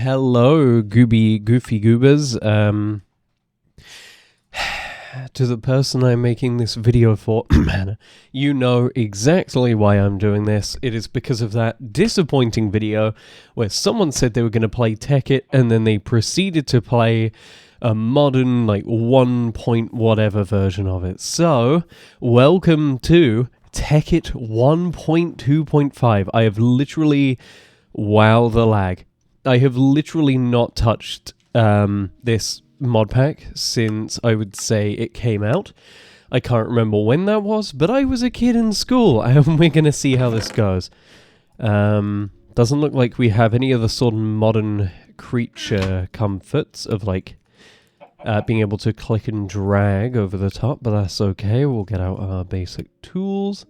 Hello, goofy goobers. To the person I'm making this video for, man, you know exactly why I'm doing this. It is because of that disappointing video where someone said they were going to play Tekkit and then they proceeded to play a modern, like, 1 point whatever version of it. So, welcome to Tekkit 1.2.5. I have literally... Wow, the lag. I have literally not touched this mod pack since I would say it came out. I can't remember when that was, but I was a kid in school, and we're going to see how this goes. Doesn't look like we have any of the sort of modern creature comforts of, like, being able to click and drag over the top, but that's okay. We'll get out our basic tools.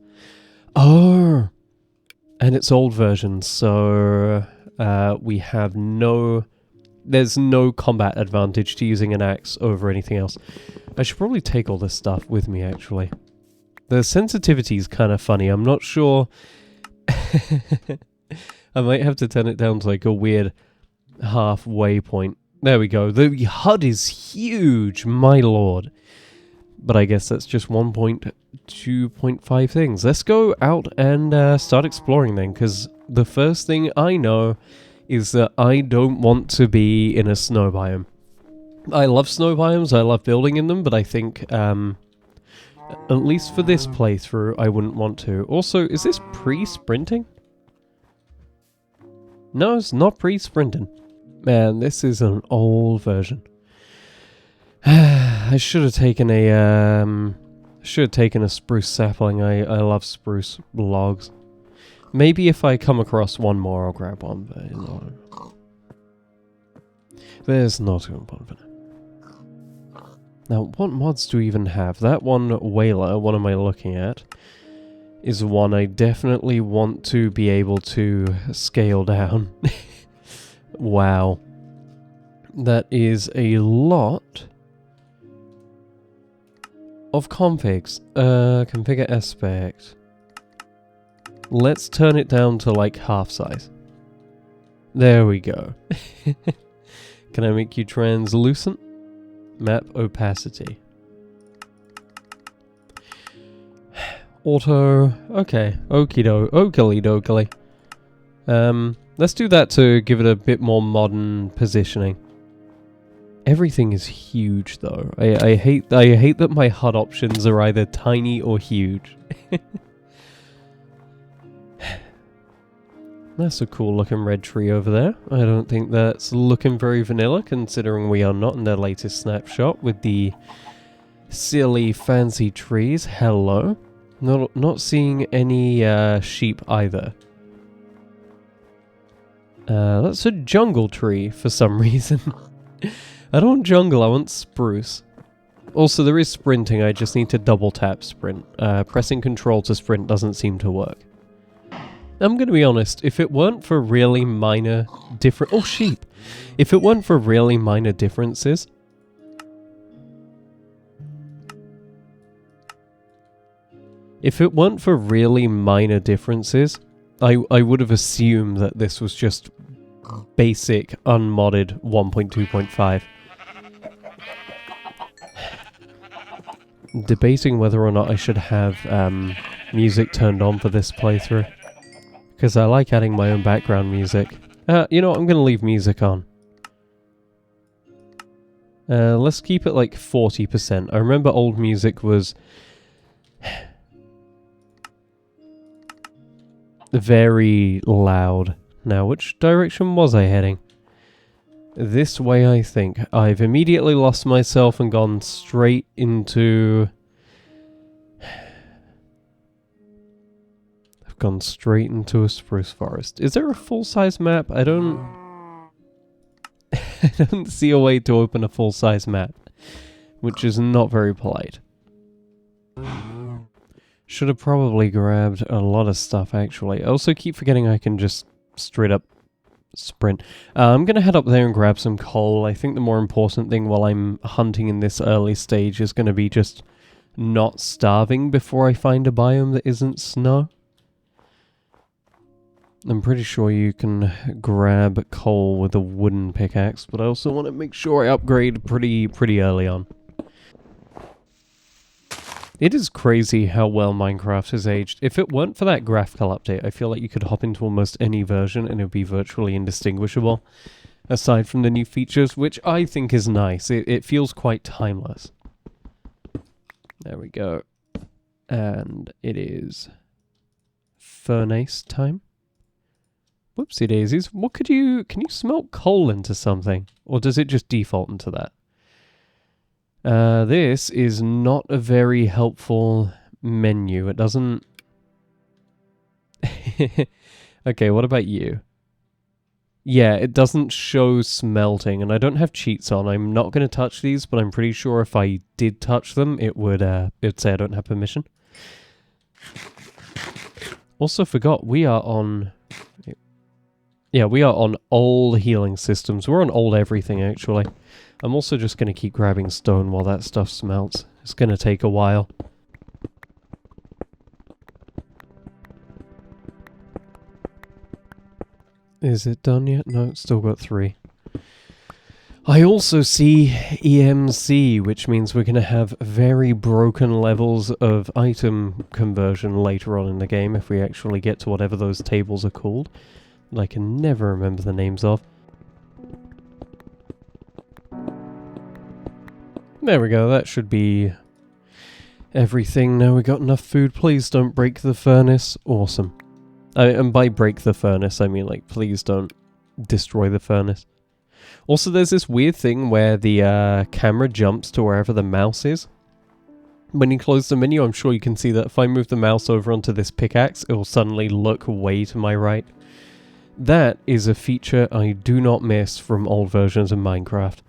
Oh! And it's old version, so we have there's no combat advantage to using an axe over anything else. I should probably take all this stuff with me, actually. The sensitivity is kind of funny. I'm not sure... I might have to turn it down to like a weird halfway point. There we go. The HUD is huge, my lord. But I guess that's just 1.2.5 things. Let's go out and start exploring then, because the first thing I know is that I don't want to be in a snow biome. I love snow biomes, I love building in them, but I think, at least for this playthrough, I wouldn't want to. Also, is this pre-sprinting? No, it's not pre-sprinting. Man, this is an old version. I should have taken a spruce sapling. I love spruce logs. Maybe if I come across one more, I'll grab one. But there's not one for now. Now, what mods do we even have? That one whaler, what am I looking at? Is one I definitely want to be able to scale down. Wow. That is a lot of configs. Configure aspect. Let's turn it down to like half size. There we go. Can I make you translucent? Map opacity. Auto. Okay. Okie dokily. Let's do that to give it a bit more modern positioning. Everything is huge, though. I hate that my HUD options are either tiny or huge. That's a cool looking red tree over there. I don't think that's looking very vanilla, considering we are not in their latest snapshot with the silly fancy trees. Hello. Not seeing any sheep either. That's a jungle tree for some reason. I don't want jungle, I want spruce. Also, there is sprinting, I just need to double tap sprint. Pressing control to sprint doesn't seem to work. I'm gonna be honest, if it weren't for really minor oh, sheep! If it weren't for really minor differences... If it weren't for really minor differences, I would have assumed that this was just basic, unmodded 1.2.5. Debating whether or not I should have music turned on for this playthrough. Because I like adding my own background music. You know what, I'm going to leave music on. Let's keep it like 40%. I remember old music was... very loud. Now, which direction was I heading? This way, I think. I've immediately lost myself and gone straight into... I've gone straight into a spruce forest. Is there a full-size map? I don't see a way to open a full-size map, which is not very polite. Should have probably grabbed a lot of stuff, actually. I also keep forgetting I can just straight up sprint. I'm going to head up there and grab some coal. I think the more important thing while I'm hunting in this early stage is going to be just not starving before I find a biome that isn't snow. I'm pretty sure you can grab coal with a wooden pickaxe, but I also want to make sure I upgrade pretty early on. It is crazy how well Minecraft has aged. If it weren't for that graphical update, I feel like you could hop into almost any version and it would be virtually indistinguishable, aside from the new features, which I think is nice. It feels quite timeless. There we go. And it is furnace time. Whoopsie daisies. What can you smelt coal into something? Or does it just default into that? This is not a very helpful menu. It doesn't... Okay, what about you? Yeah, it doesn't show smelting, and I don't have cheats on. I'm not going to touch these, but I'm pretty sure if I did touch them, it would say I don't have permission. Also forgot, we are on... Yeah, we are on old healing systems. We're on old everything, actually. I'm also just going to keep grabbing stone while that stuff smelts. It's going to take a while. Is it done yet? No, it's still got 3. I also see EMC, which means we're going to have very broken levels of item conversion later on in the game if we actually get to whatever those tables are called. That I can never remember the names of. There we go, that should be everything. Now we got enough food. Please don't break the furnace. Awesome. And by break the furnace, I mean, like, please don't destroy the furnace. Also, there's this weird thing where the camera jumps to wherever the mouse is. When you close the menu, I'm sure you can see that if I move the mouse over onto this pickaxe, it will suddenly look way to my right. That is a feature I do not miss from old versions of Minecraft.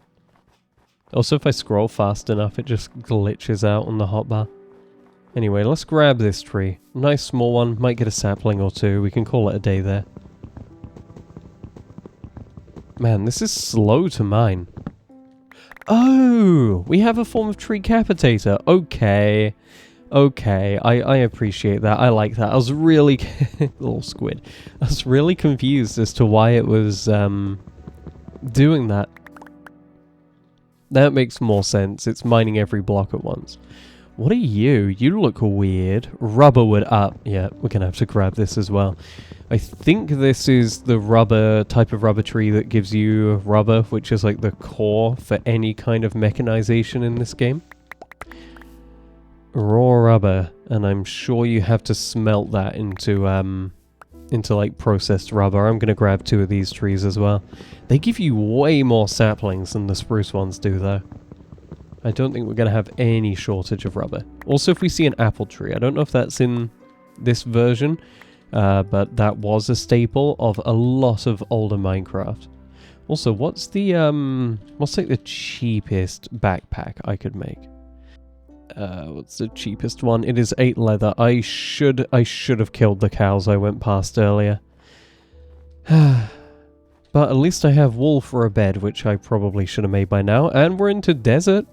Also, if I scroll fast enough, it just glitches out on the hotbar. Anyway, let's grab this tree. Nice small one, might get a sapling or 2. We can call it a day there. Man, this is slow to mine. Oh, we have a form of tree capitator. Okay. Okay, I appreciate that. I like that. I was really... little squid. I was really confused as to why it was doing that. That makes more sense. It's mining every block at once. What are you? You look weird. Rubber wood up. Yeah, we're going to have to grab this as well. I think this is the rubber type of rubber tree that gives you rubber, which is like the core for any kind of mechanization in this game. Raw rubber, and I'm sure you have to smelt that into like processed rubber. I'm going to grab 2 of these trees as well. They give you way more saplings than the spruce ones do, though. I don't think we're going to have any shortage of rubber. Also, if we see an apple tree, I don't know if that's in this version, but that was a staple of a lot of older Minecraft. Also, what's like the cheapest backpack I could make? What's the cheapest one? It is 8 leather. I should have killed the cows I went past earlier. But at least I have wool for a bed, which I probably should have made by now. And we're into desert.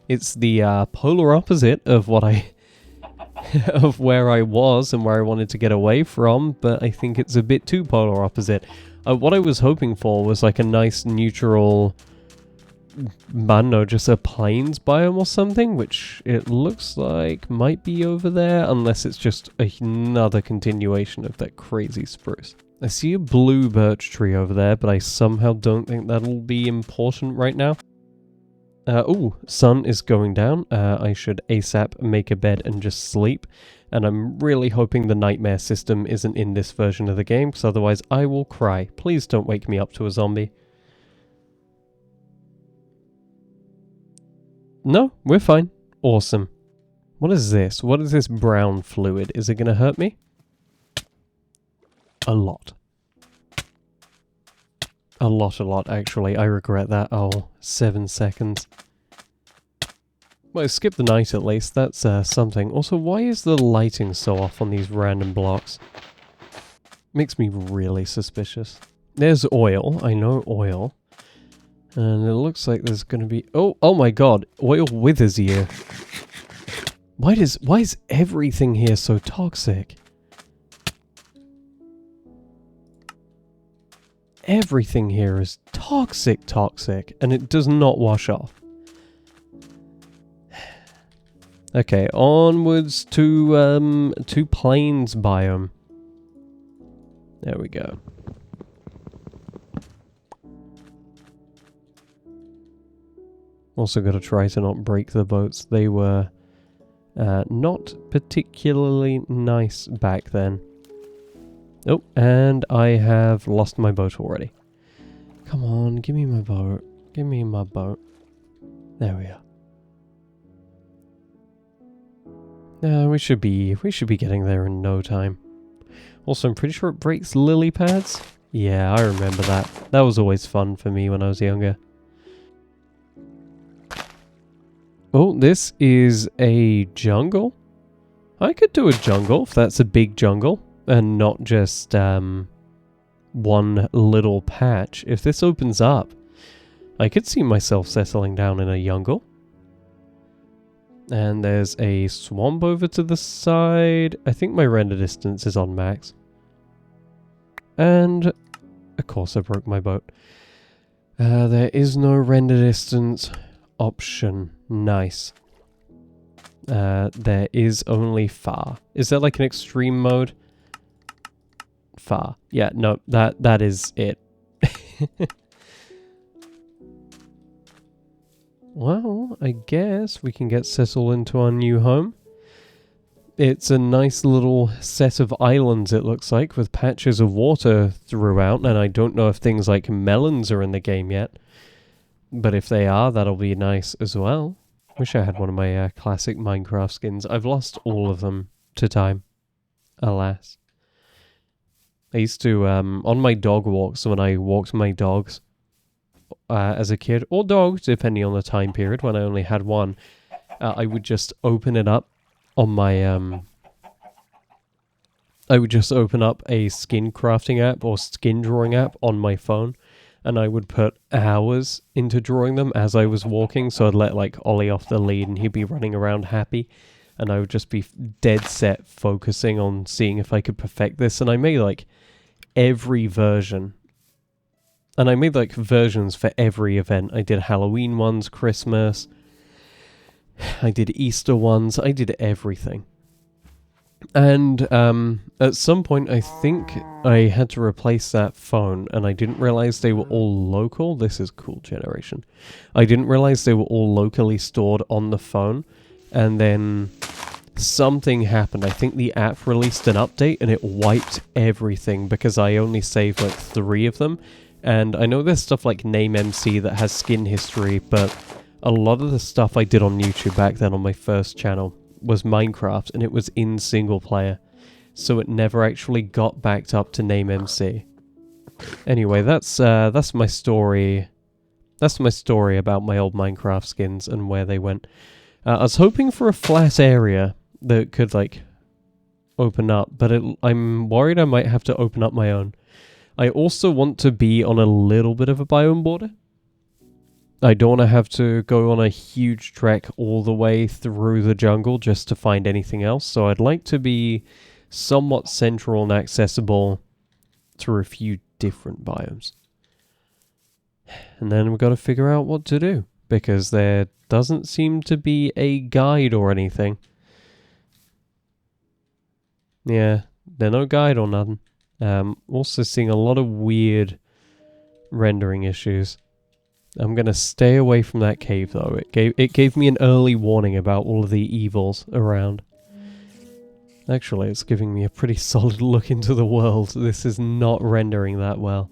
It's the polar opposite of what of where I was and where I wanted to get away from, but I think it's a bit too polar opposite. What I was hoping for was like a nice neutral... I don't know, just a plains biome or something, which it looks like might be over there, unless it's just another continuation of that crazy spruce. I see a blue birch tree over there, but I somehow don't think that'll be important right now. Ooh, sun is going down. I should ASAP make a bed and just sleep. And I'm really hoping the nightmare system isn't in this version of the game, because otherwise I will cry. Please don't wake me up to a zombie. No, we're fine. Awesome. What is this? What is this brown fluid? Is it going to hurt me? A lot. A lot, actually. I regret that. Oh, 7 seconds. Well, skip the night at least. That's something. Also, why is the lighting so off on these random blocks? Makes me really suspicious. There's oil. I know oil. And it looks like there's going to be... Oh my god. Oil withers you. Why is everything here so toxic? everything here is toxic, and it does not wash off. Okay, onwards to plains biome. There we go. Also got to try to not break the boats. They were not particularly nice back then. Oh, and I have lost my boat already. Come on, give me my boat. Give me my boat. There we are. We should be getting there in no time. Also, I'm pretty sure it breaks lily pads. Yeah, I remember that. That was always fun for me when I was younger. Oh, this is a jungle? I could do a jungle if that's a big jungle. And not just one little patch. If this opens up, I could see myself settling down in a jungle. And there's a swamp over to the side. I think my render distance is on max. And, of course, I broke my boat. There is no render distance option. Nice. There is only far. Is that like an extreme mode? Far. Yeah, no, that is it. Well, I guess we can get settled into our new home. It's a nice little set of islands, it looks like, with patches of water throughout, and I don't know if things like melons are in the game yet. But if they are, that'll be nice as well. Wish I had one of my classic Minecraft skins. I've lost all of them to time. Alas. I used to, on my dog walks, when I walked my dogs as a kid, or dogs, depending on the time period, when I only had one, I would just open it up on my, I would just open up a skin crafting app or skin drawing app on my phone, and I would put hours into drawing them as I was walking, so I'd let, like, Ollie off the lead, and he'd be running around happy. And I would just be dead set focusing on seeing if I could perfect this. And I made like every version. And I made like versions for every event. I did Halloween ones, Christmas. I did Easter ones. I did everything. And at some point I think I had to replace that phone. And I didn't realize they were all local. This is cool generation. I didn't realize they were all locally stored on the phone. And then something happened. I think the app released an update and it wiped everything because I only saved like 3 of them. And I know there's stuff like Name MC that has skin history, but a lot of the stuff I did on YouTube back then on my first channel was Minecraft, and it was in single player. So it never actually got backed up to Name MC. Anyway, that's my story. That's my story about my old Minecraft skins and where they went. I was hoping for a flat area that could, like, open up, but I'm worried I might have to open up my own. I also want to be on a little bit of a biome border. I don't want to have to go on a huge trek all the way through the jungle just to find anything else, so I'd like to be somewhat central and accessible through a few different biomes. And then we've got to figure out what to do, because there doesn't seem to be a guide or anything. Yeah, there's no guide or nothing. Also seeing a lot of weird rendering issues. I'm gonna stay away from that cave though. It gave me an early warning about all of the evils around. Actually, it's giving me a pretty solid look into the world. This is not rendering that well.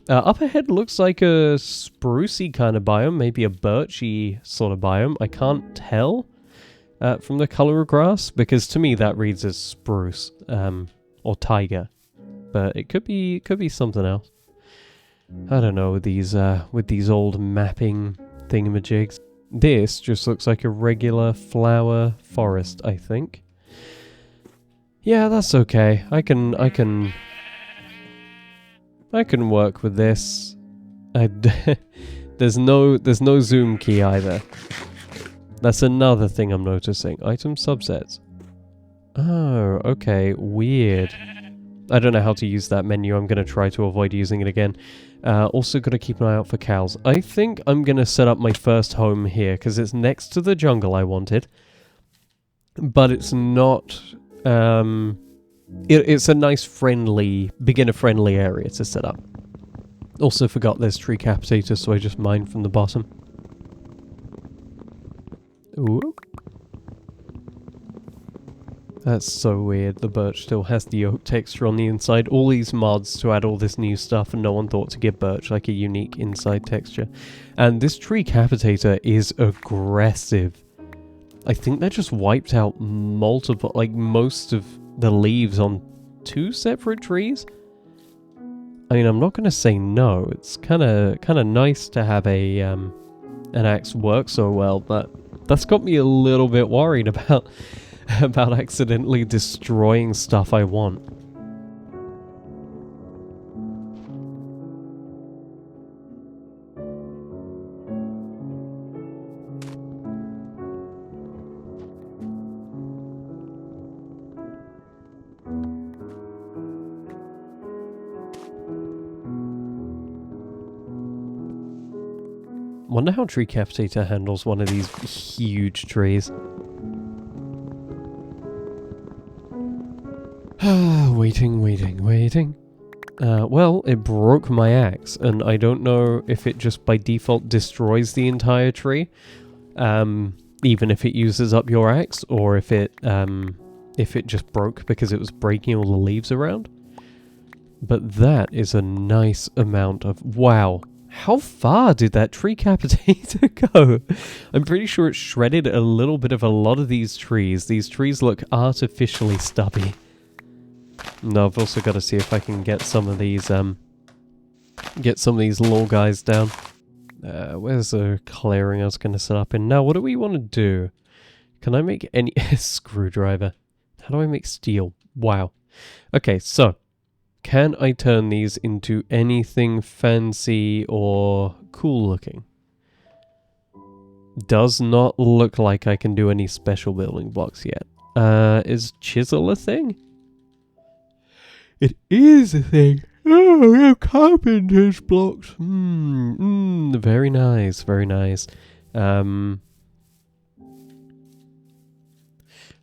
Up ahead looks like a sprucey kind of biome, maybe a birchy sort of biome. I can't tell from the color of grass, because to me that reads as spruce or taiga, but it could be something else. I don't know with these old mapping thingamajigs. This just looks like a regular flower forest, I think. Yeah, that's okay. I can work with this. There's no zoom key either. That's another thing I'm noticing. Item subsets. Oh, okay, weird. I don't know how to use that menu. I'm going to try to avoid using it again. Also got to keep an eye out for cows. I think I'm going to set up my first home here because it's next to the jungle I wanted. But it's not... it's a nice friendly, beginner-friendly area to set up. Also forgot there's tree capitator, so I just mined from the bottom. Ooh. That's so weird. The birch still has the oak texture on the inside. All these mods to add all this new stuff, and no one thought to give birch like a unique inside texture. And this tree capitator is aggressive. I think that just wiped out multiple, like most of the leaves on 2 separate trees. I mean, I'm not going to say no. It's kind of nice to have a an axe work so well, but that's got me a little bit worried about accidentally destroying stuff I want. Wonder how tree capitator handles one of these huge trees. Waiting. Well, it broke my axe, and I don't know if it just by default destroys the entire tree, even if it uses up your axe, or if it just broke because it was breaking all the leaves around. But that is a nice amount of... Wow. How far did that tree capitator go? I'm pretty sure it shredded a little bit of a lot of these trees. These trees look artificially stubby. No, I've also got to see if I can get some of these little guys down. Where's the clearing I was going to set up in? Now, what do we want to do? Can I make any... screwdriver. How do I make steel? Wow. Okay, so... Can I turn these into anything fancy or cool looking? Does not look like I can do any special building blocks yet. Is chisel a thing? It is a thing. Oh, we have carpenter's blocks. Very nice, very nice. I'm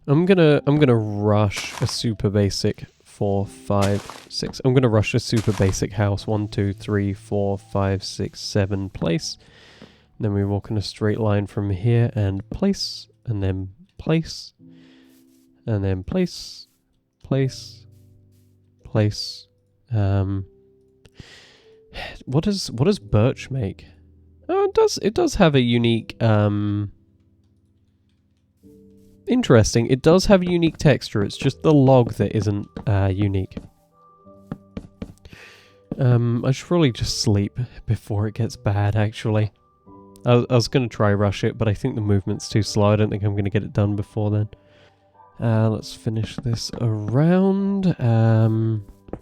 gonna rush a super basic 4, 5, 6. I'm gonna rush a super basic house. 1, 2, 3, 4, 5, 6, 7 place. And then we walk in a straight line from here and place, and then place, and then place. What does birch make? Oh, it does have a unique interesting. It does have a unique texture. It's just the log that isn't unique. I should probably just sleep before it gets bad, actually. I was going to try rush it, but I think the movement's too slow. I don't think I'm going to get it done before then. Let's finish this around.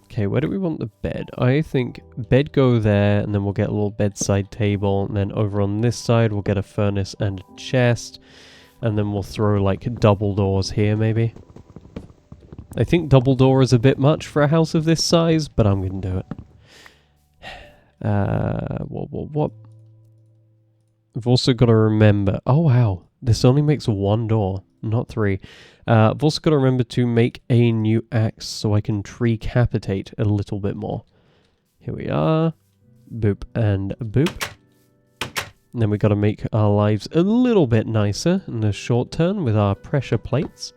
Okay, where do we want the bed? I think bed go there, and then we'll get a little bedside table, and then over on this side we'll get a furnace and a chest. And then we'll throw, like, double doors here, maybe. I think double door is a bit much for a house of this size, but I'm going to do it. What? I've also got to remember... Oh, wow. This only makes 1 door, not 3. I've also got to remember to make a new axe so I can tree-capitate a little bit more. Here we are. Boop and boop. And then we got to make our lives a little bit nicer in the short term with our pressure plates.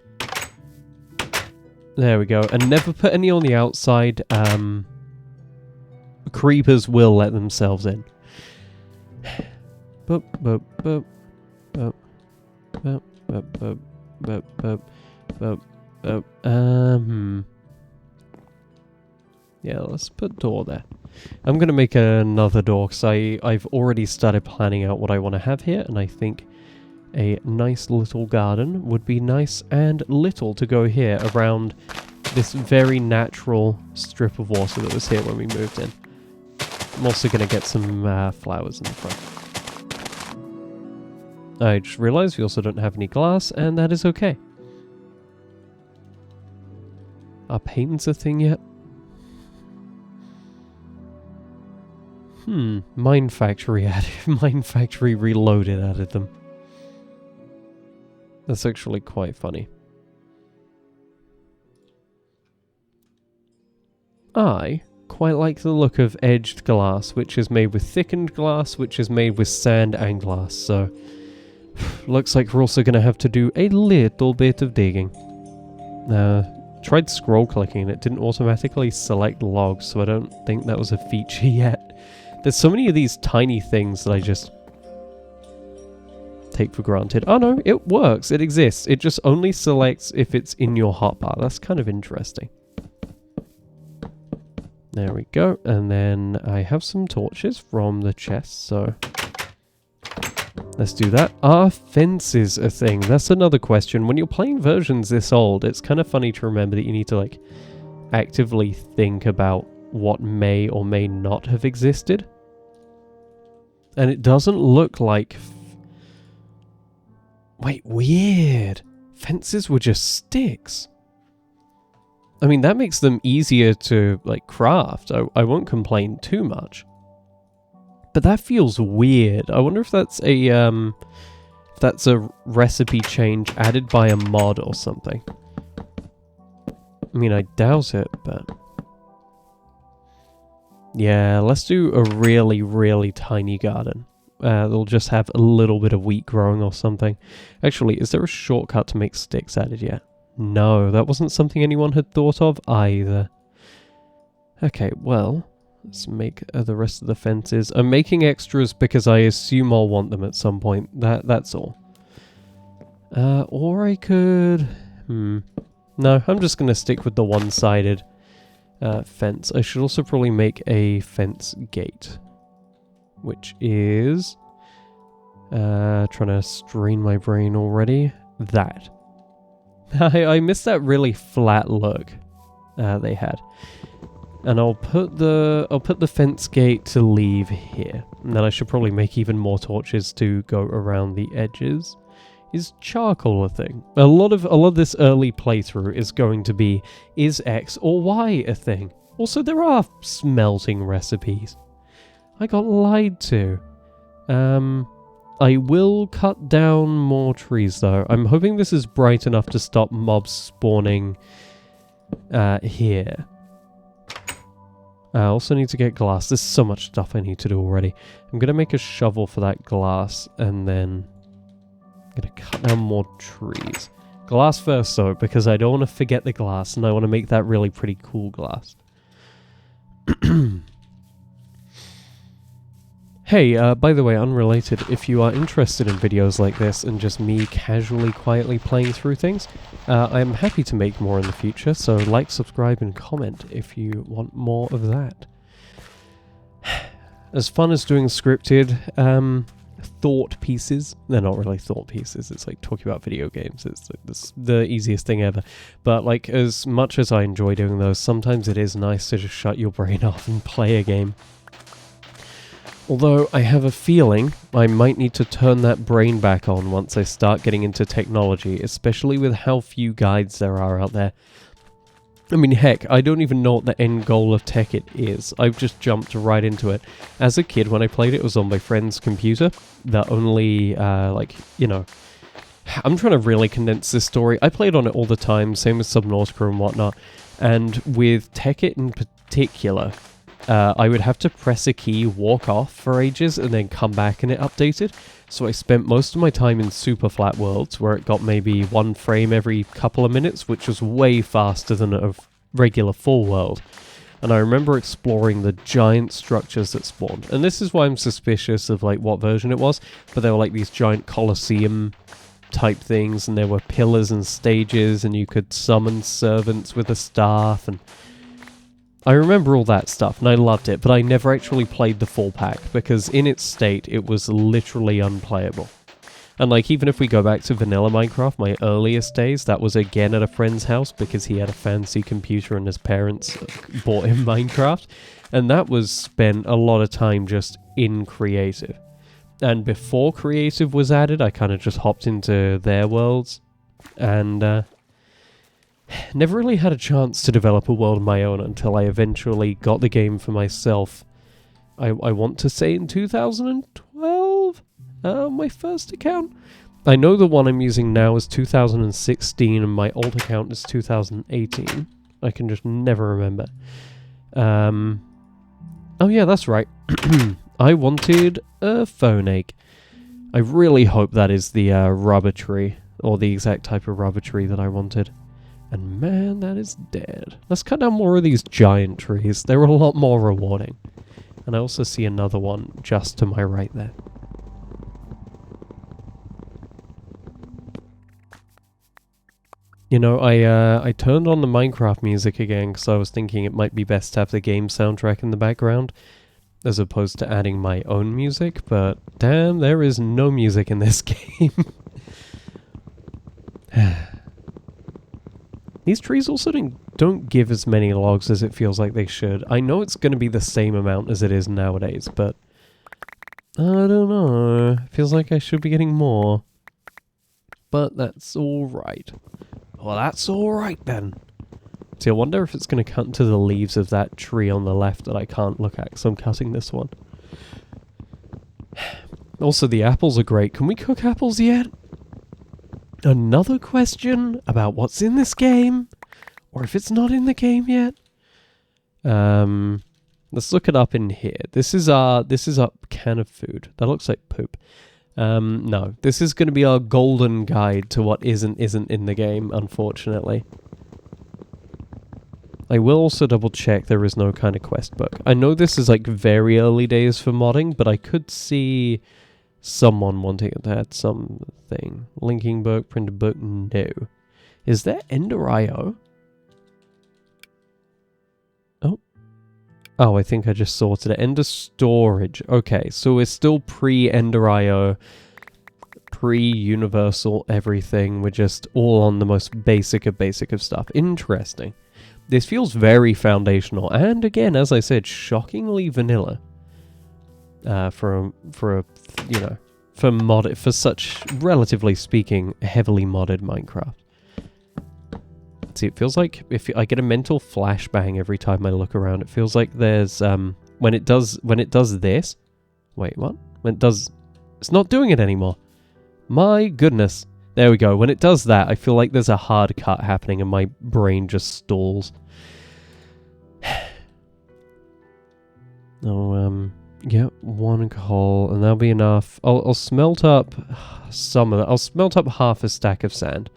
There we go. And never put any on the outside. Creepers will let themselves in. Boop, boop, boop. Boop. Boop, boop, boop. Boop, boop. Boop, boop. Yeah, let's put door there. I'm going to make another door because I've already started planning out what I want to have here, and I think a nice little garden would be nice and little to go here around this very natural strip of water that was here when we moved in. I'm also going to get some flowers in the front. I just realized we also don't have any glass, and that is okay. Are paintings a thing yet? Mine Factory added... Mine Factory Reloaded added them. That's actually quite funny. I quite like the look of edged glass, which is made with thickened glass, which is made with sand and glass, so... Looks like we're also going to have to do a little bit of digging. Tried scroll clicking and it didn't automatically select logs, so I don't think that was a feature yet. There's so many of these tiny things that I just take for granted. Oh no, it works, it exists. It just only selects if it's in your hotbar. That's kind of interesting. There we go, and then I have some torches from the chest, so let's do that. Are fences a thing? That's another question. When you're playing versions this old, it's kind of funny to remember that you need to like actively think about what may or may not have existed. And it doesn't look like... Wait, weird. Fences were just sticks. I mean, that makes them easier to, like, craft. I won't complain too much. But that feels weird. I wonder if that's a recipe change added by a mod or something. I mean, I doubt it, but... Yeah, let's do a really, really tiny garden. They'll just have a little bit of wheat growing or something. Actually, is there a shortcut to make sticks added yet? No, that wasn't something anyone had thought of either. Okay, well, let's make the rest of the fences. I'm making extras because I assume I'll want them at some point. That's all. Or I could... No, I'm just going to stick with the one-sided fence. I should also probably make a fence gate. Which is... trying to strain my brain already. That. I missed that really flat look they had. And I'll put the fence gate to leave here. And then I should probably make even more torches to go around the edges. Is charcoal a thing? A lot of this early playthrough is going to be, is X or Y a thing? Also, there are smelting recipes. I got lied to. I will cut down more trees though. I'm hoping this is bright enough to stop mobs spawning here. I also need to get glass. There's so much stuff I need to do already. I'm going to make a shovel for that glass and then I'm going to cut down more trees. Glass first though, because I don't want to forget the glass and I want to make that really pretty cool glass. Hey, by the way, unrelated, if you are interested in videos like this and just me casually, quietly playing through things, I'm happy to make more in the future, so like, subscribe, and comment if you want more of that. As fun as doing scripted thought pieces, they're not really thought pieces, it's like talking about video games, it's like the easiest thing ever, but like as much as I enjoy doing those, sometimes it is nice to just shut your brain off and play a game. Although, I have a feeling I might need to turn that brain back on once I start getting into technology, especially with how few guides there are out there. I mean, heck, I don't even know what the end goal of Tekkit is. I've just jumped right into it. As a kid, when I played it was on my friend's computer. The only, like, you know... I'm trying to really condense this story. I played on it all the time, same with Subnautica and whatnot. And with Tekkit in particular... I would have to press a key, walk off for ages, and then come back and it updated. So I spent most of my time in super flat worlds, where it got maybe one frame every couple of minutes, which was way faster than a regular full world. And I remember exploring the giant structures that spawned. And this is why I'm suspicious of like what version it was, but they were like these giant Colosseum type things, and there were pillars and stages, and you could summon servants with a staff, and... I remember all that stuff, and I loved it, but I never actually played the full pack, because in its state, it was literally unplayable. And like, even if we go back to vanilla Minecraft, my earliest days, that was again at a friend's house, because he had a fancy computer and his parents bought him Minecraft, and that was spent a lot of time just in creative. And before creative was added, I kind of just hopped into their worlds, and never really had a chance to develop a world of my own until I eventually got the game for myself. I want to say in 2012, my first account. I know the one I'm using now is 2016 and my old account is 2018. I can just never remember. Oh yeah, that's right. I wanted a phone ache. I really hope that is the rubber tree, or the exact type of rubber tree that I wanted. And man, that is dead. Let's cut down more of these giant trees. They're a lot more rewarding. And I also see another one just to my right there. You know, I turned on the Minecraft music again because I was thinking it might be best to have the game soundtrack in the background as opposed to adding my own music, but damn, there is no music in this game. These trees also don't give as many logs as it feels like they should. I know it's going to be the same amount as it is nowadays, but I don't know. It feels like I should be getting more. But that's alright. Well, that's alright then. See, I wonder if it's going to cut to the leaves of that tree on the left that I can't look at because I'm cutting this one. Also, the apples are great. Can we cook apples yet? Another question about what's in this game, or if it's not in the game yet. Let's look it up in here. This is our can of food. That looks like poop. No, this is going to be our golden guide to what isn't in the game, unfortunately. I will also double check there is no kind of quest book. I know this is like very early days for modding, but I could see someone wanting to add something. Linking book, printed book, no. Is there Ender.io? Oh, I think I just sorted it. Ender storage. Okay, so we're still pre-Ender.io, pre-universal everything. We're just all on the most basic of stuff. Interesting. This feels very foundational, and again, as I said, shockingly vanilla. For such, relatively speaking, heavily modded Minecraft. See, it feels like if I get a mental flashbang every time I look around. It feels like there's when it does this. Wait, what? It's not doing it anymore. My goodness. There we go. When it does that, I feel like there's a hard cut happening and my brain just stalls. Yeah, one coal, and that'll be enough. I'll smelt up some of that. I'll smelt up half a stack of sand.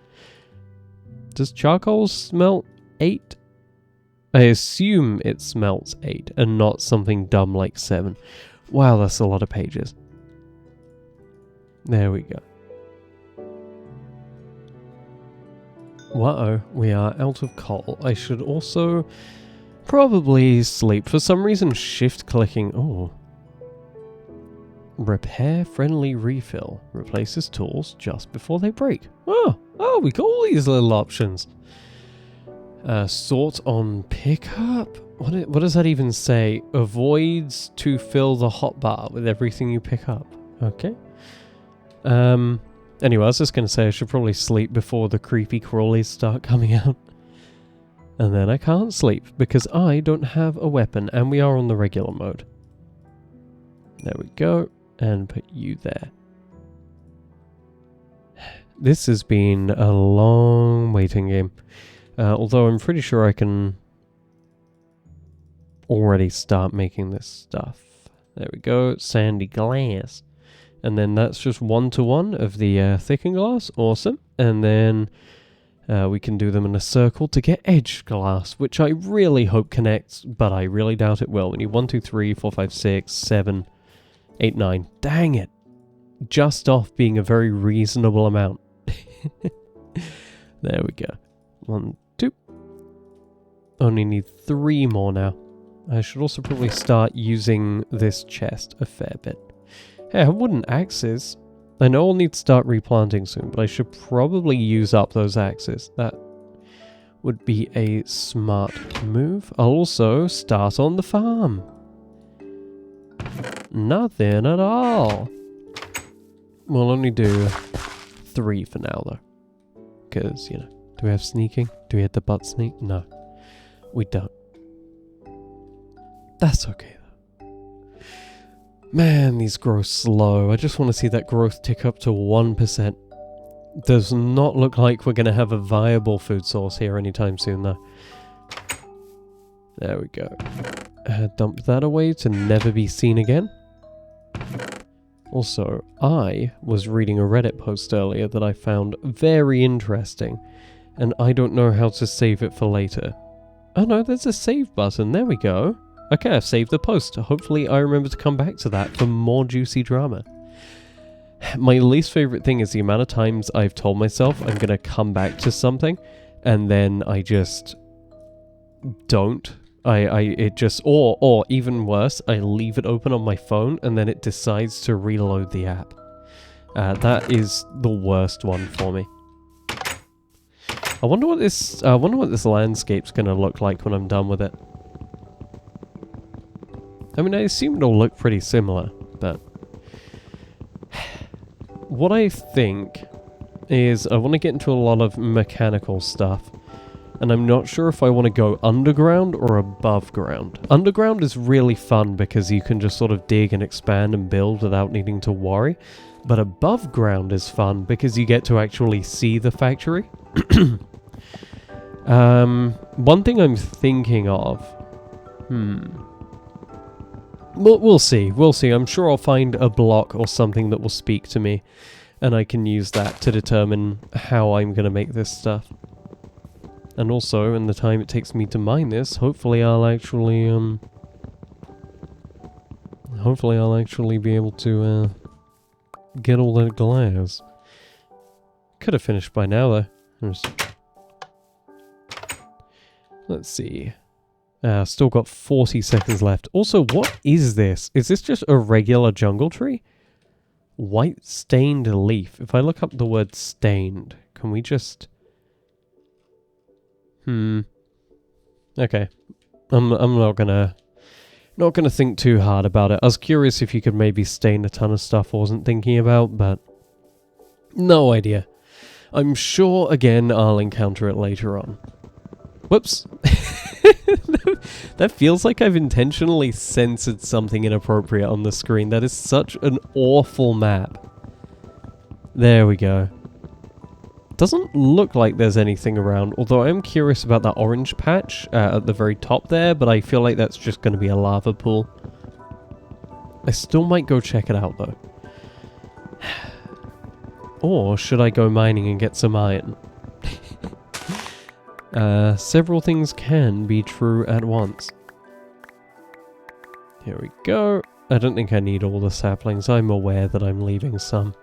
Does charcoal smelt 8? I assume it smelts 8, and not something dumb like 7. Wow, that's a lot of pages. There we go. Uh-oh, we are out of coal. I should also probably sleep. For some reason, shift clicking... Oh. Repair friendly refill. Replaces tools just before they break. Oh, we got all these little options. Sort on pickup? What does that even say? Avoids to fill the hotbar with everything you pick up. Okay. Anyway, I was just going to say I should probably sleep before the creepy crawlies start coming out. And then I can't sleep because I don't have a weapon and we are on the regular mode. There we go. And put you there. This has been a long waiting game. Although I'm pretty sure I can already start making this stuff. There we go. Sandy glass. And then that's just 1-to-1 of the thickened glass. Awesome. And then we can do them in a circle to get edged glass, which I really hope connects, but I really doubt it will. We need 1, 2, 3, 4, 5, 6, 7, 8, 9. Dang it. Just off being a very reasonable amount. There we go. 1, 2. Only need 3 more now. I should also probably start using this chest a fair bit. Hey, I have wooden axes. I know I'll need to start replanting soon, but I should probably use up those axes. That would be a smart move. I'll also start on the farm. Nothing at all. We'll only do 3 for now, though. Because, you know, do we have sneaking? Do we have the butt sneak? No, we don't. That's okay, though. Man, these grow slow. I just want to see that growth tick up to 1%. Does not look like we're going to have a viable food source here anytime soon, though. There we go. Dump that away to never be seen again. Also, I was reading a Reddit post earlier that I found very interesting, and I don't know how to save it for later. Oh no, there's a save button. There we go. Okay, I've saved the post. Hopefully I remember to come back to that for more juicy drama. My least favorite thing is the amount of times I've told myself I'm going to come back to something, and then I just don't. Or even worse, I leave it open on my phone and then it decides to reload the app. That is the worst one for me. I wonder what this landscape's gonna look like when I'm done with it. I mean, I assume it'll look pretty similar, but what I think is I want to get into a lot of mechanical stuff. And I'm not sure if I want to go underground or above ground. Underground is really fun because you can just sort of dig and expand and build without needing to worry. But above ground is fun because you get to actually see the factory. One thing I'm thinking of... We'll see. We'll see. I'm sure I'll find a block or something that will speak to me. And I can use that to determine how I'm going to make this stuff. And also, in the time it takes me to mine this, hopefully I'll actually be able to, get all that glass. Could have finished by now, though. Let's see. Still got 40 seconds left. Also, what is this? Is this just a regular jungle tree? White stained leaf. If I look up the word stained, can we just... Okay. I'm not gonna think too hard about it. I was curious if you could maybe stain a ton of stuff I wasn't thinking about, but no idea. I'm sure again I'll encounter it later on. Whoops. That feels like I've intentionally censored something inappropriate on the screen. That is such an awful map. There we go. Doesn't look like there's anything around, although I am curious about that orange patch at the very top there, but I feel like that's just going to be a lava pool. I still might go check it out, though. Or should I go mining and get some iron? Several things can be true at once. Here we go. I don't think I need all the saplings. I'm aware that I'm leaving some.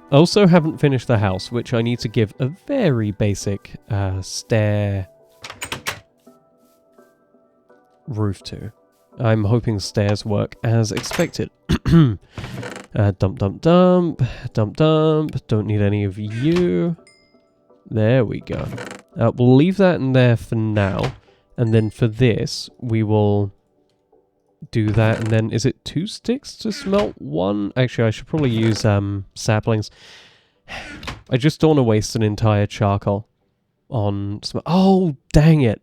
I also haven't finished the house, which I need to give a very basic stair roof to. I'm hoping stairs work as expected. Dump, dump, dump. Dump, dump. Don't need any of you. There we go. We'll leave that in there for now. And then for this, we will do that. And then, is it 2 sticks to smelt 1? Actually, I should probably use saplings. I just don't want to waste an entire charcoal on... Oh, dang it.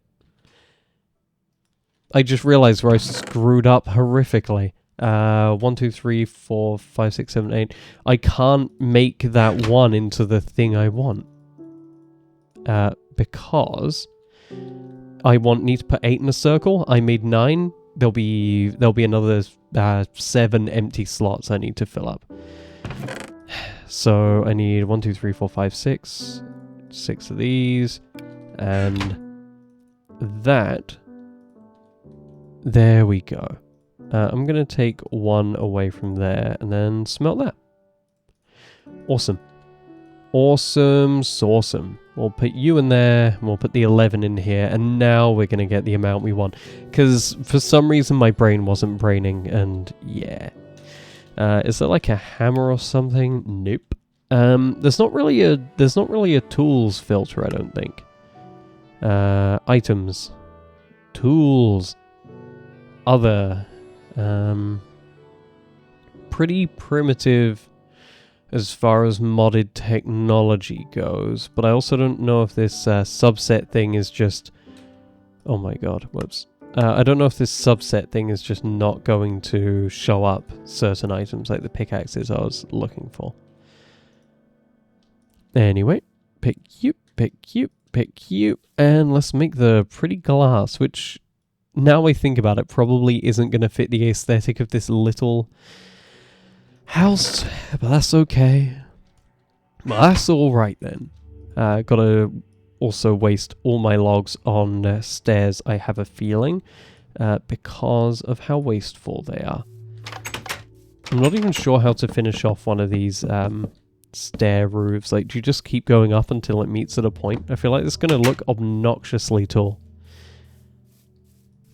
I just realized where I screwed up horrifically. 1, 2, 3, 4, 5, 6, 7, 8. I can't make that 1 into the thing I want. Because I need to put 8 in a circle. I made 9. There'll be another 7 empty slots I need to fill up. So I need 1, 2, 3, 4, 5, 6. 6 of these. And that. There we go. I'm going to take 1 away from there and then smelt that. Awesome. Awesome, awesome. We'll put you in there, and we'll put the 11 in here, and now we're going to get the amount we want. Because for some reason my brain wasn't braining, and yeah. Is there like a hammer or something? Nope. There's not really a tools filter, I don't think. Items. Tools. Other. Pretty primitive as far as modded technology goes, but I also don't know if this subset thing is just... Oh my god, whoops. I don't know if this subset thing is just not going to show up certain items like the pickaxes I was looking for. Anyway, pick you, pick you, pick you, and let's make the pretty glass, which now I think about it probably isn't going to fit the aesthetic of this little house, but that's okay. Well, that's alright then. Gotta also waste all my logs on stairs, I have a feeling, because of how wasteful they are. I'm not even sure how to finish off one of these stair roofs. Like, do you just keep going up until it meets at a point? I feel like it's gonna look obnoxiously tall.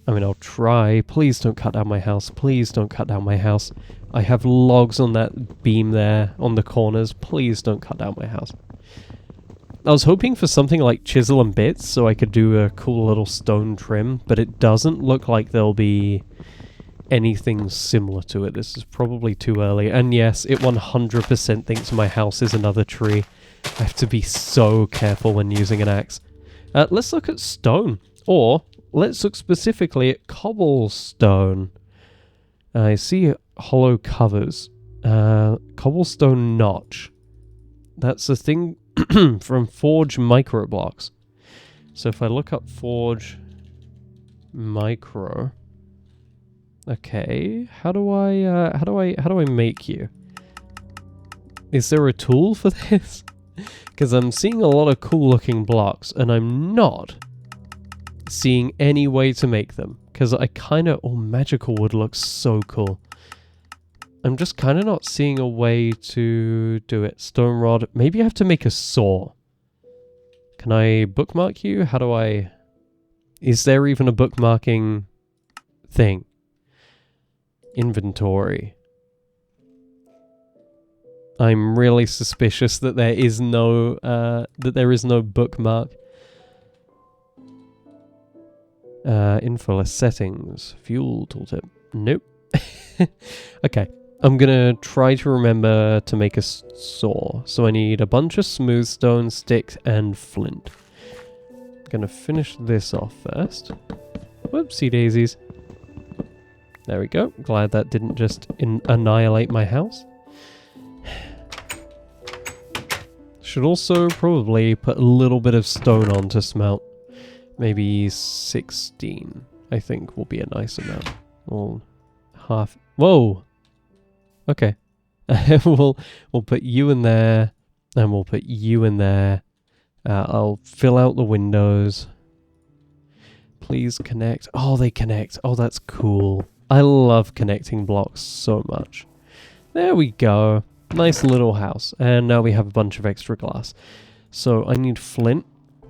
I mean, I'll try. Please don't cut down my house. Please don't cut down my house. I have logs on that beam there, on the corners. Please don't cut down my house. I was hoping for something like chisel and bits so I could do a cool little stone trim, but it doesn't look like there'll be anything similar to it. This is probably too early. And yes, it 100% thinks my house is another tree. I have to be so careful when using an axe. Let's look at stone. Or let's look specifically at cobblestone. I see hollow covers. Cobblestone notch. That's a thing from Forge Microblocks. So if I look up Forge Micro, okay, how do I make you? Is there a tool for this? Because I'm seeing a lot of cool looking blocks, and I'm not seeing any way to make them. Because I kind of... Oh, magical wood looks so cool. I'm just kind of not seeing a way to do it. Stone rod. Maybe I have to make a saw. Can I bookmark you? How do I... Is there even a bookmarking thing? Inventory. I'm really suspicious that there is no bookmark. Info list settings. Fuel tooltip. Nope. Okay. I'm gonna try to remember to make a saw. So I need a bunch of smooth stone, sticks, and flint. Gonna finish this off first. Whoopsie daisies. There we go. Glad that didn't just annihilate my house. Should also probably put a little bit of stone on to smelt. Maybe 16, I think, will be a nice amount. Well, half... Whoa! Okay. we'll put you in there, and we'll put you in there. I'll fill out the windows. Please connect. Oh, they connect. Oh, that's cool. I love connecting blocks so much. There we go. Nice little house. And now we have a bunch of extra glass. So I need flint.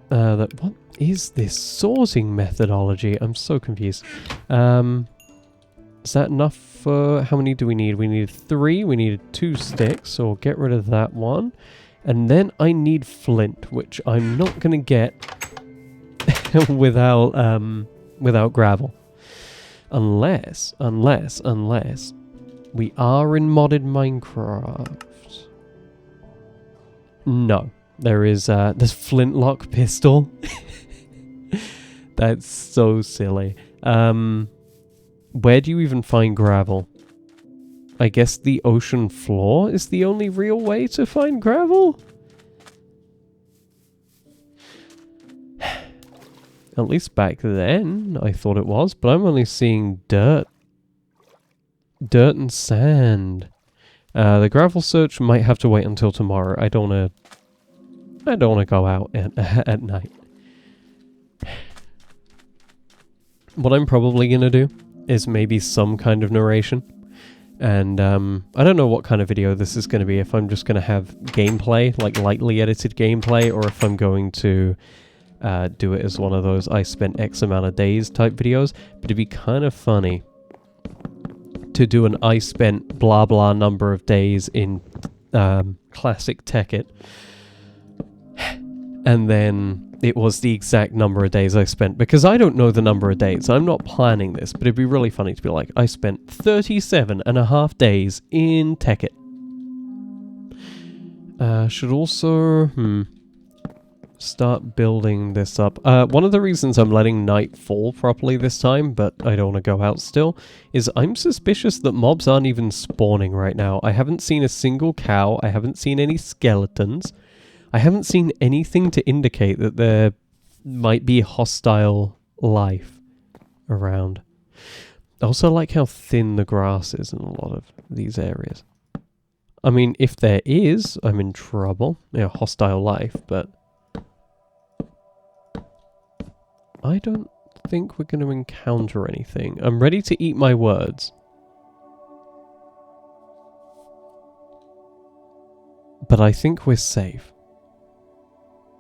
What is this sorting methodology? I'm so confused. Is that enough for... How many do we need? We need 3. We need 2 sticks. So we'll get rid of that one. And then I need flint, which I'm not going to get without gravel. Unless we are in modded Minecraft. No. There is this flintlock pistol. That's so silly. Where do you even find gravel? I guess the ocean floor is the only real way to find gravel? At least back then, I thought it was, but I'm only seeing dirt. Dirt and sand. The gravel search might have to wait until tomorrow. I don't want to go out at night. What I'm probably going to do is maybe some kind of narration. And I don't know what kind of video this is going to be. If I'm just going to have gameplay, like lightly edited gameplay, or if I'm going to do it as one of those I spent X amount of days type videos. But it'd be kind of funny to do an I spent blah blah number of days in classic Tekkit. And then it was the exact number of days I spent, because I don't know the number of days. I'm not planning this, but it'd be really funny to be like, I spent 37.5 days in Tekkit. Should also... start building this up. One of the reasons I'm letting night fall properly this time, but I don't want to go out still, is I'm suspicious that mobs aren't even spawning right now. I haven't seen a single cow. I haven't seen any skeletons. I haven't seen anything to indicate that there might be hostile life around. I also like how thin the grass is in a lot of these areas. I mean, if there is, I'm in trouble. You know, hostile life, but I don't think we're going to encounter anything. I'm ready to eat my words. But I think we're safe.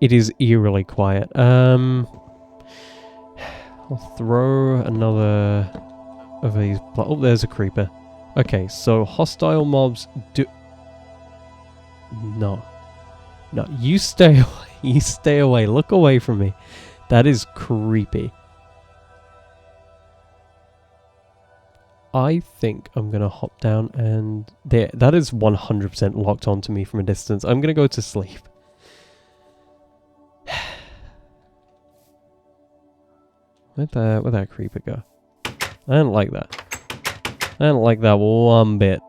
It is eerily quiet. I'll throw another of these. Oh, there's a creeper. Okay, so hostile mobs do. No. No, you stay away. You stay away. Look away from me. That is creepy. I think I'm going to hop down and... there. That is 100% locked onto me from a distance. I'm going to go to sleep. Where'd that creeper go? I don't like that. I don't like that one bit.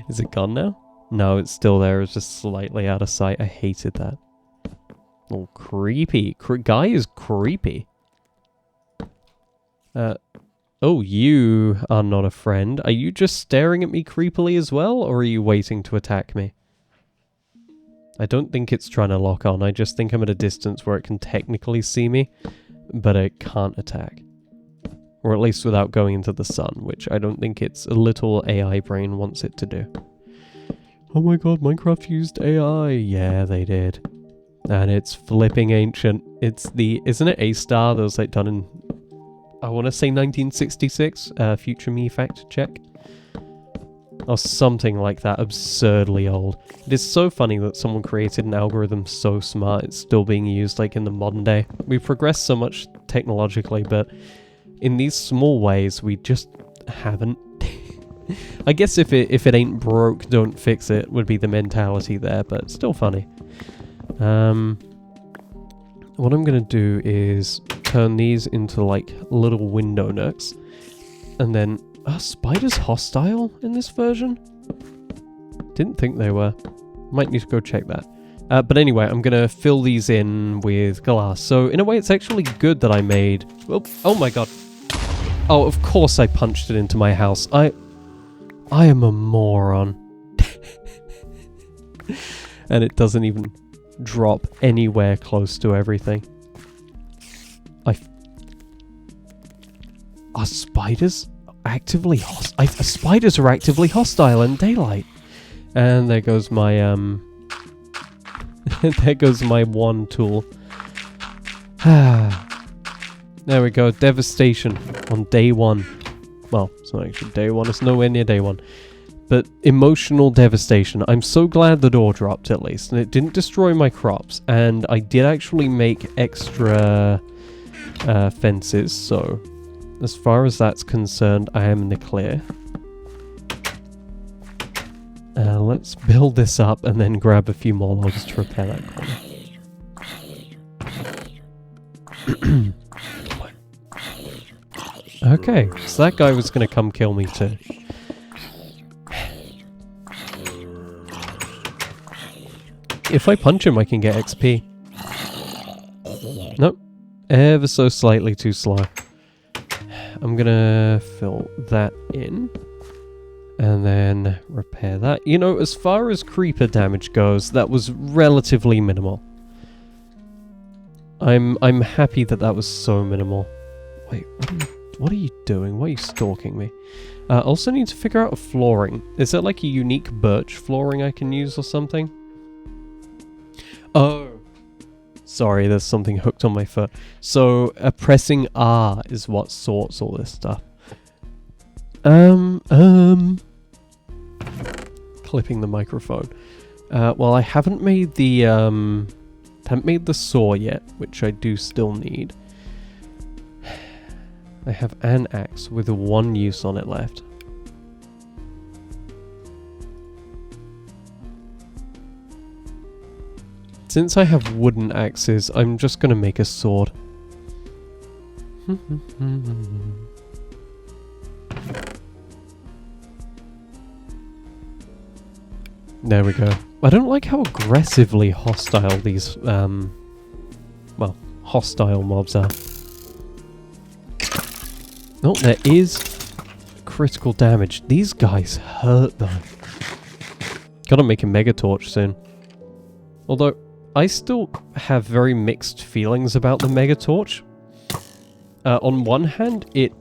Is it gone now? No, it's still there. It's just slightly out of sight. I hated that. Oh, creepy. Guy is creepy. Oh, you are not a friend. Are you just staring at me creepily as well, or are you waiting to attack me? I don't think it's trying to lock on. I just think I'm at a distance where it can technically see me, but it can't attack. Or at least without going into the sun, which I don't think its little AI brain wants it to do. Oh my god, Minecraft used AI. Yeah, they did. And it's flipping ancient. It's the... isn't it A-Star that was like done in... I want to say 1966? Future me fact check. Or something like that, absurdly old. It is so funny that someone created an algorithm so smart it's still being used like in the modern day. We've progressed so much technologically, but in these small ways we just haven't. I guess if it ain't broke, don't fix it would be the mentality there, but still funny. What I'm gonna do is turn these into like little window nooks, and then are spiders hostile in this version? Didn't think they were. Might need to go check that. But anyway, I'm gonna fill these in with glass. So in a way, it's actually good that I made. Oh my god! Oh, of course I punched it into my house. I am a moron. And it doesn't even drop anywhere close to everything. Are spiders actively spiders are actively hostile in daylight. And there goes my there goes my one tool. There we go, devastation on day one. Well, it's not actually day one, it's nowhere near day one. But emotional devastation. I'm so glad the door dropped at least, and it didn't destroy my crops. And I did actually make extra fences, so as far as that's concerned, I am in the clear. Let's build this up and then grab a few more logs to repair that corner. Okay, so that guy was going to come kill me too. If I punch him, I can get XP. Nope. Ever so slightly too slow. I'm gonna fill that in. And then repair that. You know, as far as creeper damage goes, that was relatively minimal. I'm happy that that was so minimal. Wait, what are you doing? Why are you stalking me? Also need to figure out a flooring. Is there like a unique birch flooring I can use or something? Oh. Sorry, there's something hooked on my foot. So, pressing R is what sorts all this stuff. Clipping the microphone. Well, I haven't made the saw yet, which I do still need. I have an axe with one use on it left. Since I have wooden axes, I'm just gonna make a sword. There we go. I don't like how aggressively hostile these, well, hostile mobs are. Oh, there is critical damage. These guys hurt though. Gotta make a mega torch soon. Although, I still have very mixed feelings about the mega torch. On one hand, it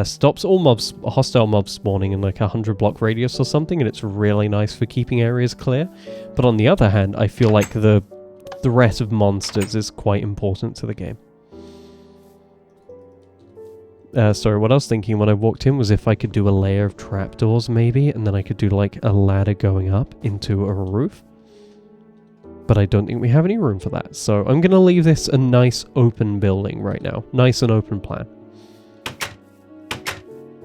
stops all mobs, hostile mobs spawning in like a 100-block radius or something, and it's really nice for keeping areas clear. But on the other hand, I feel like the threat of monsters is quite important to the game. Sorry, what I was thinking when I walked in was if I could do a layer of trapdoors maybe, and then I could do like a ladder going up into a roof. But I don't think we have any room for that, so I'm going to leave this a nice open building right now. Nice and open plan.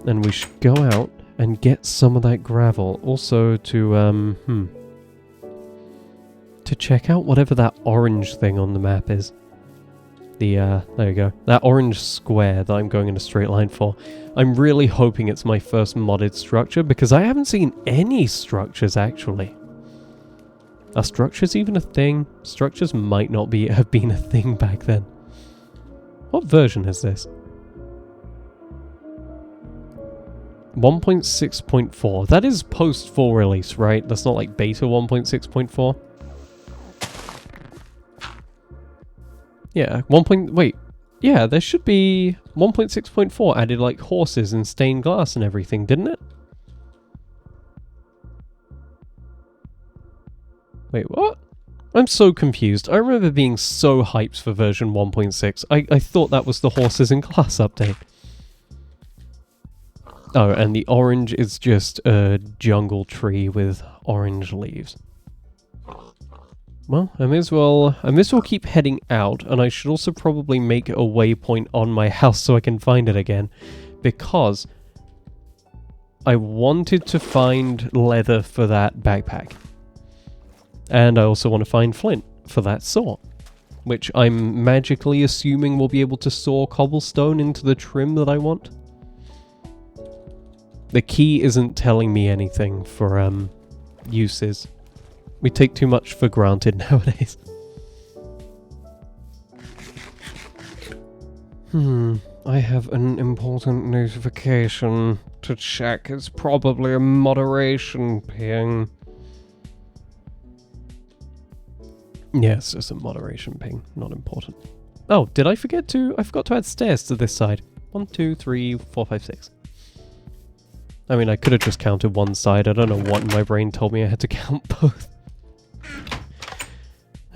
And we should go out and get some of that gravel. Also to, to check out whatever that orange thing on the map is. There you go. That orange square that I'm going in a straight line for. I'm really hoping it's my first modded structure, because I haven't seen any structures, actually. Are structures even a thing? Structures might not have been a thing back then. What version is this? 1.6.4. That is post full release, right? That's not like beta 1.6.4. Yeah, wait. Yeah, there should be 1.6.4 added like horses and stained glass and everything, didn't it? Wait, what? I'm so confused. I remember being so hyped for version 1.6. I thought that was the horses and glass update. Oh, and the orange is just a jungle tree with orange leaves. Well, I may as well keep heading out, and I should also probably make a waypoint on my house so I can find it again, because I wanted to find leather for that backpack. And I also want to find flint for that saw, which I'm magically assuming will be able to saw cobblestone into the trim that I want. The key isn't telling me anything for uses. We take too much for granted nowadays. I have an important notification to check. It's probably a moderation ping. Yes, it's a moderation ping. Not important. Oh, did I forget to? I forgot to add stairs to this side. 1, 2, 3, 4, 5, 6. I mean, I could have just counted one side. I don't know what my brain told me I had to count both.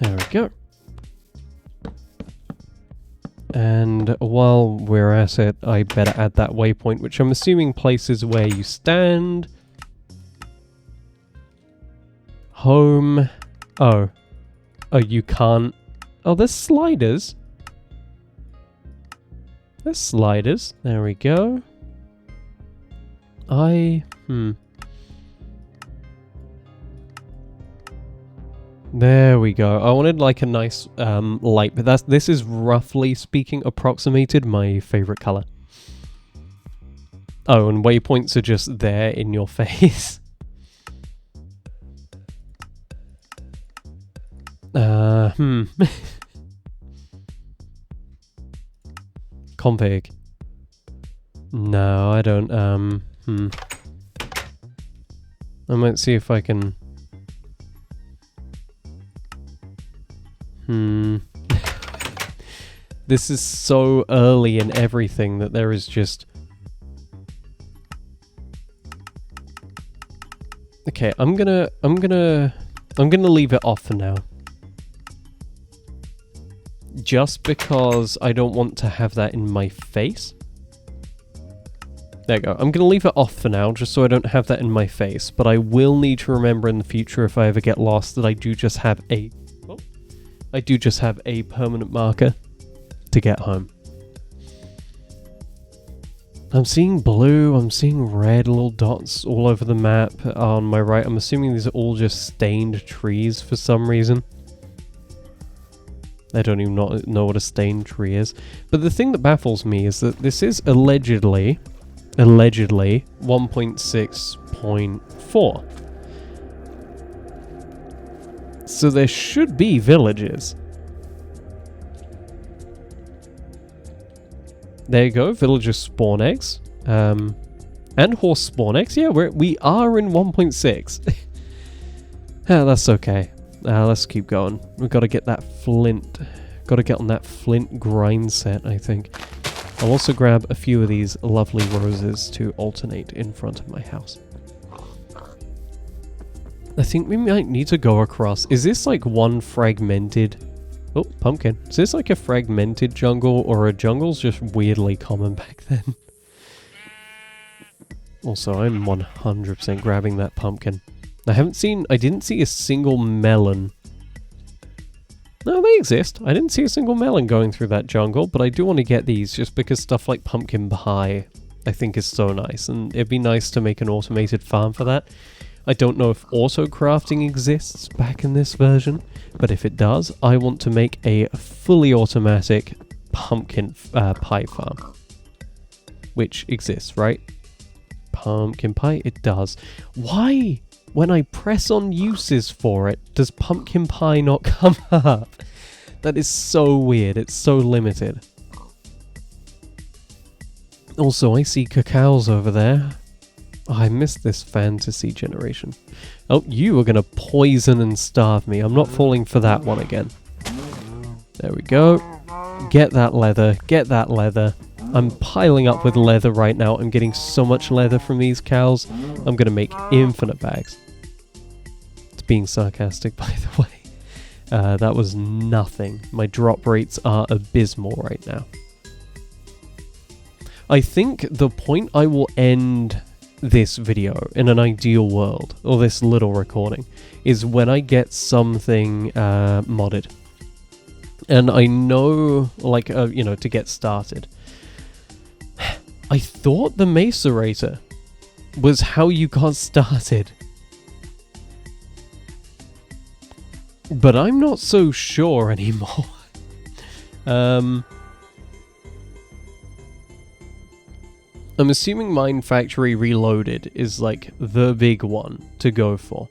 There we go. And while we're at it, I better add that waypoint, which I'm assuming places where you stand. Home. Oh, you can't. Oh, there's sliders. There's sliders. There we go. There we go. I wanted like a nice light, but this is roughly speaking approximated my favorite color. Oh, and waypoints are just there in your face. Config. No, I don't, I might see if I can... This is so early in everything that there is just... Okay, I'm gonna leave it off for now. Just because I don't want to have that in my face. There you go. I'm going to leave it off for now, just so I don't have that in my face. But I will need to remember in the future, if I ever get lost, that I do just have a... Oh, I do just have a permanent marker to get home. I'm seeing blue, I'm seeing red little dots all over the map on my right. I'm assuming these are all just stained trees for some reason. I don't even know what a stained tree is. But the thing that baffles me is that this is allegedly 1.6.4. So there should be villages. There you go, villager spawn eggs. And horse spawn eggs. Yeah, we are in 1.6. That's okay. Let's keep going. We've got to get that flint. Got to get on that flint grind set, I think. I'll also grab a few of these lovely roses to alternate in front of my house. I think we might need to go across. Is this like one fragmented... Oh, pumpkin. Is this like a fragmented jungle, or are jungles just weirdly common back then? Also, I'm 100% grabbing that pumpkin. I didn't see a single melon. No, they exist. I didn't see a single melon going through that jungle, but I do want to get these just because stuff like pumpkin pie I think is so nice, and it'd be nice to make an automated farm for that. I don't know if auto crafting exists back in this version, but if it does, I want to make a fully automatic pumpkin pie farm. Which exists, right? Pumpkin pie, it does. Why? When I press on uses for it, does pumpkin pie not come up? That is so weird, it's so limited. Also, I see cacaos over there. Oh, I missed this fantasy generation. Oh, you are going to poison and starve me. I'm not falling for that one again. There we go. Get that leather. Get that leather. I'm piling up with leather right now. I'm getting so much leather from these cows. I'm going to make infinite bags. It's being sarcastic, by the way. That was nothing. My drop rates are abysmal right now. I think the point I will end this video in an ideal world, or this little recording, is when I get something modded. And I know, like, you know, to get started. I thought the macerator was how you got started. But I'm not so sure anymore. I'm assuming Mine Factory Reloaded is like the big one to go for.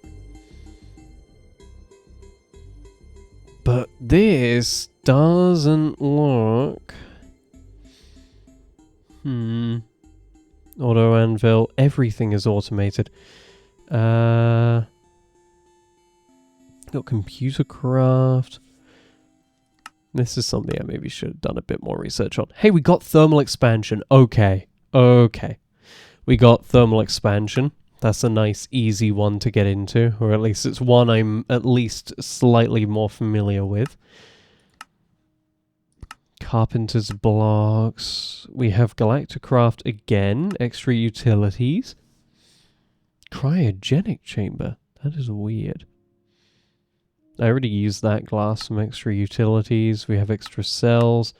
But this doesn't look... Auto anvil, everything is automated. Got computer craft. This is something I maybe should have done a bit more research on. Hey, we got thermal expansion. Okay. We got thermal expansion. That's a nice, easy one to get into. Or at least it's one I'm at least slightly more familiar with. Carpenter's blocks. We have Galacticraft again. Extra utilities. Cryogenic chamber. That is weird. I already used that glass. Some extra utilities. We have extra cells.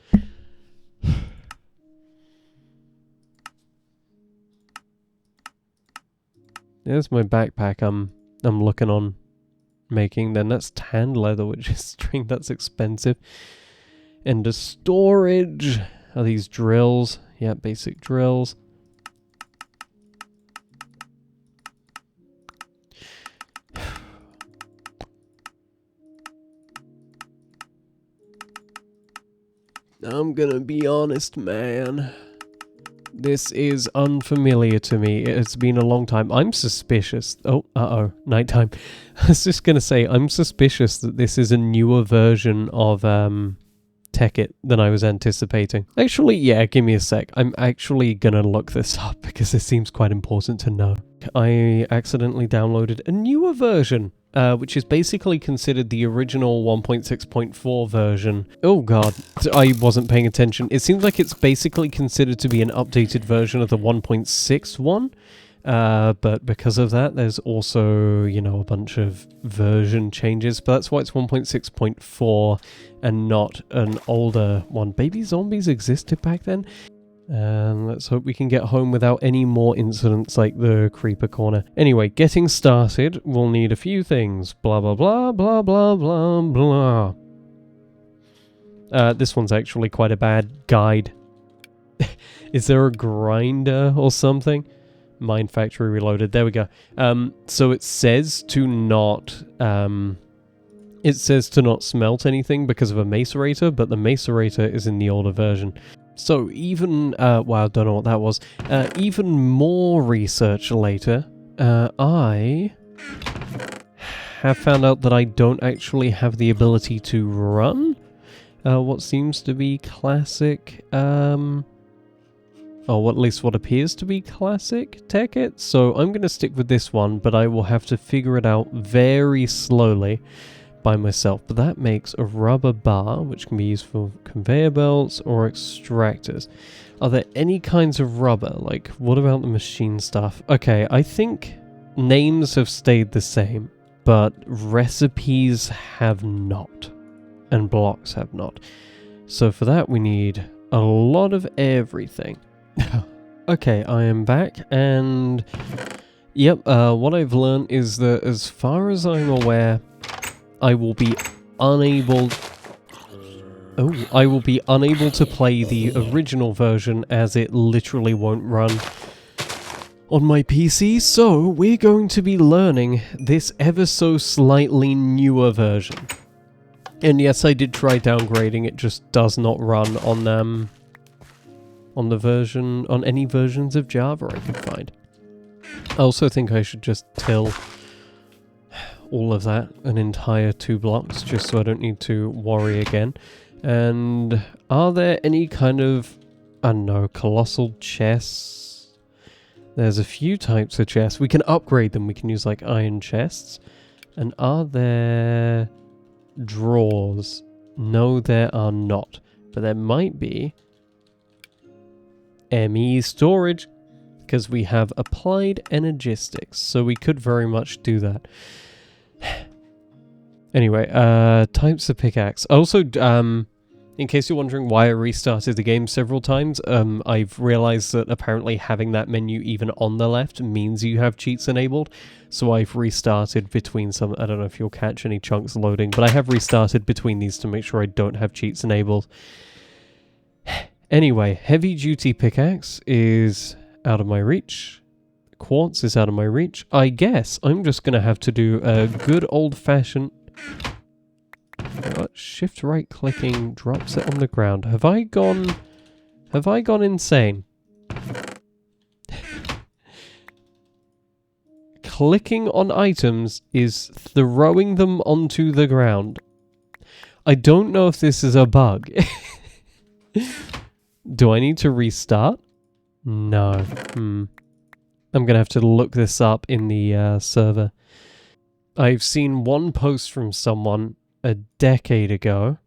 There's my backpack I'm looking on making. Then that's tanned leather, which is string. That's expensive. And the storage. Are these drills? Yeah, basic drills. I'm gonna be honest, man. This is unfamiliar to me. It's been a long time. I'm suspicious. Oh, nighttime. I was just gonna say, I'm suspicious that this is a newer version of Tekkit than I was anticipating. Actually, yeah, give me a sec. I'm actually gonna look this up because it seems quite important to know. I accidentally downloaded a newer version, which is basically considered the original 1.6.4 version. Oh god, I wasn't paying attention. It seems like it's basically considered to be an updated version of the 1.6 one. But because of that, there's also, you know, a bunch of version changes. But that's why it's 1.6.4 and not an older one. Baby zombies existed back then? And let's hope we can get home without any more incidents like the creeper corner. Anyway, getting started, we'll need a few things. Blah, blah, blah, blah, blah, blah, blah. This one's actually quite a bad guide. Is there a grinder or something? Mine Factory Reloaded. There we go. So it says to not... it says to not smelt anything because of a macerator, but the macerator is in the older version. So even, well, I don't know what that was. Even more research later, I have found out that I don't actually have the ability to run. What seems to be classic, or at least what appears to be classic Tekkit. So I'm going to stick with this one, but I will have to figure it out very slowly by myself. But that makes a rubber bar, which can be used for conveyor belts or extractors. Are there any kinds of rubber? Like, what about the machine stuff? Okay, I think names have stayed the same, but recipes have not, and blocks have not. So for that we need a lot of everything. Okay, I am back, and yep, what I've learned is that as far as I'm aware, I will be unable to play the original version as it literally won't run on my PC, so we're going to be learning this ever so slightly newer version. And yes, I did try downgrading, it just does not run on any versions of Java I could find. I also think I should just till all of that, an entire 2 blocks, just so I don't need to worry again. And are there any kind of, I don't know, colossal chests? There's a few types of chests. We can upgrade them. We can use like iron chests. And are there drawers? No, there are not. But there might be ME storage, because we have applied energistics, so we could very much do that. Anyway, types of pickaxe. Also, in case you're wondering why I restarted the game several times, I've realized that apparently having that menu even on the left means you have cheats enabled. So I've restarted between some, I don't know if you'll catch any chunks loading, but I have restarted between these to make sure I don't have cheats enabled. Anyway, heavy duty pickaxe is out of my reach. Quartz is out of my reach. I guess I'm just going to have to do a good old-fashioned... Shift right clicking drops it on the ground. Have I gone insane? Clicking on items is throwing them onto the ground. I don't know if this is a bug. Do I need to restart? No. I'm going to have to look this up in the server. I've seen one post from someone a decade ago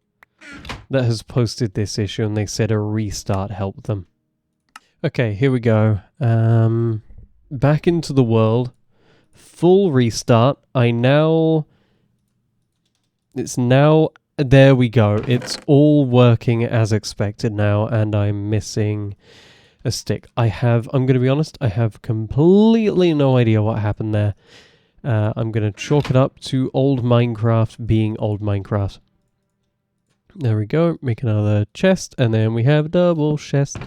that has posted this issue, and they said a restart helped them. Okay, here we go. Back into the world. Full restart. It's now... There we go. It's all working as expected now, and I'm missing a stick. I'm going to be honest, I have completely no idea what happened there. I'm going to chalk it up to old Minecraft being old Minecraft. There we go, make another chest, and then we have double chest.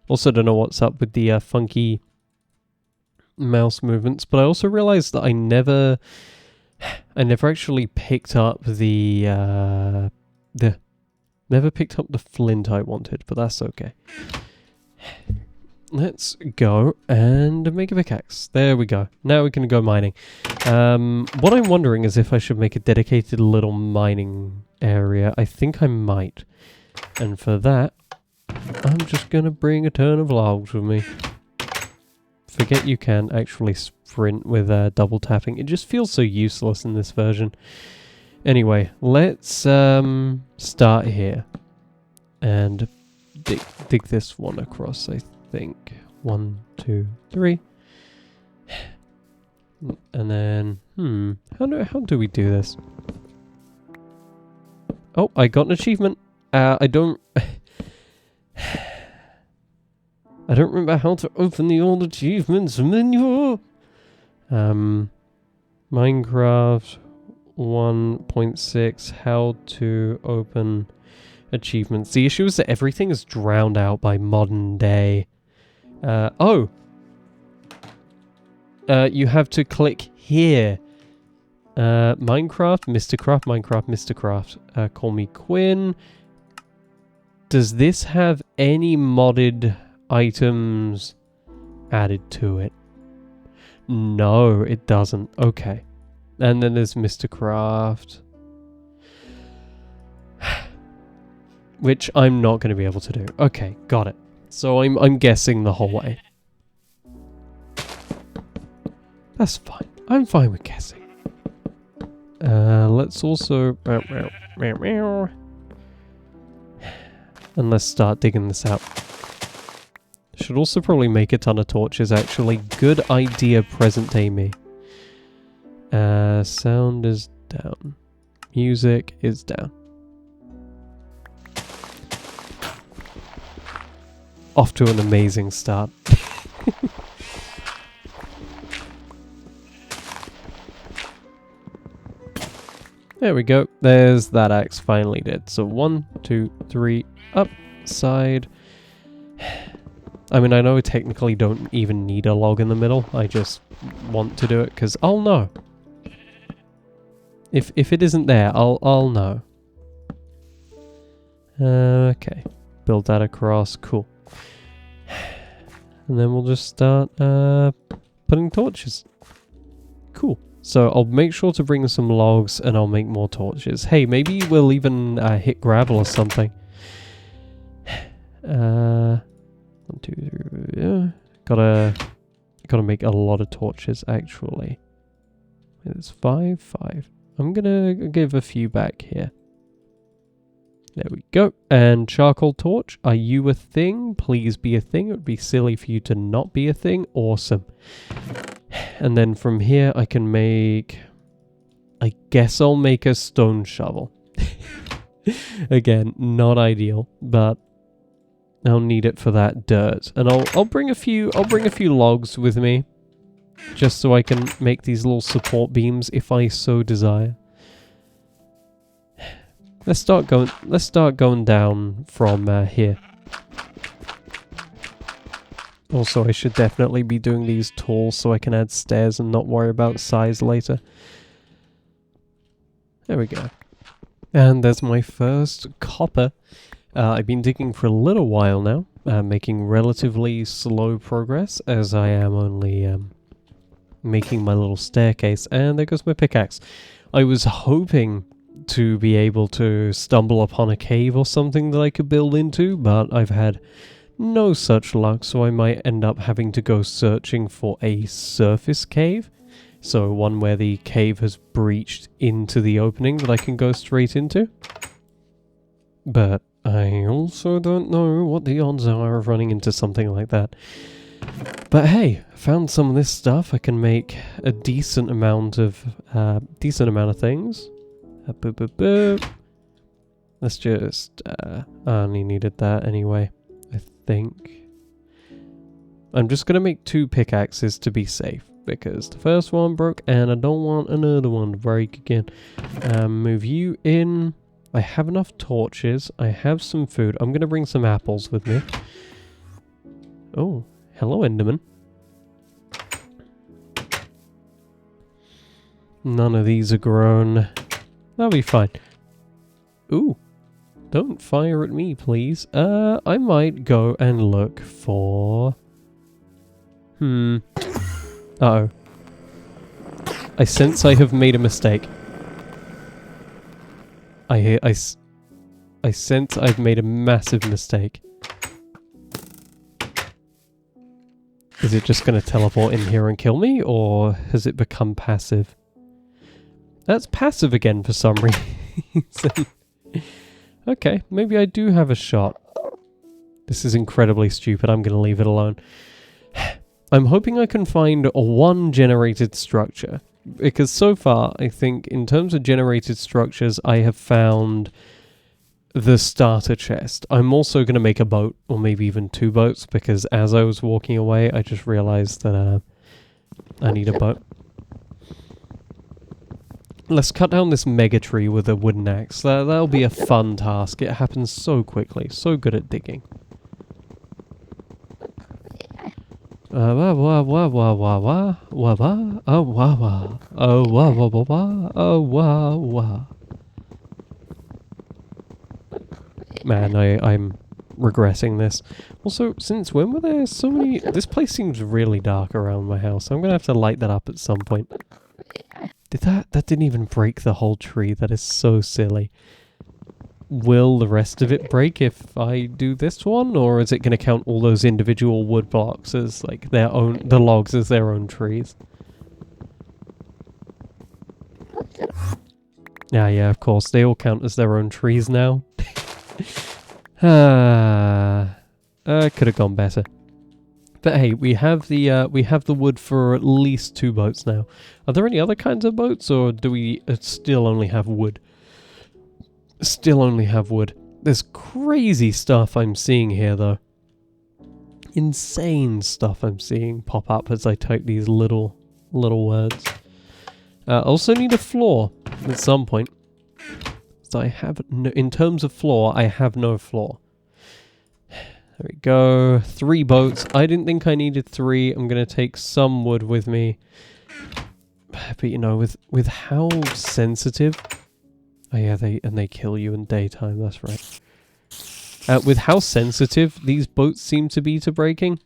Also don't know what's up with the funky mouse movements, but I also realized that I never actually picked up never picked up the flint I wanted, but that's okay. Let's go and make a pickaxe. There we go. Now we can go mining. What I'm wondering is if I should make a dedicated little mining area. I think I might. And for that, I'm just going to bring a ton of logs with me. Forget you can actually sprint with double tapping. It just feels so useless in this version. Anyway, let's start here. And dig this one across, I think. 1, 2, 3. And then, how do we do this? Oh, I got an achievement. I don't... I don't remember how to open the old achievements menu. Minecraft 1.6, how to open achievements. The issue is that everything is drowned out by modern day. You have to click here. Minecraft, Mr. Craft, Minecraft, Mr. Craft. Call me Quinn. Does this have any modded items added to it? No, it doesn't. Okay. And then there's Mr. Craft. Which I'm not going to be able to do. Okay, got it. So I'm guessing the whole way. That's fine. I'm fine with guessing. Let's also... And let's start digging this out. Should also probably make a ton of torches, actually. Good idea, present day me. Sound is down. Music is down. Off to an amazing start. There we go. There's that axe finally dead. So 1, 2, 3, up, side. I mean, I know I technically don't even need a log in the middle. I just want to do it because I'll know. If it isn't there, I'll know. Okay. Build that across. Cool. And then we'll just start putting torches. Cool. So I'll make sure to bring some logs and I'll make more torches. Hey, maybe we'll even hit gravel or something. 1, 2, 3, yeah. Gotta make a lot of torches actually. It's 5. I'm gonna give a few back here. There we go. And charcoal torch, are you a thing? Please be a thing. It would be silly for you to not be a thing. Awesome. And then from here I can make... I guess I'll make a stone shovel. Again, not ideal, but I'll need it for that dirt. And I'll bring a few logs with me. Just so I can make these little support beams if I so desire. Let's start going down from here. Also, I should definitely be doing these tall so I can add stairs and not worry about size later. There we go. And there's my first copper. I've been digging for a little while now, making relatively slow progress as I am only making my little staircase. And there goes my pickaxe. I was hoping to be able to stumble upon a cave or something that I could build into, but I've had no such luck, so I might end up having to go searching for a surface cave. So one where the cave has breached into the opening that I can go straight into. But I also don't know what the odds are of running into something like that. But hey, I found some of this stuff. I can make a decent amount of things. Let's just... I only needed that anyway, I think. I'm just going to make 2 pickaxes to be safe, because the first one broke and I don't want another one to break again. Move you in. I have enough torches. I have some food. I'm going to bring some apples with me. Oh, hello Enderman. None of these are grown. That'll be fine. Ooh. Don't fire at me, please. I might go and look for... Uh-oh. I sense I have made a mistake. I sense I've made a massive mistake. Is it just going to teleport in here and kill me, or has it become passive? That's passive again for some reason. Okay, maybe I do have a shot. This is incredibly stupid. I'm going to leave it alone. I'm hoping I can find one generated structure. Because so far, I think, in terms of generated structures, I have found the starter chest. I'm also going to make a boat, or maybe even 2 boats, because as I was walking away, I just realized that I need a boat. Let's cut down this mega tree with a wooden axe. That'll be a fun task. It happens so quickly. So good at digging. Oh, wah, wah, wah, wah, wah, wah, wah, oh, wah, wah, oh, wah, wah, wah, wah, oh, wah, wah. Man, I'm regretting this. Also, since when were there so many... This place seems really dark around my house. I'm going to have to light that up at some point. That didn't even break the whole tree. That is so silly. Will the rest of it break if I do this one? Or is it going to count all those individual wood blocks as like their own... The logs as their own trees? Yeah, of course. They all count as their own trees now. Could have gone better. But hey, we have the wood for at least 2 boats now. Are there any other kinds of boats, or do we still only have wood? Still only have wood. There's crazy stuff I'm seeing here, though. Insane stuff I'm seeing pop up as I type these little words. Also need a floor at some point. So I have no, in terms of floor, I have no floor. There we go. 3 boats. I didn't think I needed 3. I'm going to take some wood with me. But you know, with how sensitive... Oh yeah, they kill you in daytime, that's right. With how sensitive these boats seem to be to breaking,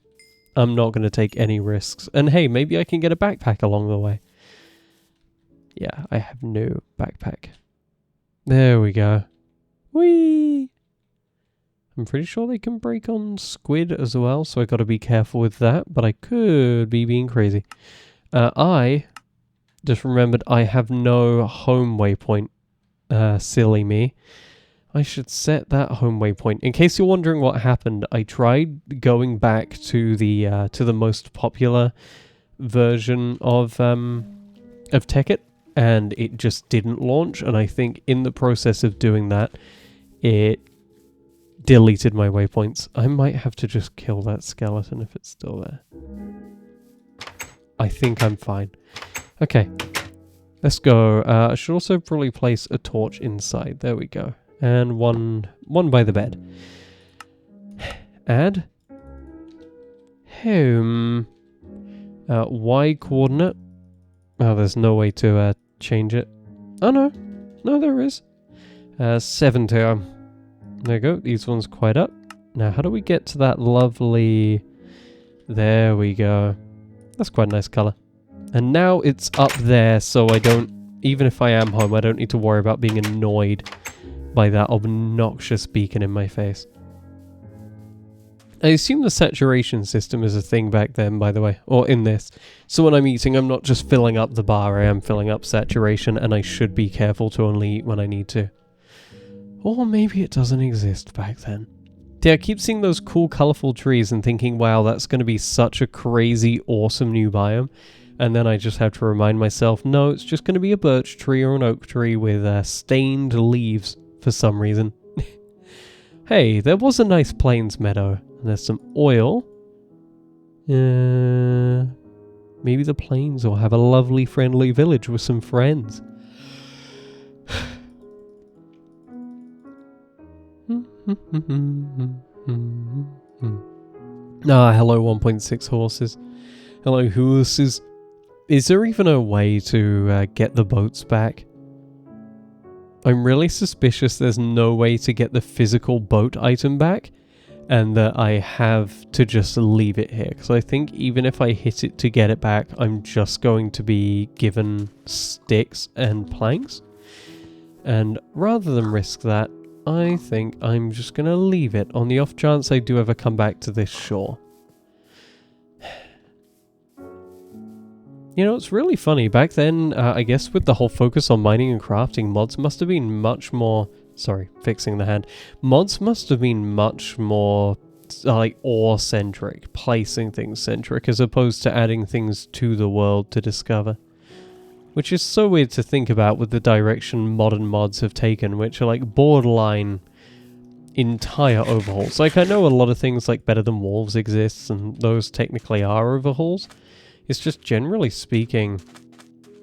I'm not going to take any risks. And hey, maybe I can get a backpack along the way. Yeah, I have no backpack. There we go. Whee! I'm pretty sure they can break on squid as well, so I got to be careful with that, but I could be being crazy. I just remembered I have no home waypoint. Silly me. I should set that home waypoint. In case you're wondering what happened, I tried going back to the most popular version of Tekkit, and it just didn't launch, and I think in the process of doing that, it deleted my waypoints. I might have to just kill that skeleton if it's still there. I think I'm fine. Okay. Let's go. I should also probably place a torch inside. There we go. And one by the bed. Add. Home. Y coordinate. Oh, there's no way to change it. Oh, no. No, there is. 70. There you go. These ones quite up. Now, how do we get to that lovely... There we go. That's quite a nice colour. And now it's up there, so I don't... Even if I am home, I don't need to worry about being annoyed by that obnoxious beacon in my face. I assume the saturation system is a thing back then, by the way, or in this. So when I'm eating, I'm not just filling up the bar, I am filling up saturation, and I should be careful to only eat when I need to. Or maybe it doesn't exist back then. Yeah, I keep seeing those cool, colourful trees and thinking, wow, that's going to be such a crazy, awesome new biome. And then I just have to remind myself, no, it's just going to be a birch tree or an oak tree with stained leaves for some reason. Hey, there was a nice plains meadow. And there's some oil. Maybe the plains will have a lovely, friendly village with some friends. Hello 1.6 horses. Hello horses. Is there even a way to get the boats back? I'm really suspicious there's no way to get the physical boat item back, and that I have to just leave it here, because I think even if I hit it to get it back, I'm just going to be given sticks and planks. And rather than risk that, I think I'm just going to leave it on the off chance I do ever come back to this shore. You know, it's really funny. Back then, I guess with the whole focus on mining and crafting, mods must have been much more... Sorry, fixing the hand. Mods must have been much more, like, ore-centric, placing things centric, as opposed to adding things to the world to discover. Which is so weird to think about with the direction modern mods have taken, which are, like, borderline entire overhauls. Like, I know a lot of things like Better Than Wolves exists, and those technically are overhauls. It's just, generally speaking,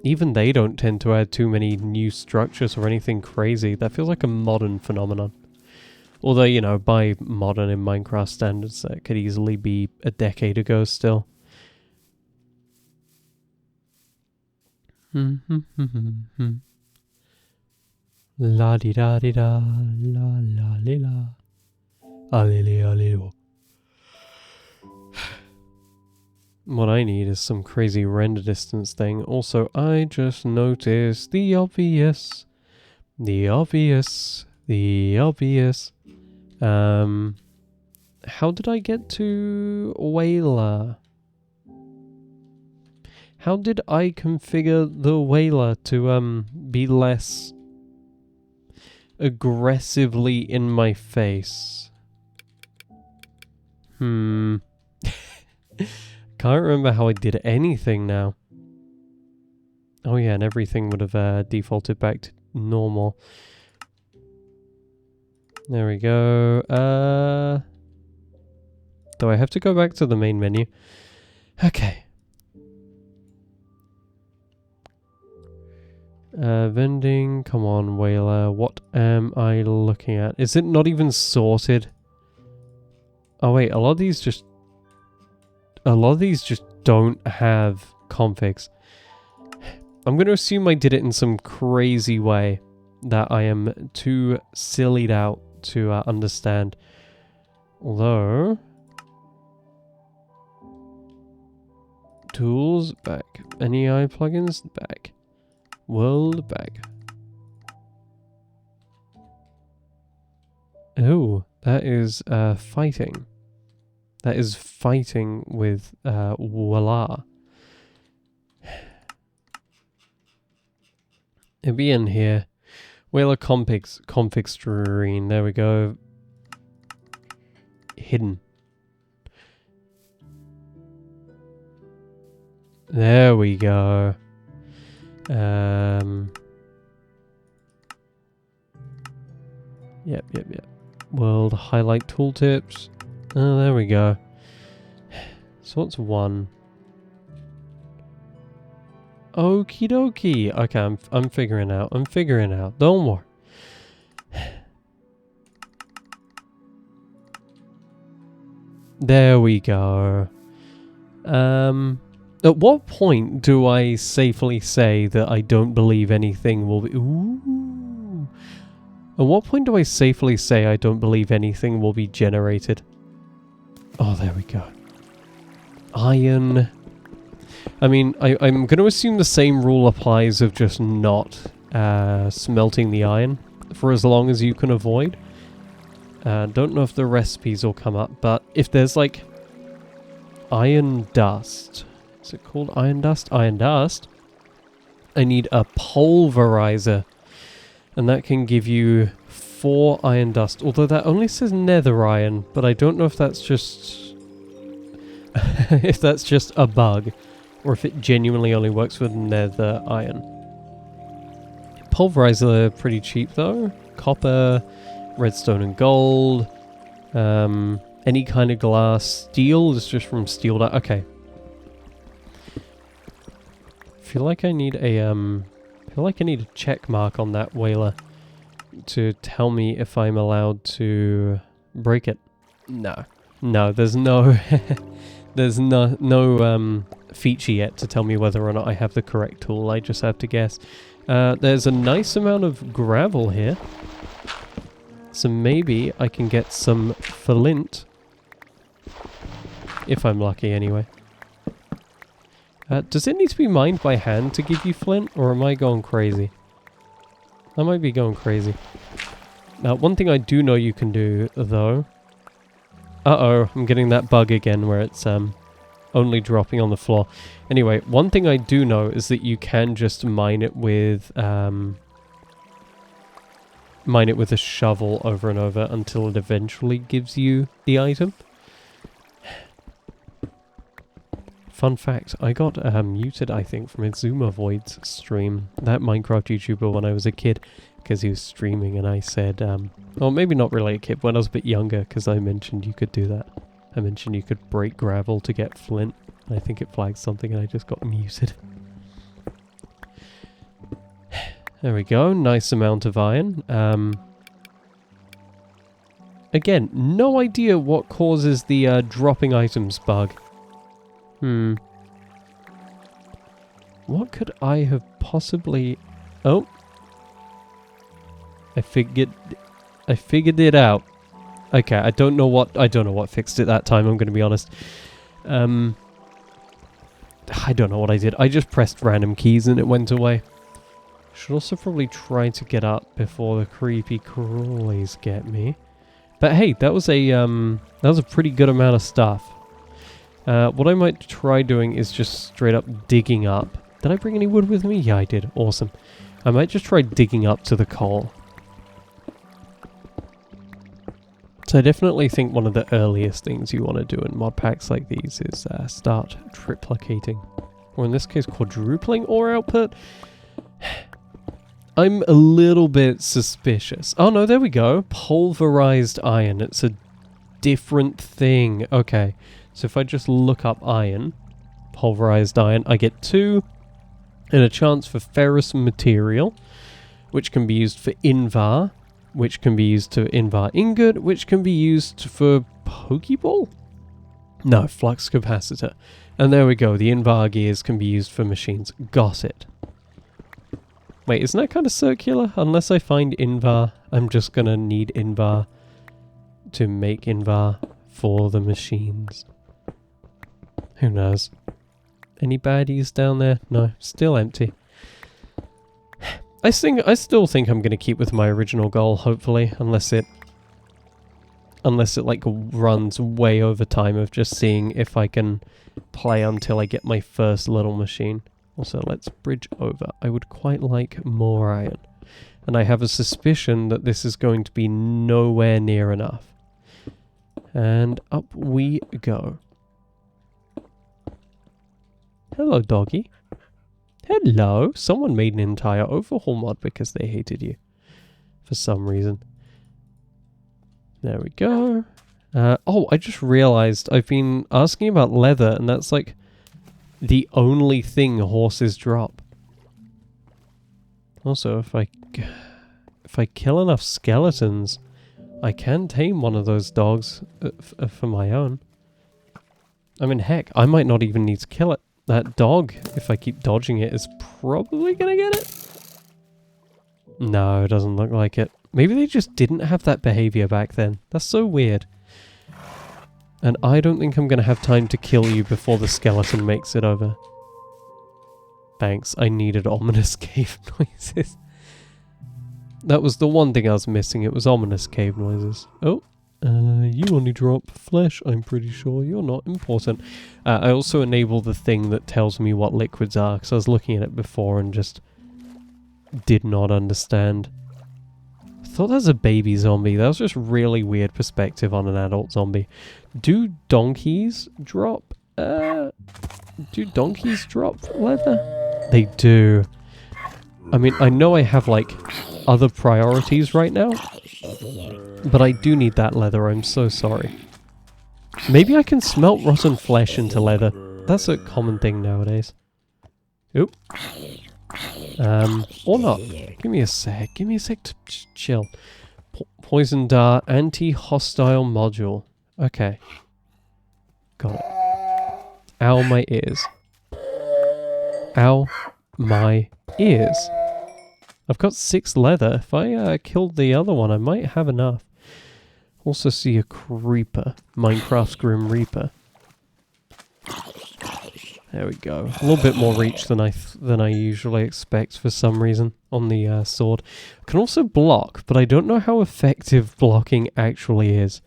even they don't tend to add too many new structures or anything crazy. That feels like a modern phenomenon. Although, you know, by modern in Minecraft standards, that could easily be a decade ago still. La di da di da, la la li la. Alili alilo. What I need is some crazy render distance thing. Also, I just noticed the obvious. The obvious. The obvious. How did I get to Whaler? How did I configure the Whaler to, be less aggressively in my face? Can't remember how I did anything now. Oh yeah, and everything would have defaulted back to normal. There we go. Do I have to go back to the main menu? Okay. Vending, come on, Whaler. What am I looking at? Is it not even sorted? Oh wait, a lot of these just don't have configs. I'm going to assume I did it in some crazy way that I am too sillied out to understand. Although... Tools, back. NEI plugins, back. World, back. Oh, that is fighting. That is fighting with voila. It'll be in here. Whaler config screen. There we go. Hidden. There we go. Yep. World highlight tooltips. Oh, there we go. So what's one? Okie dokie. Okay, I'm figuring out. Don't worry. There we go. At what point do I safely say that I don't believe anything will be... Ooh. At what point do I safely say I don't believe anything will be generated? Oh, there we go. Iron. I mean, I'm going to assume the same rule applies of just not smelting the iron for as long as you can avoid. Don't know if the recipes will come up, but if there's like iron dust... Is it called iron dust? Iron dust. I need a pulverizer. And that can give you 4 iron dust. Although that only says nether iron. But I don't know if that's just... if that's just a bug. Or if it genuinely only works with nether iron. Pulverizer are pretty cheap though. Copper, redstone and gold. Any kind of glass. Steel is just from steel. Okay. Feel like I need a check mark on that Whaler to tell me if I'm allowed to break it. No, there's no there's no feature yet to tell me whether or not I have the correct tool. I just have to guess. There's a nice amount of gravel here, so maybe I can get some flint if I'm lucky anyway. Does it need to be mined by hand to give you flint, or am I going crazy? I might be going crazy. Now, one thing I do know you can do, though... Uh-oh, I'm getting that bug again where it's only dropping on the floor. Anyway, one thing I do know is that you can just mine it with a shovel over and over until it eventually gives you the item. fun fact, I got muted, I think, from Izuma Void's stream, that Minecraft YouTuber, when I was a kid, because he was streaming, and I said, well, maybe not really a kid, when I was a bit younger, because I mentioned you could do that. I mentioned you could break gravel to get flint. I think it flagged something, and I just got muted. There we go, nice amount of iron. Again, no idea what causes the dropping items bug. What could I have possibly... Oh. I figured it out. Okay, I don't know what fixed it that time, I'm going to be honest. I don't know what I did. I just pressed random keys and it went away. Should also probably try to get up before the creepy crawlies get me. But hey, that was a pretty good amount of stuff. What I might try doing is just straight up digging up. Did I bring any wood with me? Yeah, I did. Awesome. I might just try digging up to the coal. So I definitely think one of the earliest things you want to do in mod packs like these is start triplicating. Or in this case, quadrupling ore output. I'm a little bit suspicious. Oh no, there we go. Pulverized iron. It's a different thing. Okay. So if I just look up iron, pulverized iron, I get 2 and a chance for ferrous material, which can be used for invar, which can be used to invar ingot, which can be used for pokeball? No, flux capacitor. And there we go. The invar gears can be used for machines. Got it. Wait, isn't that kind of circular? Unless I find invar, I'm just gonna need invar to make invar for the machines. Who knows? Any baddies down there? No, still empty. I still think I'm gonna keep with my original goal, hopefully, unless it like runs way over time of just seeing if I can play until I get my first little machine. Also, let's bridge over. I would quite like more iron. And I have a suspicion that this is going to be nowhere near enough. And up we go. Hello, doggy. Hello. Someone made an entire overhaul mod because they hated you. For some reason. There we go. Oh, I just realized I've been asking about leather, and that's like the only thing horses drop. Also, if I kill enough skeletons, I can tame one of those dogs for my own. I mean, heck, I might not even need to kill it. That dog, if I keep dodging it, is probably gonna get it. No, it doesn't look like it. Maybe they just didn't have that behavior back then. That's so weird. And I don't think I'm going to have time to kill you before the skeleton makes it over. Thanks, I needed ominous cave noises. That was the one thing I was missing, it was ominous cave noises. Oh, you only drop flesh, I'm pretty sure. You're not important. I also enable the thing that tells me what liquids are, because I was looking at it before and just did not understand. I thought that was a baby zombie. That was just really weird perspective on an adult zombie. Do donkeys drop? Do donkeys drop leather? They do. I mean, I know I have like other priorities right now, but I do need that leather. I'm so sorry. Maybe I can smelt rotten flesh into leather. That's a common thing nowadays. Oop. Or not. Give me a sec. Give me a sec to chill. Poison dart, anti-hostile module. Okay. Got it. Ow, my ears. Ow, my ears. I've got 6 leather. If I killed the other one, I might have enough. Also see a creeper. Minecraft's Grim Reaper. There we go. A little bit more reach than I usually expect for some reason on the sword. I can also block, but I don't know how effective blocking actually is.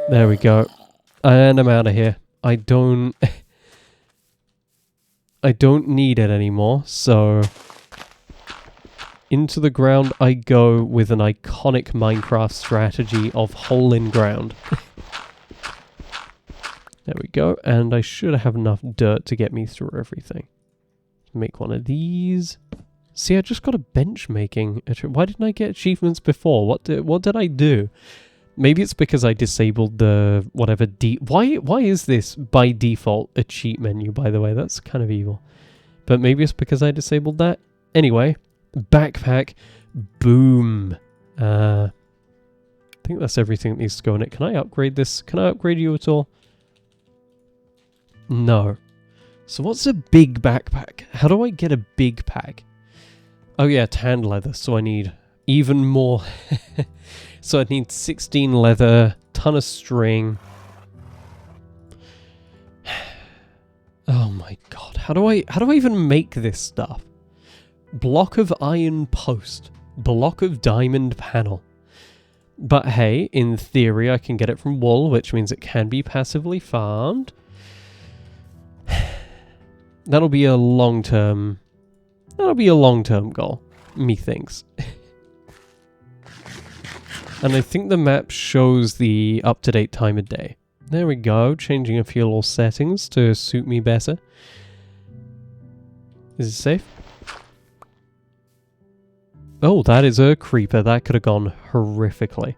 There we go. And I'm out of here. I don't need it anymore, so into the ground I go with an iconic Minecraft strategy of hole in ground. There we go. And I should have enough dirt to get me through everything. Make one of these. See, I just got a bench making. Why didn't I get achievements before? What did I do? Maybe it's because I disabled the whatever why is this by default a cheat menu, by the way? That's kind of evil. But maybe it's because I disabled that. Anyway, backpack. Boom. I think that's everything that needs to go in it. Can I upgrade this? Can I upgrade you at all? No. So what's a big backpack? How do I get a big pack? Oh yeah, tanned leather. So I need even more. So I need 16 leather, ton of string. Oh my god. How do I even make this stuff? Block of iron post. Block of diamond panel. But hey, in theory I can get it from wool, which means it can be passively farmed. That'll be a long-term goal, methinks. And I think the map shows the up-to-date time of day. There we go, changing a few little settings to suit me better. Is it safe? Oh, that is a creeper. That could have gone horrifically.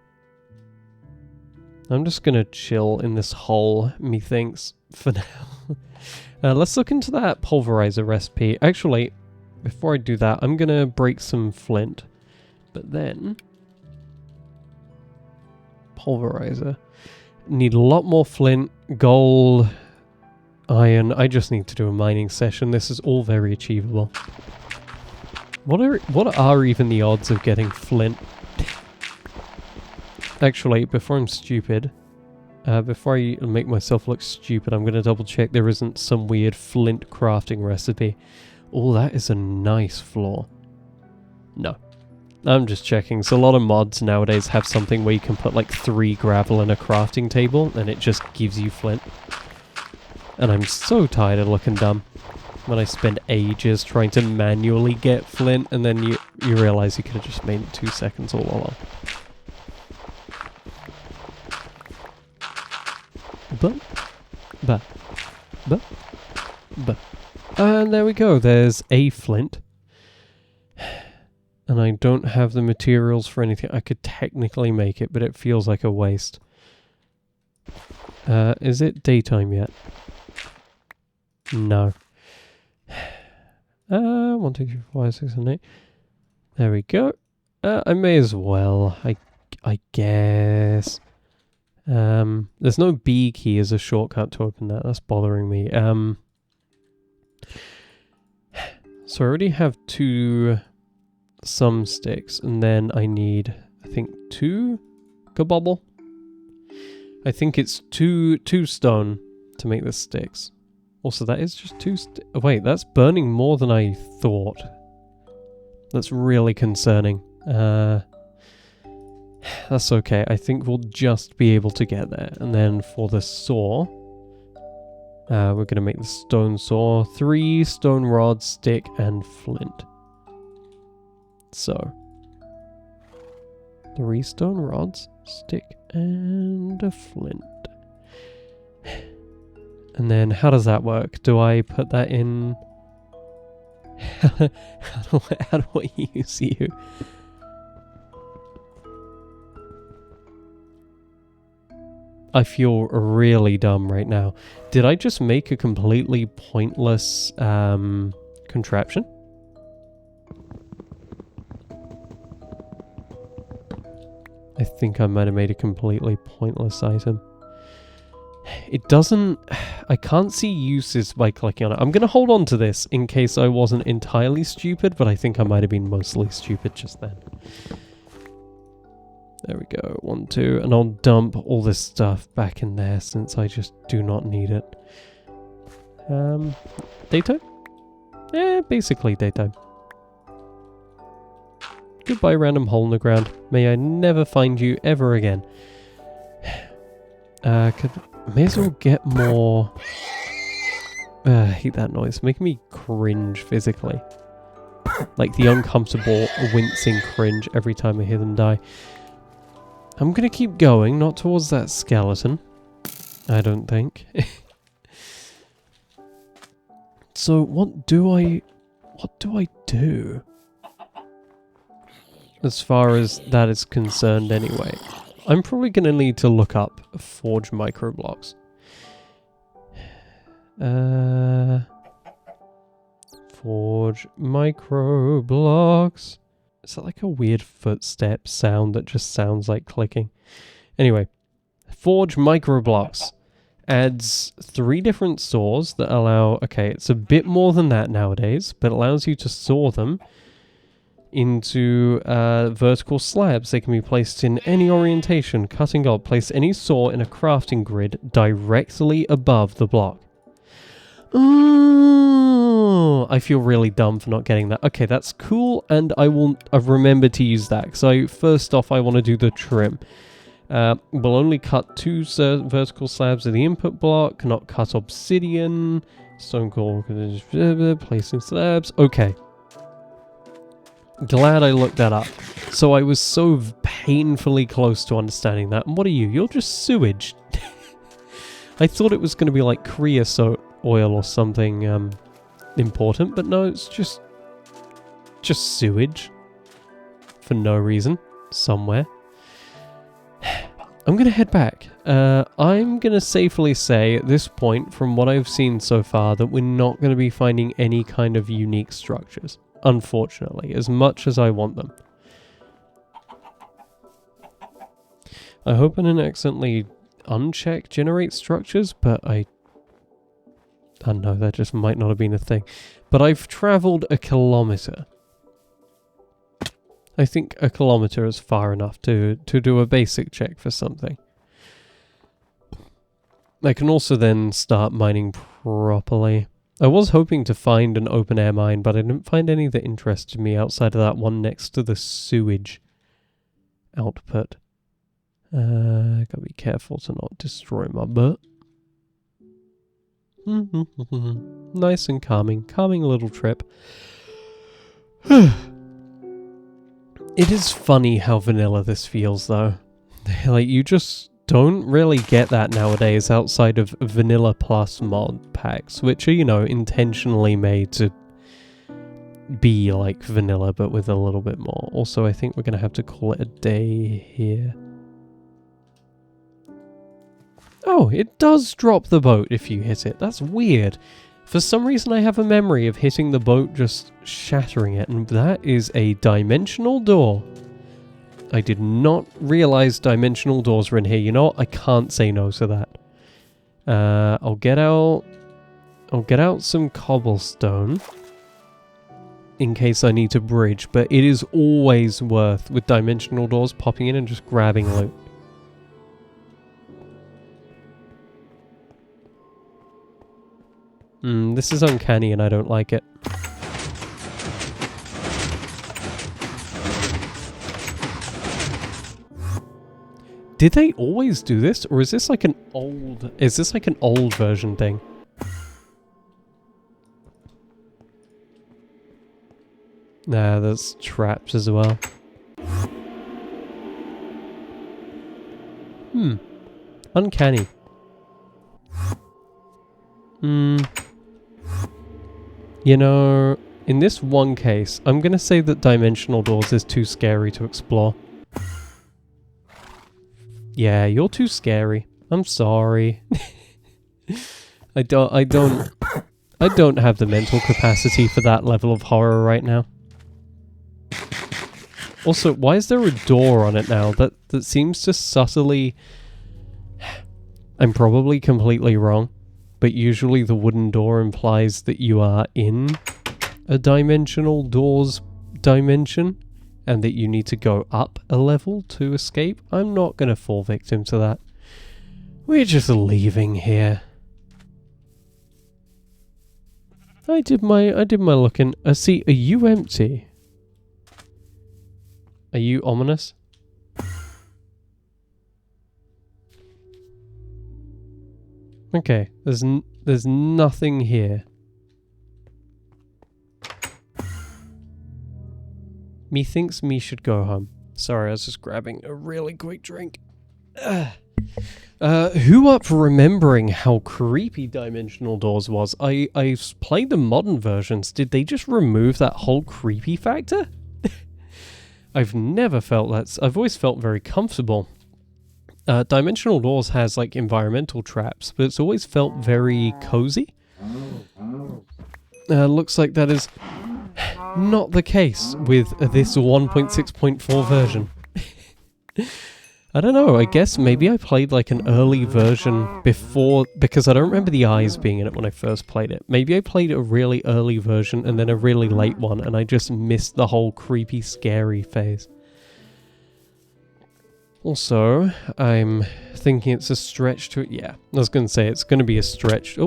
I'm just gonna chill in this hole, methinks, for now. Let's look into that pulverizer recipe. Actually, before I do that, I'm gonna break some flint. But then... pulverizer. Need a lot more flint, gold, iron. I just need to do a mining session. This is all very achievable. What are even the odds of getting flint? Actually, before I'm stupid, before I make myself look stupid, I'm going to double check there isn't some weird flint crafting recipe. Oh, that is a nice floor. No. I'm just checking. So a lot of mods nowadays have something where you can put like 3 gravel in a crafting table and it just gives you flint. And I'm so tired of looking dumb when I spend ages trying to manually get flint and then you realize you could have just made it 2 seconds all along. And there we go. There's a flint. And I don't have the materials for anything. I could technically make it, but it feels like a waste. Is it daytime yet? No. 1, 2, 3, 4, 5, 6, 7, 8. There we go. I may as well. I guess. There's no B key as a shortcut to open that. That's bothering me. So I already have 2... some sticks, and then I need, I think, 2 kabobble. I think it's 2 stone to make the sticks. Also, that is just 2 wait, that's burning more than I thought. That's really concerning. That's okay. I think we'll just be able to get there. And then for the saw, we're going to make the stone saw. 3 stone rods, stick, and flint. So, 3 stone rods, stick, and a flint. And then, how does that work? Do I put that in... how do I use you? I feel really dumb right now. Did I just make a completely pointless contraption? I think I might have made a completely pointless item. It doesn't... I can't see uses by clicking on it. I'm going to hold on to this in case I wasn't entirely stupid, but I think I might have been mostly stupid just then. There we go. 1, 2. And I'll dump all this stuff back in there since I just do not need it. Daytime? Yeah, basically daytime. Goodbye, random hole in the ground. May I never find you ever again. May as well get more... I hate that noise. Making me cringe physically. Like the uncomfortable, wincing cringe every time I hear them die. I'm gonna keep going, not towards that skeleton. I don't think. So what do I do? As far as that is concerned anyway. I'm probably going to need to look up forge microblocks. Forge microblocks. Is that like a weird footstep sound that just sounds like clicking? Anyway, forge microblocks adds 3 different saws that allow, okay, it's a bit more than that nowadays, but allows you to saw them into vertical slabs. They can be placed in any orientation, cutting gold. Place any saw in a crafting grid directly above the block. Oh, I feel really dumb for not getting that. Okay, that's cool, and I've remembered to use that. So first off, I want to do the trim. We'll only cut 2 vertical slabs of the input block, not cut obsidian. Stone core, placing slabs. Okay. Glad I looked that up. So I was so painfully close to understanding that. And what are you? You're just sewage. I thought it was going to be like creosote oil or something important, but no, it's just sewage. For no reason. Somewhere. I'm going to head back. I'm going to safely say at this point, from what I've seen so far, that we're not going to be finding any kind of unique structures. Unfortunately, as much as I want them. I hope I didn't accidentally uncheck generate structures, but I don't know, that just might not have been a thing. But I've travelled 1 kilometre. I think 1 kilometre is far enough to do a basic check for something. I can also then start mining properly. I was hoping to find an open air mine, but I didn't find any that interested me outside of that one next to the sewage output. Gotta be careful to not destroy my butt. Nice and calming little trip. It is funny how vanilla this feels, though. Like, you just don't really get that nowadays outside of Vanilla Plus mod packs, which are, you know, intentionally made to be like vanilla, but with a little bit more. Also, I think we're going to have to call it a day here. Oh, it does drop the boat if you hit it. That's weird. For some reason, I have a memory of hitting the boat just shattering it, and that is a dimensional door. I did not realize dimensional doors were in here. You know what? I can't say no to that. I'll get out some cobblestone in case I need to bridge, but it is always worth, with dimensional doors, popping in and just grabbing loot. This is uncanny and I don't like it. Did they always do this, or is this like an old version thing? Nah, there's traps as well. Uncanny. You know, in this one case, I'm gonna say that dimensional doors is too scary to explore. Yeah, you're too scary. I'm sorry. I don't have the mental capacity for that level of horror right now. Also, why is there a door on it now? That seems to subtly... I'm probably completely wrong, but usually the wooden door implies that you are in a dimensional door's dimension, and that you need to go up a level to escape. I'm not going to fall victim to that. We're just leaving here. I did my looking. See, are you empty? Are you ominous? Okay, there's nothing here. Me thinks me should go home. Sorry, I was just grabbing a really quick drink. Who up for remembering how creepy Dimensional Doors was? I played the modern versions. Did they just remove that whole creepy factor? I've never felt that. I've always felt very comfortable. Dimensional Doors has like environmental traps, but it's always felt very cozy. Looks like that is not the case with this 1.6.4 version. I don't know, I guess maybe I played like an early version before, because I don't remember the eyes being in it when I first played it. Maybe I played a really early version and then a really late one, and I just missed the whole creepy, scary phase. Also, I'm thinking it's a stretch to it. Yeah, I was going to say it's going to be a stretch.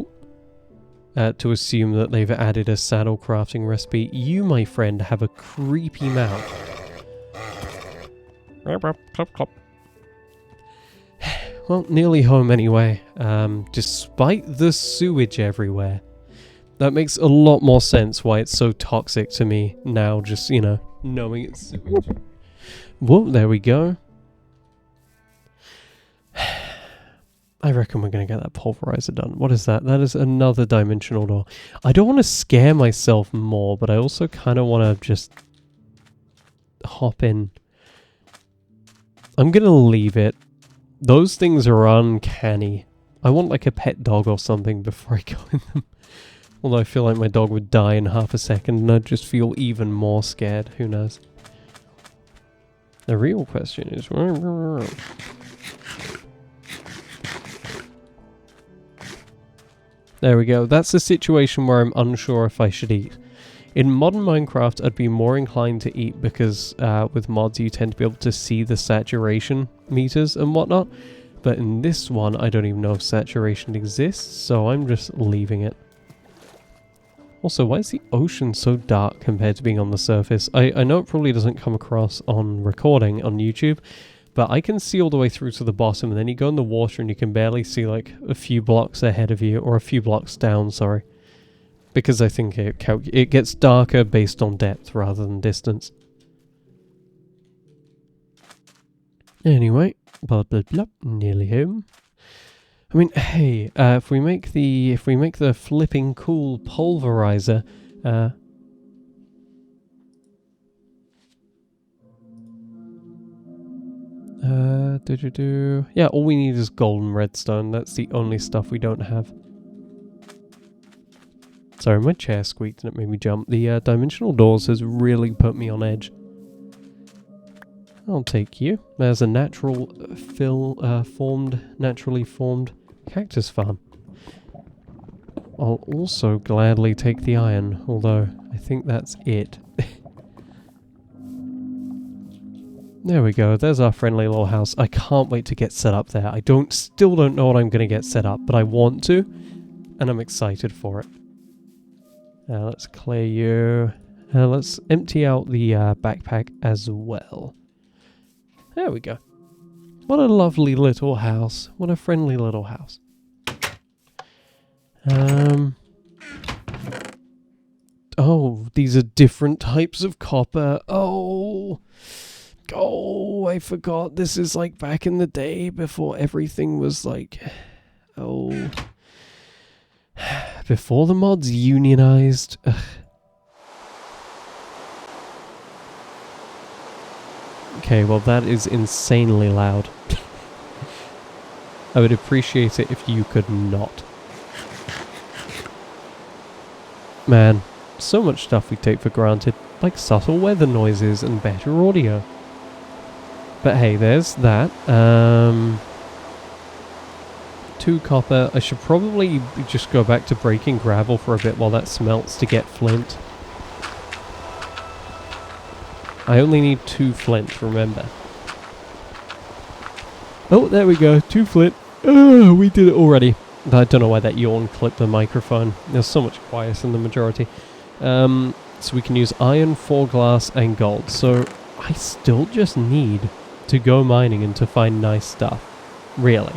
To assume that they've added a saddle crafting recipe. You, my friend, have a creepy mouth. Well, nearly home anyway, despite the sewage everywhere. That makes a lot more sense why it's so toxic to me now, just, you know, knowing it's sewage. Whoa, there we go. I reckon we're going to get that pulverizer done. What is that? That is another dimensional door. I don't want to scare myself more, but I also kind of want to just hop in. I'm going to leave it. Those things are uncanny. I want like a pet dog or something before I go in them. Although I feel like my dog would die in half a second and I'd just feel even more scared. Who knows? The real question is... There we go. That's a situation where I'm unsure if I should eat. In modern Minecraft, I'd be more inclined to eat because with mods you tend to be able to see the saturation meters and whatnot. But in this one, I don't even know if saturation exists, so I'm just leaving it. Also, why is the ocean so dark compared to being on the surface? I know it probably doesn't come across on recording on YouTube, but I can see all the way through to the bottom, and then you go in the water and you can barely see like a few blocks ahead of you, or a few blocks down, sorry. Because I think it gets darker based on depth rather than distance. Anyway, blah blah blah, nearly home. I mean, hey, if we make the flipping cool pulverizer, yeah, all we need is golden redstone. That's the only stuff we don't have. Sorry, my chair squeaked and it made me jump. The dimensional doors has really put me on edge. I'll take you. There's a naturally formed cactus farm. I'll also gladly take the iron, although I think that's it. There we go, there's our friendly little house. I can't wait to get set up there. I still don't know what I'm going to get set up, but I want to, and I'm excited for it. Let's clear you. Let's empty out the backpack as well. There we go. What a lovely little house. What a friendly little house. Oh, these are different types of copper. Oh, I forgot. This is like back in the day before everything was like... Oh... Before the mods unionized. Ugh. Okay, well that is insanely loud. I would appreciate it if you could not. Man, so much stuff we take for granted, like subtle weather noises and better audio. But hey, there's that. 2 copper. I should probably just go back to breaking gravel for a bit while that smelts to get flint. I only need 2 flint, remember. Oh, there we go. 2 flint. Oh, we did it already. I don't know why that yawn clipped the microphone. There's so much quieter than the majority. So we can use iron, 4 glass, and gold. So I still just need to go mining and to find nice stuff. Really.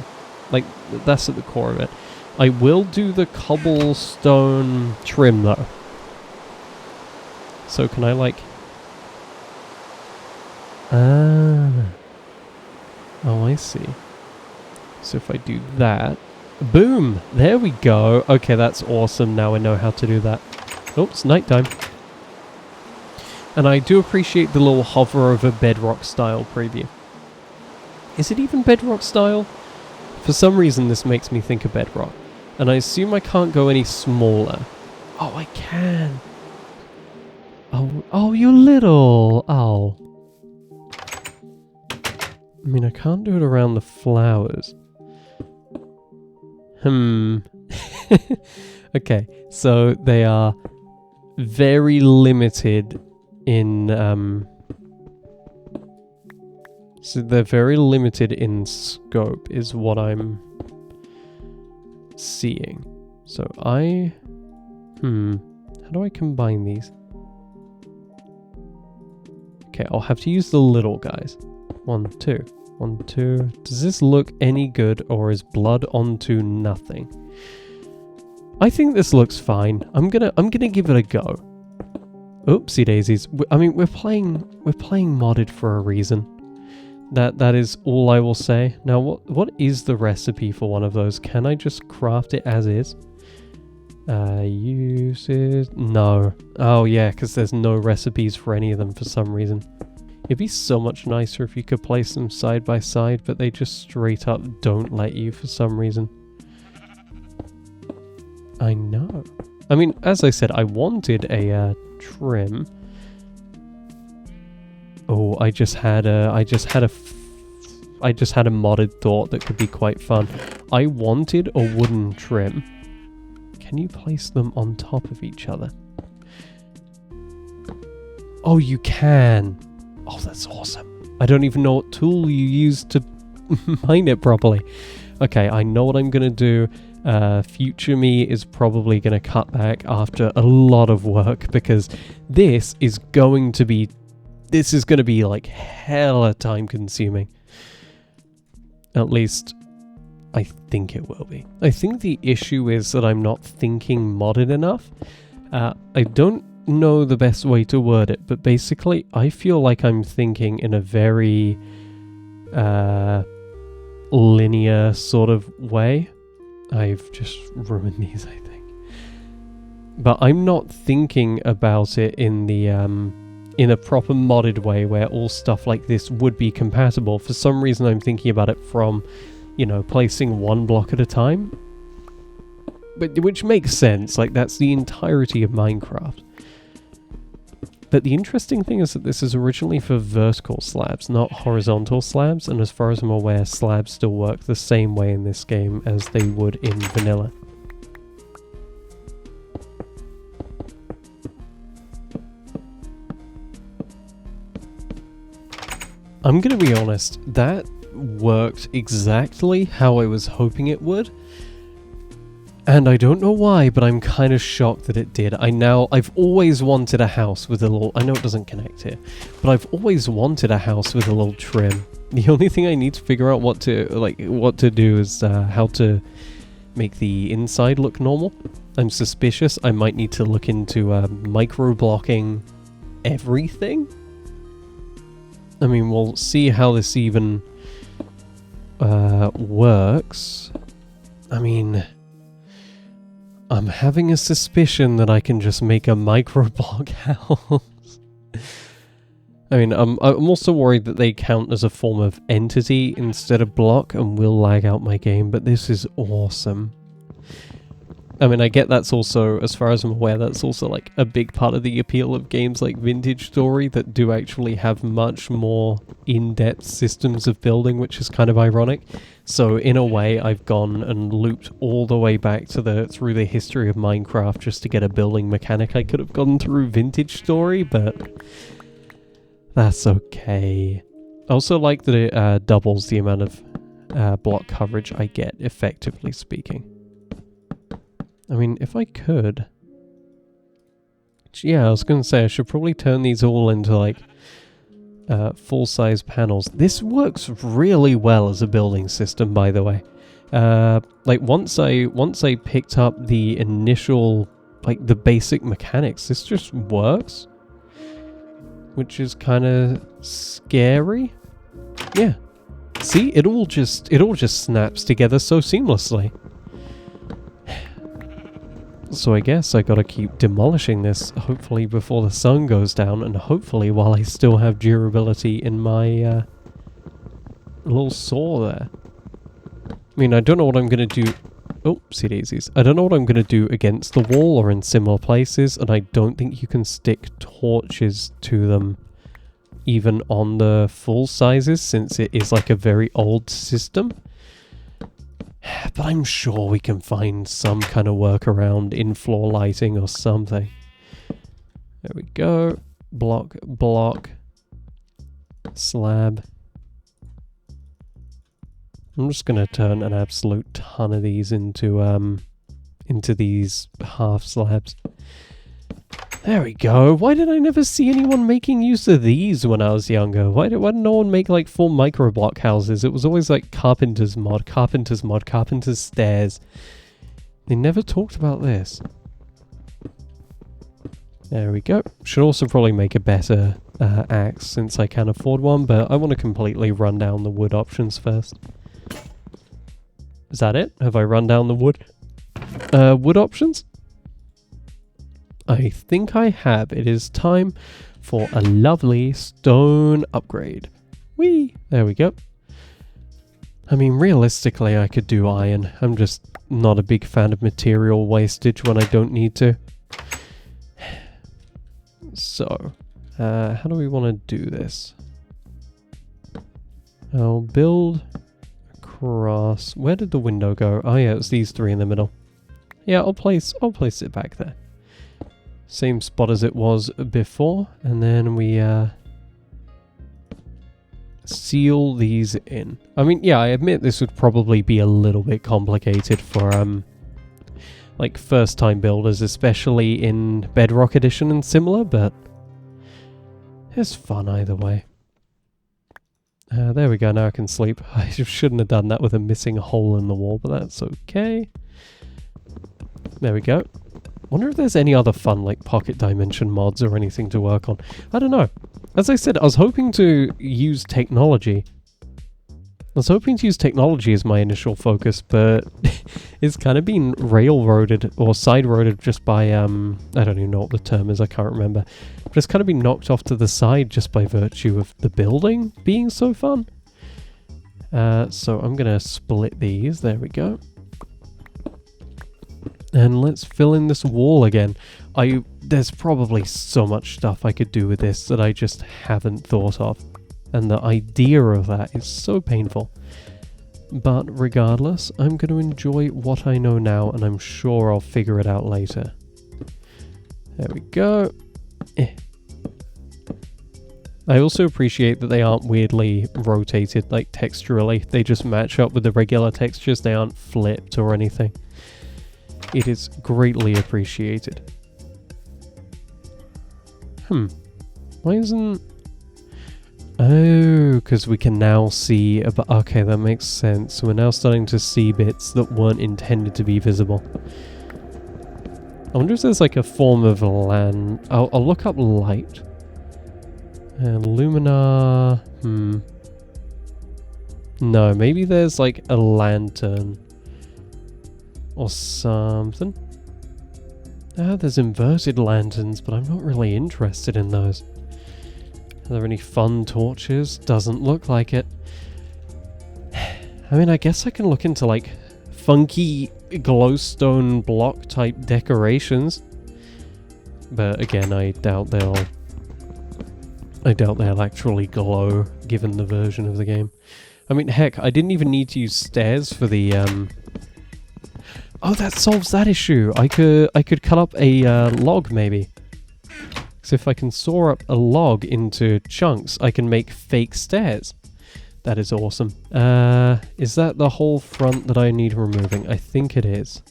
Like, that's at the core of it. I will do the cobblestone trim, though. So can I, like... Oh, I see. So if I do that, boom, there we go. Okay, that's awesome. Now I know how to do that. Oh, it's nighttime. And I do appreciate the little hover over Bedrock style preview. Is it even Bedrock style? For some reason this makes me think of Bedrock. And I assume I can't go any smaller. Oh, I can. Oh, you're little. Oh. I mean, I can't do it around the flowers. Okay, so they are very limited in, so they're very limited in scope, is what I'm seeing. So how do I combine these? Okay, I'll have to use the little guys. 1, 2. 1, 2. Does this look any good, or is blood onto nothing? I think this looks fine. I'm gonna give it a go. Oopsie daisies. I mean, we're playing modded for a reason. That is all I will say. Now, what is the recipe for one of those? Can I just craft it as is? Uses... No. Oh yeah, because there's no recipes for any of them for some reason. It'd be so much nicer if you could place them side by side, but they just straight up don't let you for some reason. I know. I mean, as I said, I wanted a trim. Oh, I just had a modded thought that could be quite fun. I wanted a wooden trim. Can you place them on top of each other? Oh, you can. Oh, that's awesome. I don't even know what tool you use to mine it properly. Okay, I know what I'm going to do. Future me is probably going to cut back after a lot of work, because this is going to be like hella time consuming. At least I think it will be. I think the issue is that I'm not thinking modded enough. I don't know the best way to word it, but basically I feel like I'm thinking in a very linear sort of way. I've just ruined these, I think. But I'm not thinking about it in the in a proper modded way where all stuff like this would be compatible. For some reason I'm thinking about it from, you know, placing one block at a time. But which makes sense, like that's the entirety of Minecraft. But the interesting thing is that this is originally for vertical slabs, not horizontal slabs, and as far as I'm aware, slabs still work the same way in this game as they would in vanilla. I'm gonna be honest, that worked exactly how I was hoping it would. And I don't know why, but I'm kind of shocked that it did. I've always wanted a house with a little... I know it doesn't connect here, but I've always wanted a house with a little trim. The only thing I need to figure out what to do is how to make the inside look normal. I'm suspicious I might need to look into micro-blocking everything. I mean, we'll see how this even works. I mean... I'm having a suspicion that I can just make a micro-block house. I mean, I'm also worried that they count as a form of entity instead of block and will lag out my game, but this is awesome. I mean, I get that's also, as far as I'm aware, that's also like a big part of the appeal of games like Vintage Story that do actually have much more in-depth systems of building, which is kind of ironic. So in a way, I've gone and looped all the way back to through the history of Minecraft just to get a building mechanic I could have gone through Vintage Story, but that's okay. I also like that it doubles the amount of block coverage I get, effectively speaking. I mean, if I could... Yeah, I was going to say, I should probably turn these all into, like, full-size panels. This works really well as a building system, by the way. Like, once I picked up the initial, like, the basic mechanics, this just works. Which is kind of scary. Yeah. See, it all just snaps together so seamlessly. So I guess I gotta keep demolishing this, hopefully before the sun goes down, and hopefully while I still have durability in my little saw there. I mean, I don't know what I'm gonna do. Oopsie daisies. I don't know what I'm gonna do against the wall or in similar places, and I don't think you can stick torches to them even on the full sizes, since it is like a very old system. But I'm sure we can find some kind of workaround in floor lighting or something. There we go. Block, block, slab. I'm just gonna turn an absolute ton of these into these half slabs. There we go. Why did I never see anyone making use of these when I was younger? Why did no one make like full microblock houses? It was always like carpenter's mod, carpenter's mod, carpenter's stairs. They never talked about this. There we go. Should also probably make a better axe since I can afford one, but I want to completely run down the wood options first. Is that it? Have I run down the wood options? I think I have. It is time for a lovely stone upgrade. Whee! There we go. I mean, realistically, I could do iron. I'm just not a big fan of material wastage when I don't need to. So, how do we want to do this? I'll build across. Where did the window go? Oh yeah, it's these three in the middle. Yeah, I'll place it back there. Same spot as it was before, and then we seal these in. I mean, yeah, I admit this would probably be a little bit complicated for like first time builders, especially in Bedrock Edition and similar, but it's fun either way. There we go, now I can sleep. I shouldn't have done that with a missing hole in the wall, but that's okay. There we go. Wonder if there's any other fun like pocket dimension mods or anything to work on. I don't know. As I said, I was hoping to use technology. As my initial focus, but it's kind of been railroaded or side-roaded just by, I don't even know what the term is, I can't remember. But it's kind of been knocked off to the side just by virtue of the building being so fun. So I'm going to split these. There we go. And let's fill in this wall again. There's probably so much stuff I could do with this that I just haven't thought of. And the idea of that is so painful. But regardless, I'm going to enjoy what I know now, and I'm sure I'll figure it out later. There we go. I also appreciate that they aren't weirdly rotated, like texturally. They just match up with the regular textures. They aren't flipped or anything. It is greatly appreciated. Why isn't... Oh, because we can now see... Okay, that makes sense. We're now starting to see bits that weren't intended to be visible. I wonder if there's like a form of land... I'll look up light. Luminar... No, maybe there's like a lantern. Or something. There's inverted lanterns, but I'm not really interested in those. Are there any fun torches? Doesn't look like it. I mean, I guess I can look into like funky glowstone block type decorations. But again, I doubt they'll actually glow given the version of the game. I mean, heck, I didn't even need to use stairs for the Oh, that solves that issue. I could cut up a log maybe. So if I can saw up a log into chunks, I can make fake stairs. That is awesome. Is that the whole front that I need removing? I think it is.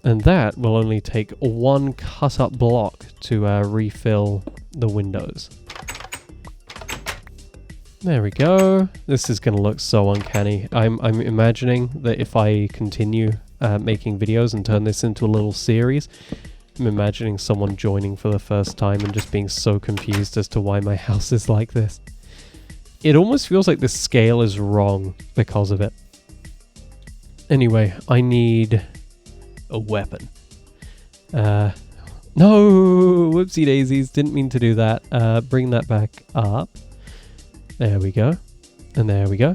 And that will only take one cut up block to refill the windows. There we go. This is going to look so uncanny. I'm imagining that if I continue making videos and turn this into a little series, I'm imagining someone joining for the first time and just being so confused as to why my house is like this. It almost feels like the scale is wrong because of it. Anyway, I need a weapon. No! Whoopsie daisies, didn't mean to do that. Bring that back up. There we go. And there we go.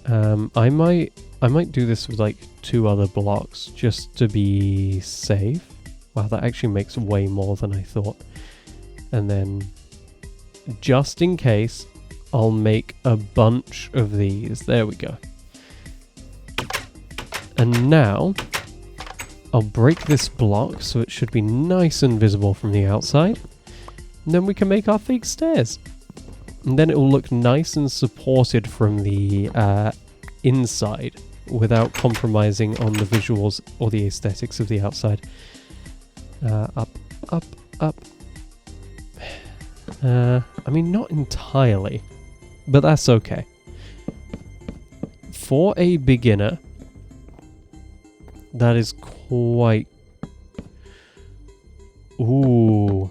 I might do this with like 2 other blocks just to be safe. Wow, that actually makes way more than I thought. And then, just in case, I'll make a bunch of these. There we go. And now, I'll break this block so it should be nice and visible from the outside. And then we can make our fake stairs. And then it will look nice and supported from the inside without compromising on the visuals or the aesthetics of the outside. Up, up, up. I mean, not entirely, but that's okay. For a beginner, that is quite... Ooh.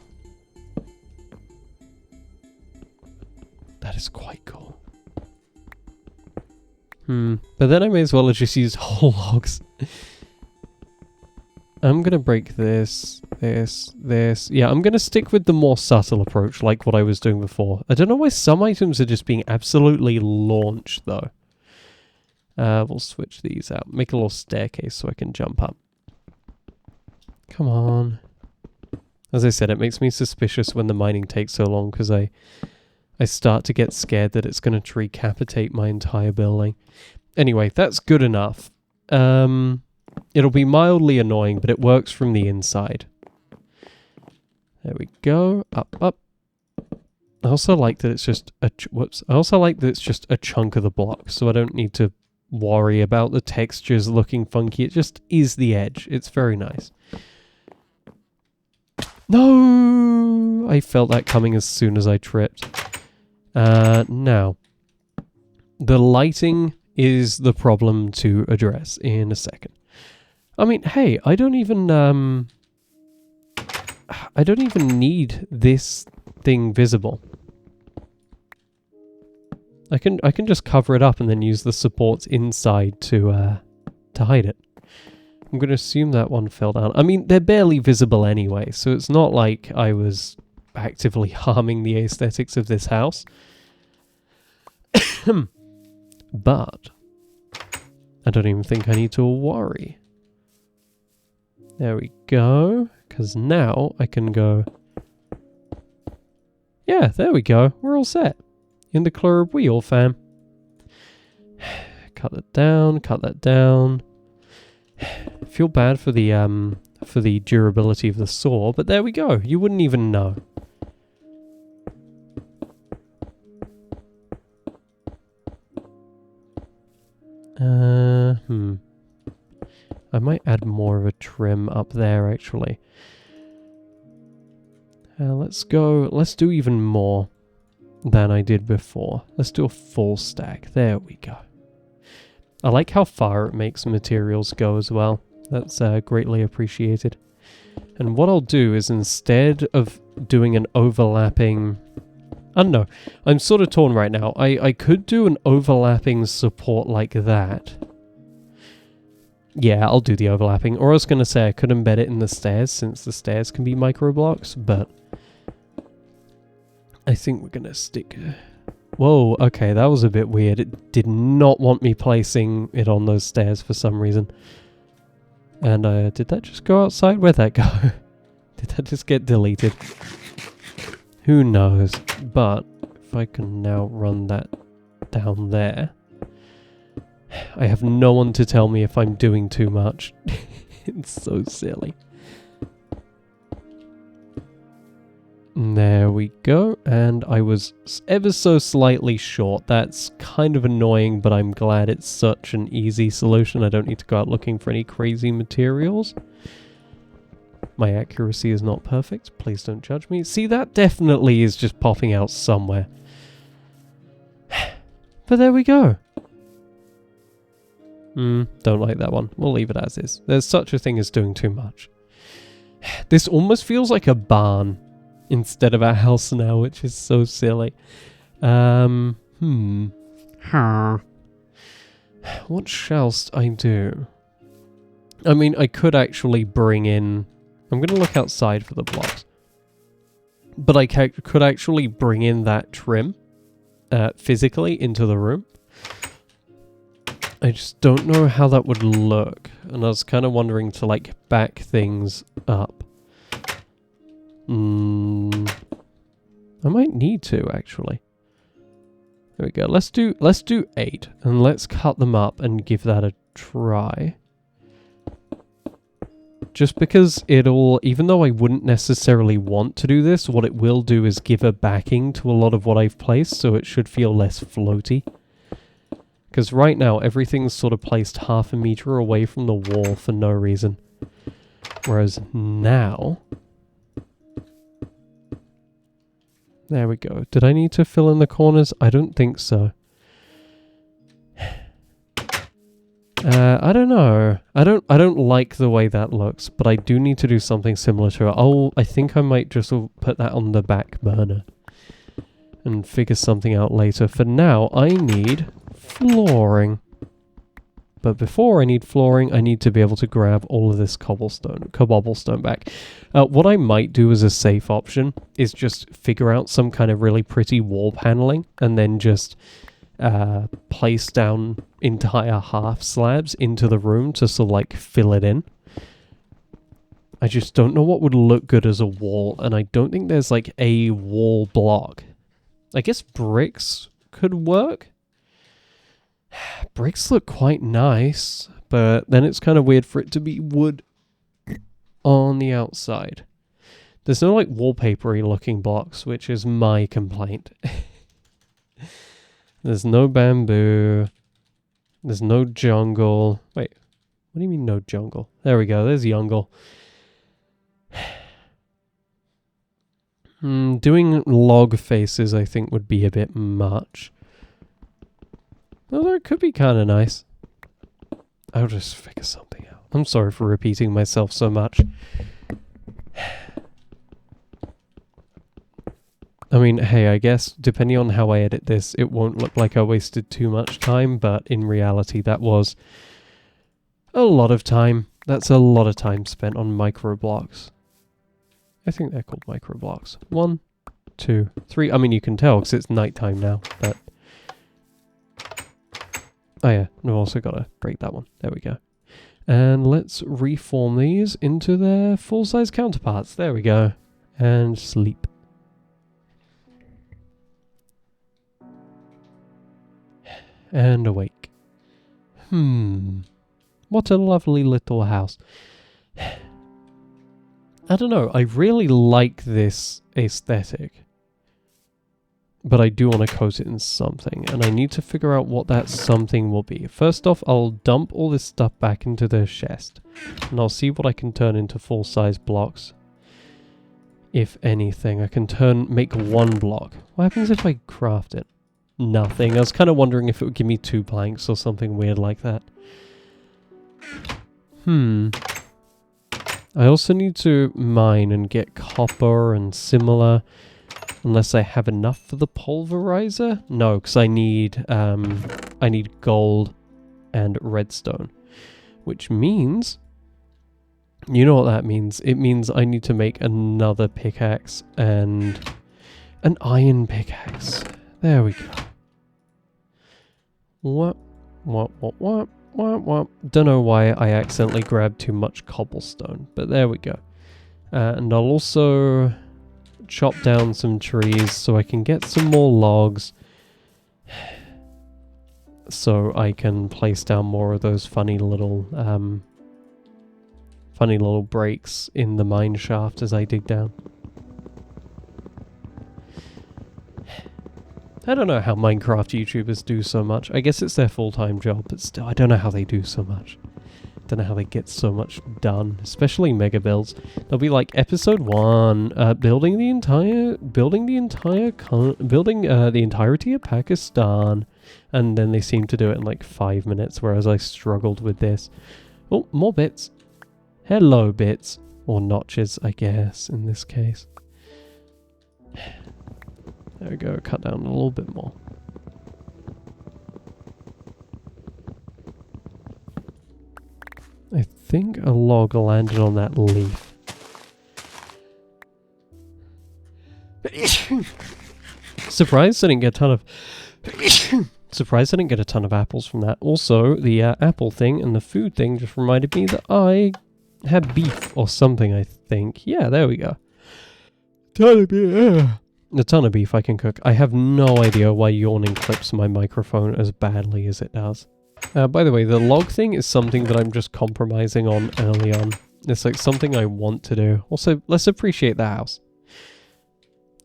That is quite cool. But then I may as well have just used whole logs. I'm gonna break this. Yeah, I'm gonna stick with the more subtle approach, like what I was doing before. I don't know why some items are just being absolutely launched, though. We'll switch these out. Make a little staircase so I can jump up. Come on. As I said, it makes me suspicious when the mining takes so long, because I start to get scared that it's going to decapitate my entire building. Anyway, that's good enough. It'll be mildly annoying, but it works from the inside. There we go. Up, up. I also like that it's just a... Whoops. I also like that it's just a chunk of the block, so I don't need to worry about the textures looking funky. It just is the edge. It's very nice. No! I felt that coming as soon as I tripped. Now, the lighting is the problem to address in a second. I mean, hey, I don't even need this thing visible. I can just cover it up and then use the supports inside to hide it. I'm going to assume that one fell down. I mean, they're barely visible anyway, so it's not like I was actively harming the aesthetics of this house. But I don't even think I need to worry. There we go. Because now I can go... Yeah, there we go. We're all set. In the club, we all fam. Cut that down, cut that down. Feel bad for the durability of the saw, but there we go. You wouldn't even know. I might add more of a trim up there, actually. Let's do even more than I did before. Let's do a full stack. There we go. I like how far it makes materials go as well. That's greatly appreciated. And what I'll do is, instead of doing an overlapping... I don't know. I'm sort of torn right now. I could do an overlapping support like that. Yeah, I'll do the overlapping. Or I was going to say I could embed it in the stairs, since the stairs can be micro blocks, but I think we're going to stick... Whoa, okay, that was a bit weird. It did not want me placing it on those stairs for some reason. And did that just go outside? Where'd that go? Did that just get deleted? Who knows? But if I can now run that down there, I have no one to tell me if I'm doing too much. It's so silly. There we go, and I was ever so slightly short. That's kind of annoying, but I'm glad it's such an easy solution. I don't need to go out looking for any crazy materials. My accuracy is not perfect. Please don't judge me. See, that definitely is just popping out somewhere. But there we go. Don't like that one. We'll leave it as is. There's such a thing as doing too much. This almost feels like a barn instead of a house now, which is so silly. What shallst I do? I mean, I could actually bring in... I'm going to look outside for the blocks. But I could actually bring in that trim physically into the room. I just don't know how that would look. And I was kind of wondering to, like, back things up. I might need to, actually. There we go. Let's do 8. And let's cut them up and give that a try. Just because it'll, even though I wouldn't necessarily want to do this, what it will do is give a backing to a lot of what I've placed, so it should feel less floaty. Because right now, everything's sort of placed half a meter away from the wall for no reason. Whereas now... There we go. Did I need to fill in the corners? I don't think so. I don't know. I don't like the way that looks, but I do need to do something similar to it. I think I might just put that on the back burner and figure something out later. For now, I need flooring. But before I need flooring, I need to be able to grab all of this cobblestone back. What I might do as a safe option is just figure out some kind of really pretty wall paneling and then just place down entire half slabs into the room to sort of like fill it in. I just don't know what would look good as a wall, and I don't think there's like a wall block. I guess bricks could work. Bricks look quite nice, but then it's kind of weird for it to be wood on the outside. There's no like wallpapery looking blocks, which is my complaint. There's no bamboo. There's no jungle. Wait, what do you mean no jungle? There we go, there's jungle. Doing log faces I think would be a bit much. Although it could be kind of nice. I'll just figure something out. I'm sorry for repeating myself so much. I mean, hey, I guess depending on how I edit this, it won't look like I wasted too much time, but in reality that was a lot of time. That's a lot of time spent on microblocks. I think they're called microblocks. 1, 2, 3. I mean, you can tell because it's nighttime now, but... Oh yeah, we've also got to break that one. There we go. And let's reform these into their full-size counterparts. There we go. And sleep. And awake. What a lovely little house. I don't know, I really like this aesthetic. But I do want to coat it in something, and I need to figure out what that something will be. First off, I'll dump all this stuff back into the chest, and I'll see what I can turn into full-size blocks. If anything, I can make 1 block. What happens if I craft it? Nothing. I was kind of wondering if it would give me 2 planks or something weird like that. I also need to mine and get copper and similar. Unless I have enough for the pulverizer? No, because I need gold and redstone. Which means... You know what that means? It means I need to make another pickaxe and an iron pickaxe. There we go. What? Don't know why I accidentally grabbed too much cobblestone, but there we go. And I'll also chop down some trees so I can get some more logs so I can place down more of those funny little breaks in the mine shaft as I dig down. I don't know how Minecraft YouTubers do so much. I guess it's their full-time job, but still, I don't know how they do so much. Don't know how they get so much done, especially mega builds. They'll be like episode 1, building the entirety of Pakistan, and then they seem to do it in like 5 minutes, whereas I struggled with this. Oh, more bits. Hello, bits, or notches, I guess in this case. There There we go, cut down a little bit more. I think a log landed on that leaf. Surprised I didn't get a ton of... Surprised I didn't get a ton of apples from that. Also, the apple thing and the food thing just reminded me that I had beef or something, I think. Yeah, there we go. Ton of beef. A ton of beef I can cook. I have no idea why yawning clips my microphone as badly as it does. By the way, the log thing is something that I'm just compromising on early on. It's like something I want to do. Also, let's appreciate the house.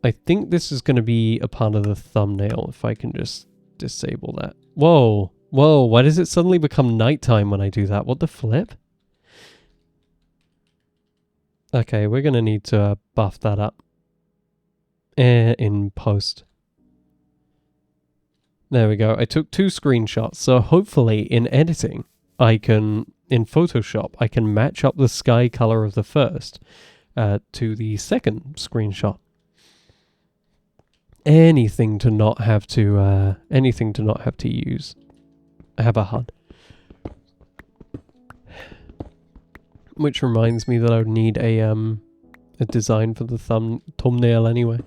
I think this is going to be a part of the thumbnail if I can just disable that. Whoa, whoa, why does it suddenly become nighttime when I do that? What the flip? Okay, we're going to need to buff that up in post. There we go. I took 2 screenshots, so hopefully in editing, in Photoshop, I can match up the sky color of the first to the second screenshot. Anything to not have to have a HUD. Which reminds me that I would need a design for the thumbnail anyway.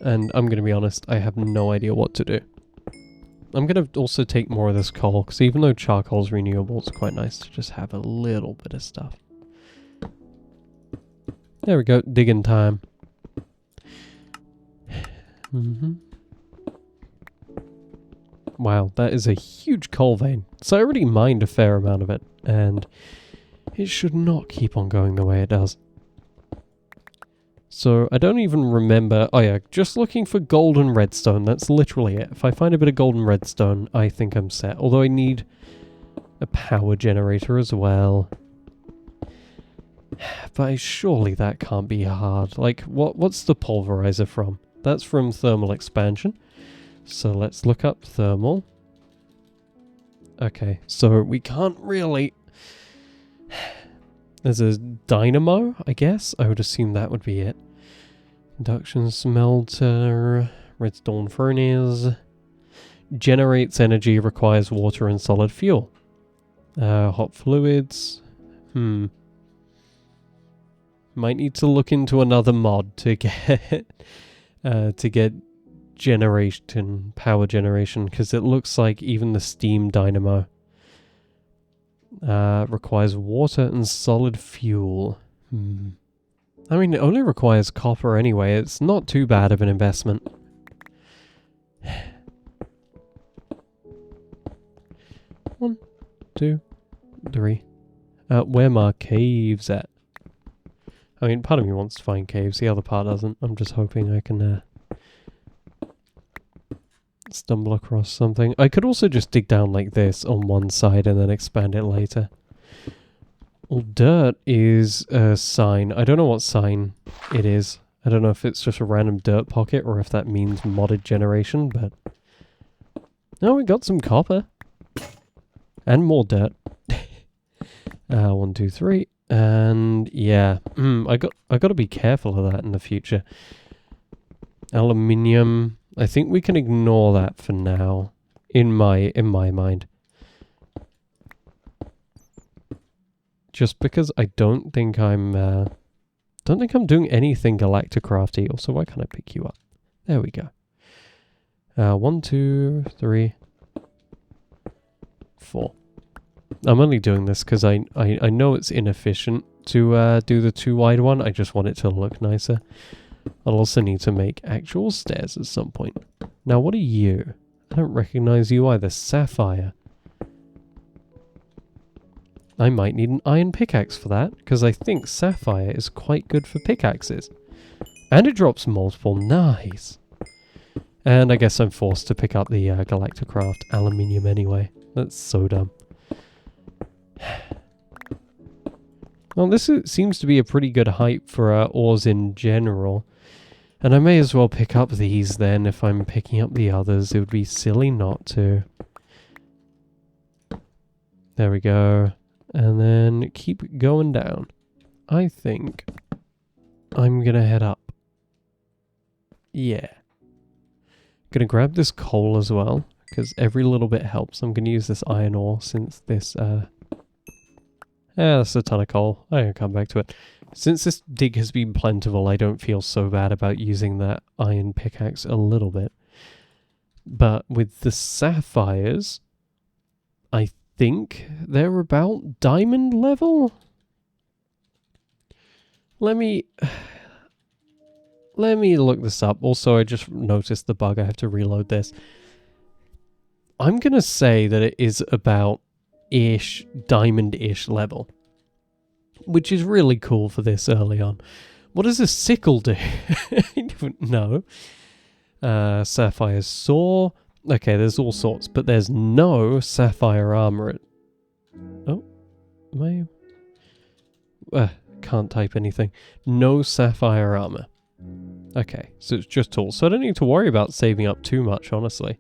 And I'm going to be honest, I have no idea what to do. I'm going to also take more of this coal, because even though charcoal's renewable, it's quite nice to just have a little bit of stuff. There we go, digging time. Wow, that is a huge coal vein. So I already mined a fair amount of it, and it should not keep on going the way it does. So I don't even remember... Oh yeah, just looking for golden redstone. That's literally it. If I find a bit of golden redstone, I think I'm set. Although I need a power generator as well. But surely that can't be hard. Like, what's the pulverizer from? That's from thermal expansion. So let's look up thermal. Okay, so we can't really... There's a dynamo, I guess. I would assume that would be it. Induction smelter, redstone furnace. Generates energy, requires water and solid fuel. Hot fluids. Might need to look into another mod to get generation, power generation, because it looks like even the steam dynamo requires water and solid fuel. I mean, it only requires copper anyway. It's not too bad of an investment. 1, 2, 3. Where my caves at? I mean, part of me wants to find caves, the other part doesn't. I'm just hoping I can stumble across something. I could also just dig down like this on one side and then expand it later. Well, dirt is a sign. I don't know what sign it is. I don't know if it's just a random dirt pocket or if that means modded generation, but... Oh, we got some copper. And more dirt. 1, 2, 3. And yeah, I got to be careful of that in the future. Aluminium. I think we can ignore that for now, in my mind. Just because I don't think I'm doing anything Galacticrafty. Also, why can't I pick you up? There we go. 1, 2, 3, 4. I'm only doing this because I know it's inefficient to do the 2 wide one. I just want it to look nicer. I'll also need to make actual stairs at some point. Now, what are you? I don't recognize you either. Sapphire. I might need an iron pickaxe for that, because I think sapphire is quite good for pickaxes. And it drops multiple. Nice. And I guess I'm forced to pick up the Galacticraft aluminium anyway. That's so dumb. Well, this seems to be a pretty good height for ores in general. And I may as well pick up these then if I'm picking up the others. It would be silly not to. There we go. And then keep going down. I think I'm going to head up. Yeah. Gonna grab this coal as well, because every little bit helps. I'm gonna use this iron ore since this, that's a ton of coal. I'm gonna come back to it. Since this dig has been plentiful, I don't feel so bad about using that iron pickaxe a little bit. But with the sapphires, I think they're about diamond level? Let me look this up. Also, I just noticed the bug. I have to reload this. I'm gonna say that it is about diamond-ish level, which is really cool for this early on. What does a sickle do? I don't know. Sapphire saw. Okay, there's all sorts, but there's no sapphire armor. Oh, am I? Can't type anything. No sapphire armor. Okay, so it's just tools. So I don't need to worry about saving up too much, honestly.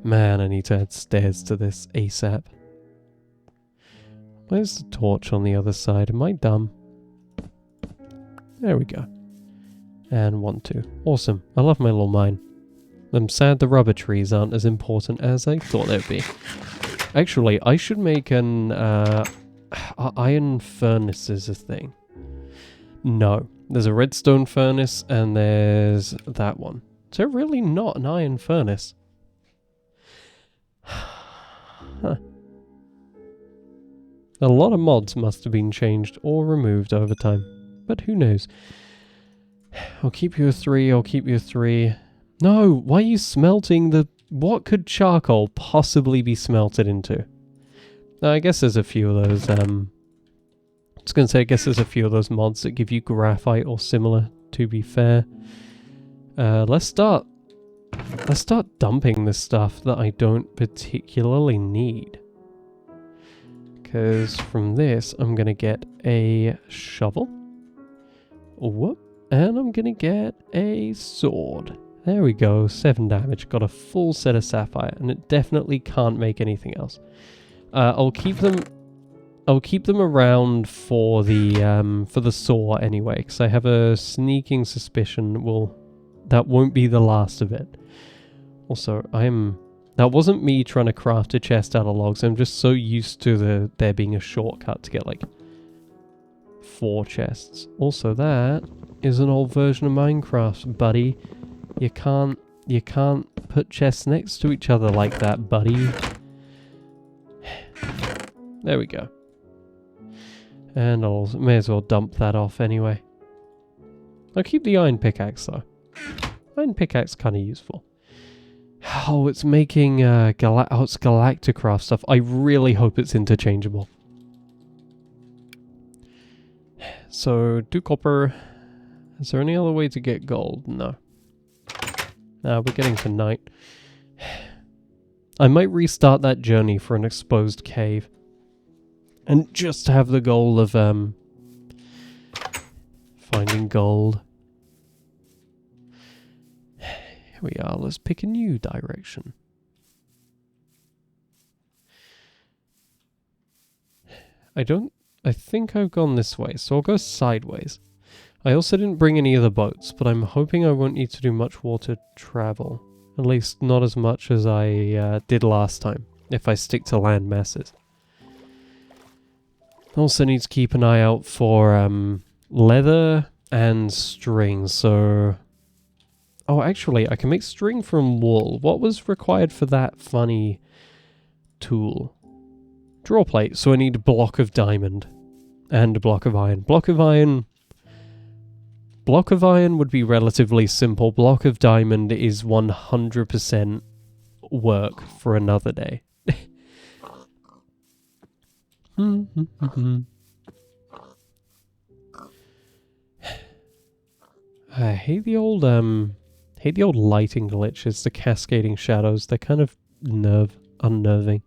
Man, I need to add stairs to this ASAP. Where's the torch on the other side? Am I dumb? There we go. And 1, 2. Awesome. I love my little mine. I'm sad the rubber trees aren't as important as I thought they'd be. Actually, I should make an iron furnace is a thing. No. There's a redstone furnace and there's that one. Is there really not an iron furnace? Huh. A lot of mods must have been changed or removed over time. But who knows? I'll keep you a 3, I'll keep you a 3. No, why are you smelting the... What could charcoal possibly be smelted into? I guess there's a few of those, I was going to say, I guess there's a few of those mods that give you graphite or similar, to be fair. Let's start dumping this stuff that I don't particularly need. Because from this, I'm going to get a shovel. Whoop. And I'm going to get a sword. There we go, 7 damage. Got a full set of sapphire, and it definitely can't make anything else. I'll keep them around for the saw anyway, because I have a sneaking suspicion that won't be the last of it. Also, that wasn't me trying to craft a chest out of logs. I'm just so used to there being a shortcut to get like 4 chests. Also, that is an old version of Minecraft, buddy. You can't put chests next to each other like that, buddy. There we go. And I may as well dump that off anyway. I'll keep the iron pickaxe though. Iron pickaxe kind of useful. Oh, it's making it's Galacticraft stuff. I really hope it's interchangeable. So, do copper. Is there any other way to get gold? No. We're getting to night. I might restart that journey for an exposed cave. And just have the goal of finding gold. Here we are, let's pick a new direction. I think I've gone this way, so I'll go sideways. I also didn't bring any of the boats, but I'm hoping I won't need to do much water travel. At least not as much as I did last time, if I stick to land masses. Also need to keep an eye out for leather and string, so... Oh, actually, I can make string from wool. What was required for that funny tool? Draw plate, so I need a block of diamond and a block of iron. Block of iron would be relatively simple. Block of diamond is 100% work for another day. I hate the old lighting glitches, the cascading shadows. They're kind of unnerving.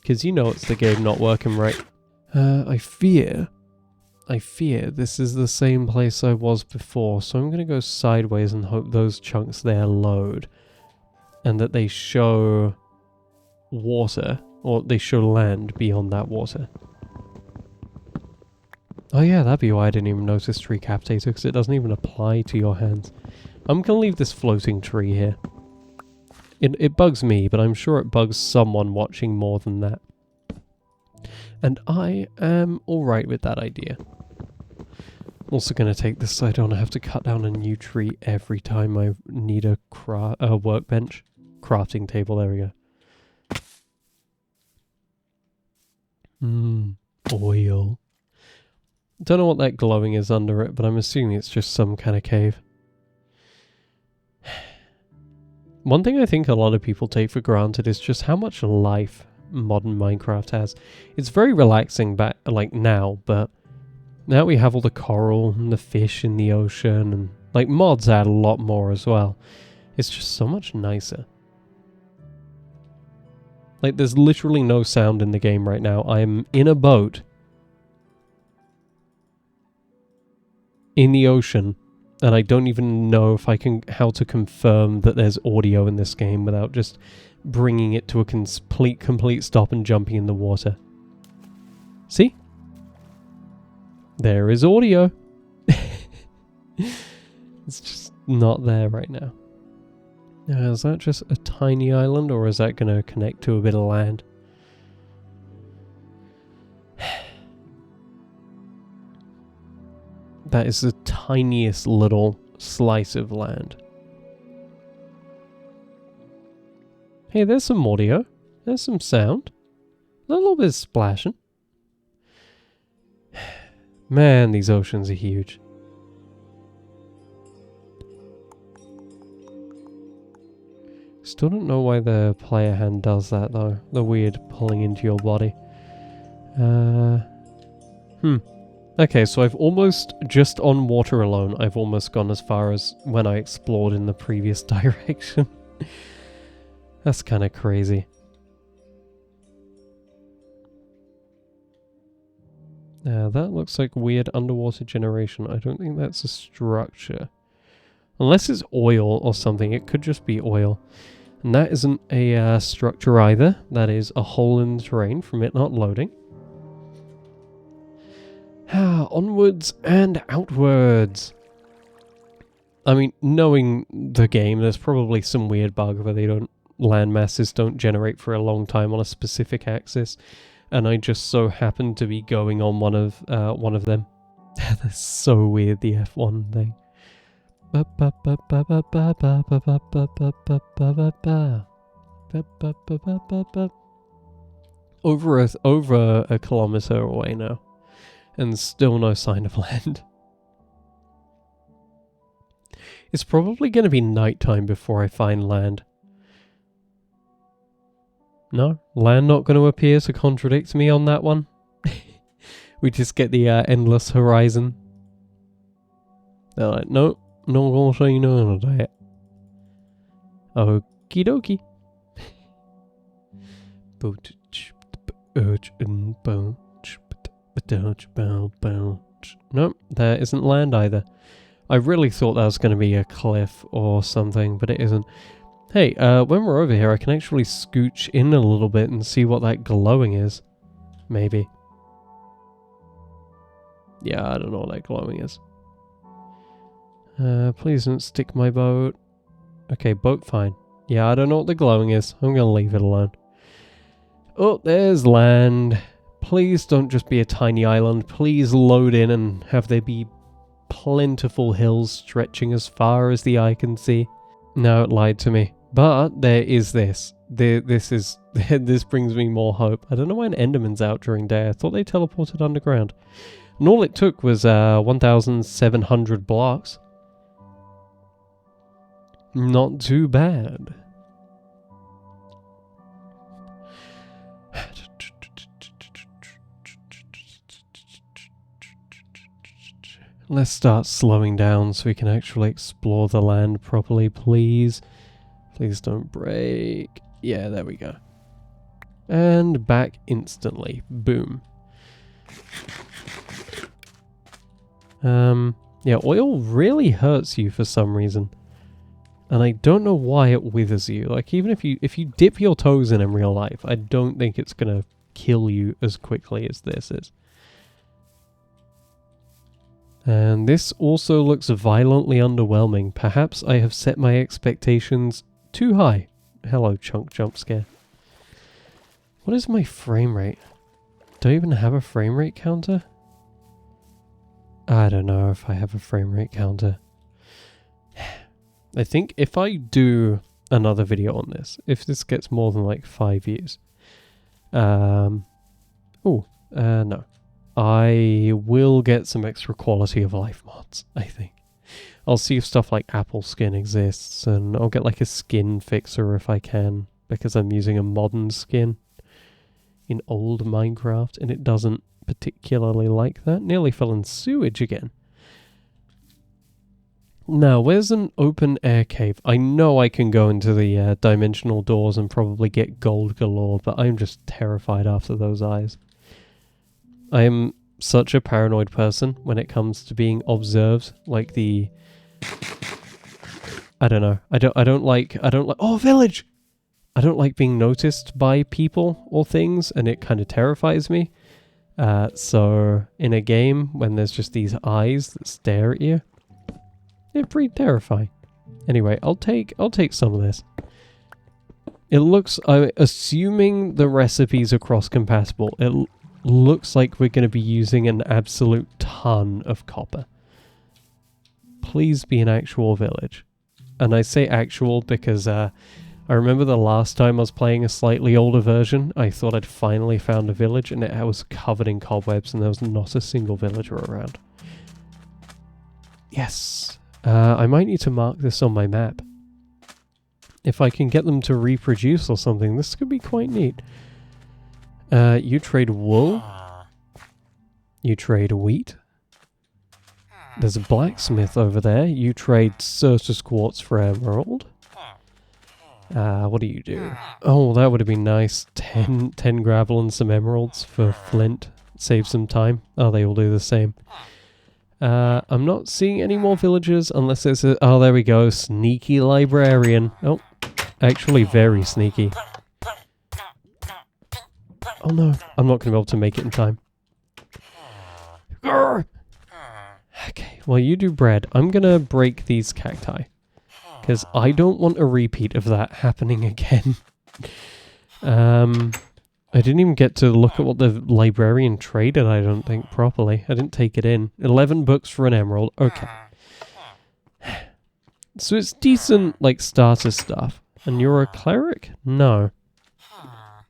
Because you know it's the game not working right. I fear this is the same place I was before, so I'm going to go sideways and hope those chunks there load. And that they show water, or they show land beyond that water. Oh yeah, that'd be why I didn't even notice tree captator, because it doesn't even apply to your hands. I'm gonna leave this floating tree here. It bugs me, but I'm sure it bugs someone watching more than that. And I am alright with that idea. Also going to take this so I don't have to cut down a new tree every time I need a workbench. Crafting table, there we go. Oil. Don't know what that glowing is under it, but I'm assuming it's just some kind of cave. One thing I think a lot of people take for granted is just how much life modern Minecraft has. It's very relaxing back, like now, but now we have all the coral and the fish in the ocean, and like mods add a lot more as well. It's just so much nicer. Like there's literally no sound in the game right now. I'm in a boat in the ocean, and I don't even know if how to confirm that there's audio in this game without just bringing it to a complete stop and jumping in the water. See? There is audio. It's just not there right now. Now, is that just a tiny island, or is that going to connect to a bit of land? That is the tiniest little slice of land. Hey, there's some audio. There's some sound. A little bit of splashing. Man, these oceans are huge. Still don't know why the player hand does that though. The weird pulling into your body. Okay, so I've almost, just on water alone, I've almost gone as far as when I explored in the previous direction. That's kind of crazy. That looks like weird underwater generation. I don't think that's a structure. Unless it's oil or something, it could just be oil. And that isn't a structure either. That is a hole in the terrain from it not loading. Onwards and outwards. I mean, knowing the game, there's probably some weird bug where land masses don't generate for a long time on a specific axis, and I just so happen to be going on one of them. That's so weird, the F1 thing. Over a kilometer away now. And still no sign of land. It's probably going to be nighttime before I find land. No? Land not going to appear to contradict me on that one? We just get the endless horizon. They're like, nope, not going to say no to that. Okie dokie. Nope, there isn't land either. I really thought that was going to be a cliff or something, but it isn't. Hey, when we're over here, I can actually scooch in a little bit and see what that glowing is. Maybe. Yeah, I don't know what that glowing is. Please don't stick my boat. Okay, boat fine. Yeah, I don't know what the glowing is. I'm going to leave it alone. Oh, there's land. Please don't just be a tiny island. Please load in and have there be plentiful hills stretching as far as the eye can see. No, it lied to me. But there is this. This brings me more hope. I don't know when Enderman's out during day. I thought they teleported underground. And all it took was 1,700 blocks. Not too bad. Let's start slowing down so we can actually explore the land properly, please. Please don't break. Yeah, there we go. And back instantly. Boom. Yeah, oil really hurts you for some reason. And I don't know why it withers you. Like, even if you dip your toes in real life, I don't think it's gonna kill you as quickly as this is. And this also looks violently underwhelming. Perhaps I have set my expectations too high. Hello, chunk jump scare. What is my frame rate? Do I even have a frame rate counter? I don't know if I have a frame rate counter. I think if I do another video on this, if this gets more than like 5 views, no. I will get some extra quality of life mods, I think. I'll see if stuff like apple skin exists, and I'll get like a skin fixer if I can, because I'm using a modern skin in old Minecraft, and it doesn't particularly like that. Nearly fell in sewage again. Now, where's an open air cave? I know I can go into the dimensional doors and probably get gold galore, but I'm just terrified after those eyes. I am such a paranoid person when it comes to being observed, like the... I don't know. I don't like... Oh, village! I don't like being noticed by people or things, and it kind of terrifies me. So, in a game, when there's just these eyes that stare at you, they're pretty terrifying. Anyway, I'll take some of this. It looks... assuming the recipes are cross-compatible, it looks like we're going to be using an absolute ton of copper. Please be an actual village. And I say actual because I remember the last time I was playing a slightly older version, I thought I'd finally found a village and it was covered in cobwebs and there was not a single villager around. Yes. I might need to mark this on my map. If I can get them to reproduce or something, this could be quite neat. You trade wool. You trade wheat. There's a blacksmith over there. You trade Certus quartz for emerald. What do you do? Oh, that would have been nice. 10 gravel and some emeralds for flint. Save some time. Oh, they all do the same. I'm not seeing any more villagers unless it's a... Oh, there we go. Sneaky librarian. Oh, actually very sneaky. Oh no, I'm not going to be able to make it in time. Grr! Okay, well you do bread. I'm going to break these cacti. Because I don't want a repeat of that happening again. I didn't even get to look at what the librarian traded, I don't think, properly. I didn't take it in. 11 books for an emerald. Okay. So it's decent, like, starter stuff. And you're a cleric? No.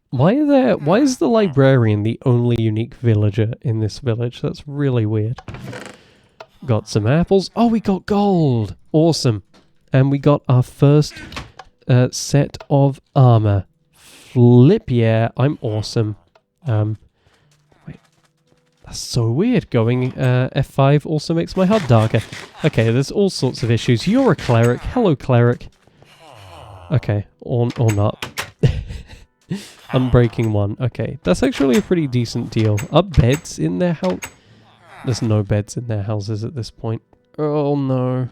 Why is the librarian the only unique villager in this village? That's really weird. Got some apples. Oh, we got gold! Awesome. And we got our first set of armor. Flip, yeah, I'm awesome. Wait. That's so weird. Going F5 also makes my HUD darker. Okay, there's all sorts of issues. You're a cleric. Hello, cleric. Okay, or not. Unbreaking one. Okay, that's actually a pretty decent deal. Are beds in their house? There's no beds in their houses at this point. Oh no.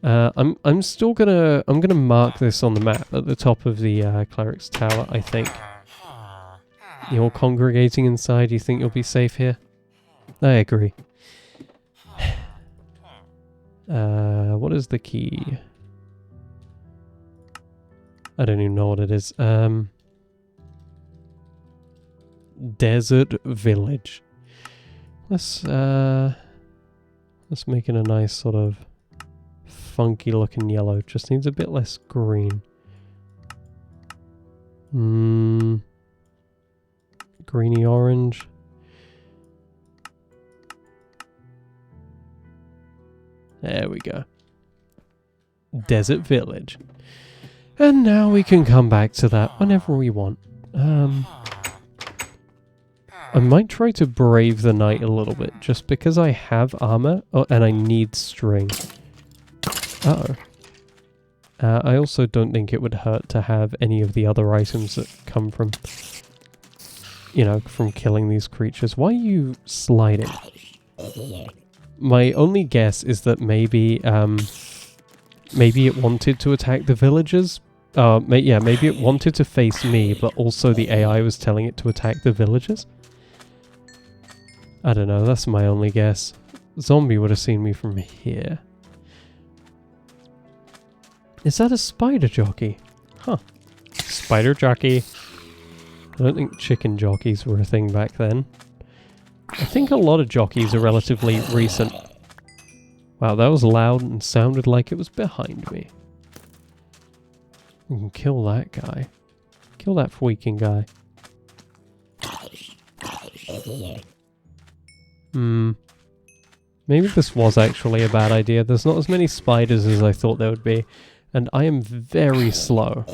I'm still gonna mark this on the map at the top of the cleric's tower. I think. You're congregating inside. You think you'll be safe here? I agree. What is the key? I don't even know what it is. Desert village. Let's make it a nice sort of funky looking yellow. Just needs a bit less green. Greeny orange. There we go. Desert village. And now we can come back to that whenever we want. I might try to brave the night a little bit, just because I have armor, and I need string. Uh-oh. I also don't think it would hurt to have any of the other items that come from, you know, from killing these creatures. Why are you sliding? My only guess is that maybe, maybe it wanted to attack the villagers. Yeah, maybe it wanted to face me, but also the AI was telling it to attack the villagers. I don't know, that's my only guess. zombie would have seen me from here. Is that a spider jockey? Huh. Spider jockey. I don't think chicken jockeys were a thing back then. I think a lot of jockeys are relatively recent. Wow, that was loud and sounded like it was behind me. We can kill that guy. Kill that freaking guy. Maybe this was actually a bad idea. There's not as many spiders as I thought there would be. And I am very slow.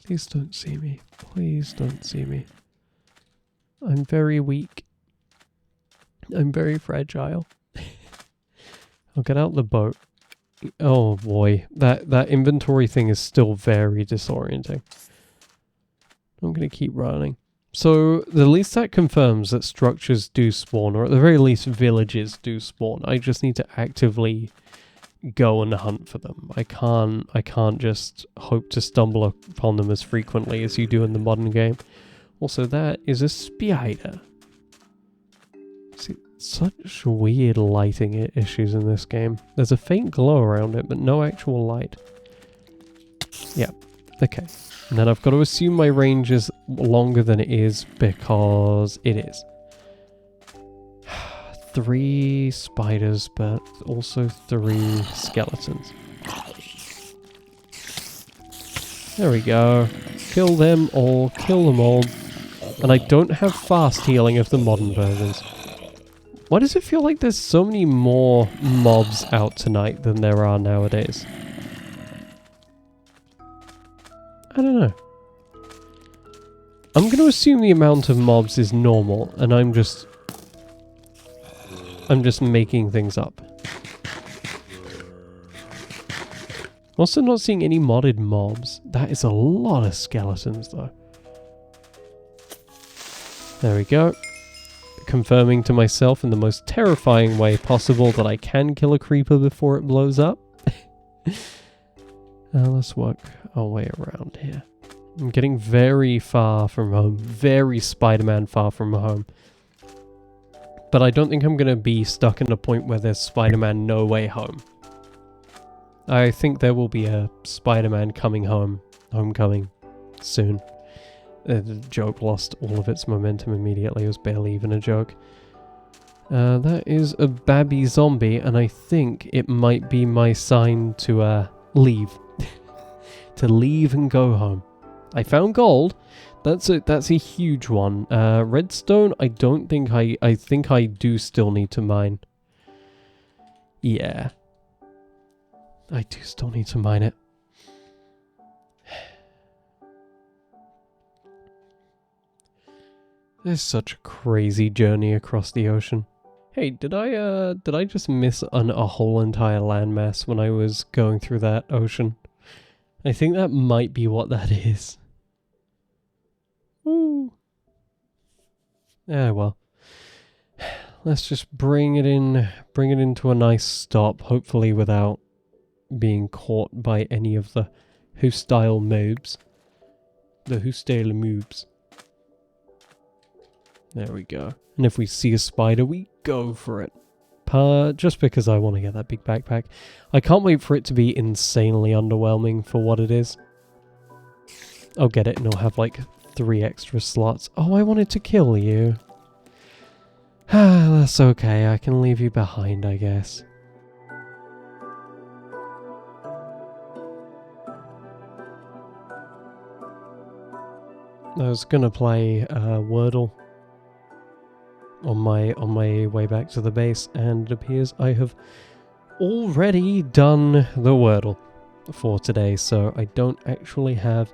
Please don't see me. Please don't see me. I'm very weak. I'm very fragile. I'll get out the boat. Oh boy, that inventory thing is still very disorienting. I'm gonna keep running. So, at least that confirms that structures do spawn, or at the very least villages do spawn. I just need to actively go and hunt for them. I can't just hope to stumble upon them as frequently as you do in the modern game. Also, that is a spider. See, such weird lighting issues in this game. There's a faint glow around it, but no actual light. Yeah, okay. And then I've got to assume my range is longer than it is, because it is. 3 spiders, but also 3 skeletons. There we go. Kill them all, kill them all. And I don't have fast healing of the modern versions. Why does it feel like there's so many more mobs out tonight than there are nowadays? I don't know. I'm going to assume the amount of mobs is normal, and I'm just making things up. Also not seeing any modded mobs. That is a lot of skeletons though. There we go. Confirming to myself in the most terrifying way possible that I can kill a creeper before it blows up. Let's work our way around here. I'm getting very far from home. Very Spider-Man far from home. But I don't think I'm going to be stuck in a point where there's Spider-Man No Way Home. I think there will be a Spider-Man coming home. Homecoming. Soon. The joke lost all of its momentum immediately. It was barely even a joke. That is a babby zombie, and I think it might be my sign to leave. To leave and go home. I found gold. That's a huge one. Redstone, I don't think I think I do still need to mine. Yeah. I do still need to mine it. There's such a crazy journey across the ocean. Hey, did I just miss a whole entire landmass when I was going through that ocean? I think that might be what that is. Ooh. Yeah, well. Let's just bring it into a nice stop, hopefully without being caught by any of the hostile mobs. The hostile moobs. There we go. And if we see a spider, we go for it. Just because I want to get that big backpack. I can't wait for it to be insanely underwhelming for what it is. I'll get it and it'll have like 3 extra slots. Oh, I wanted to kill you. That's okay. I can leave you behind, I guess. I was gonna play Wordle on my way back to the base, and it appears I have already done the Wordle for today, so I don't actually have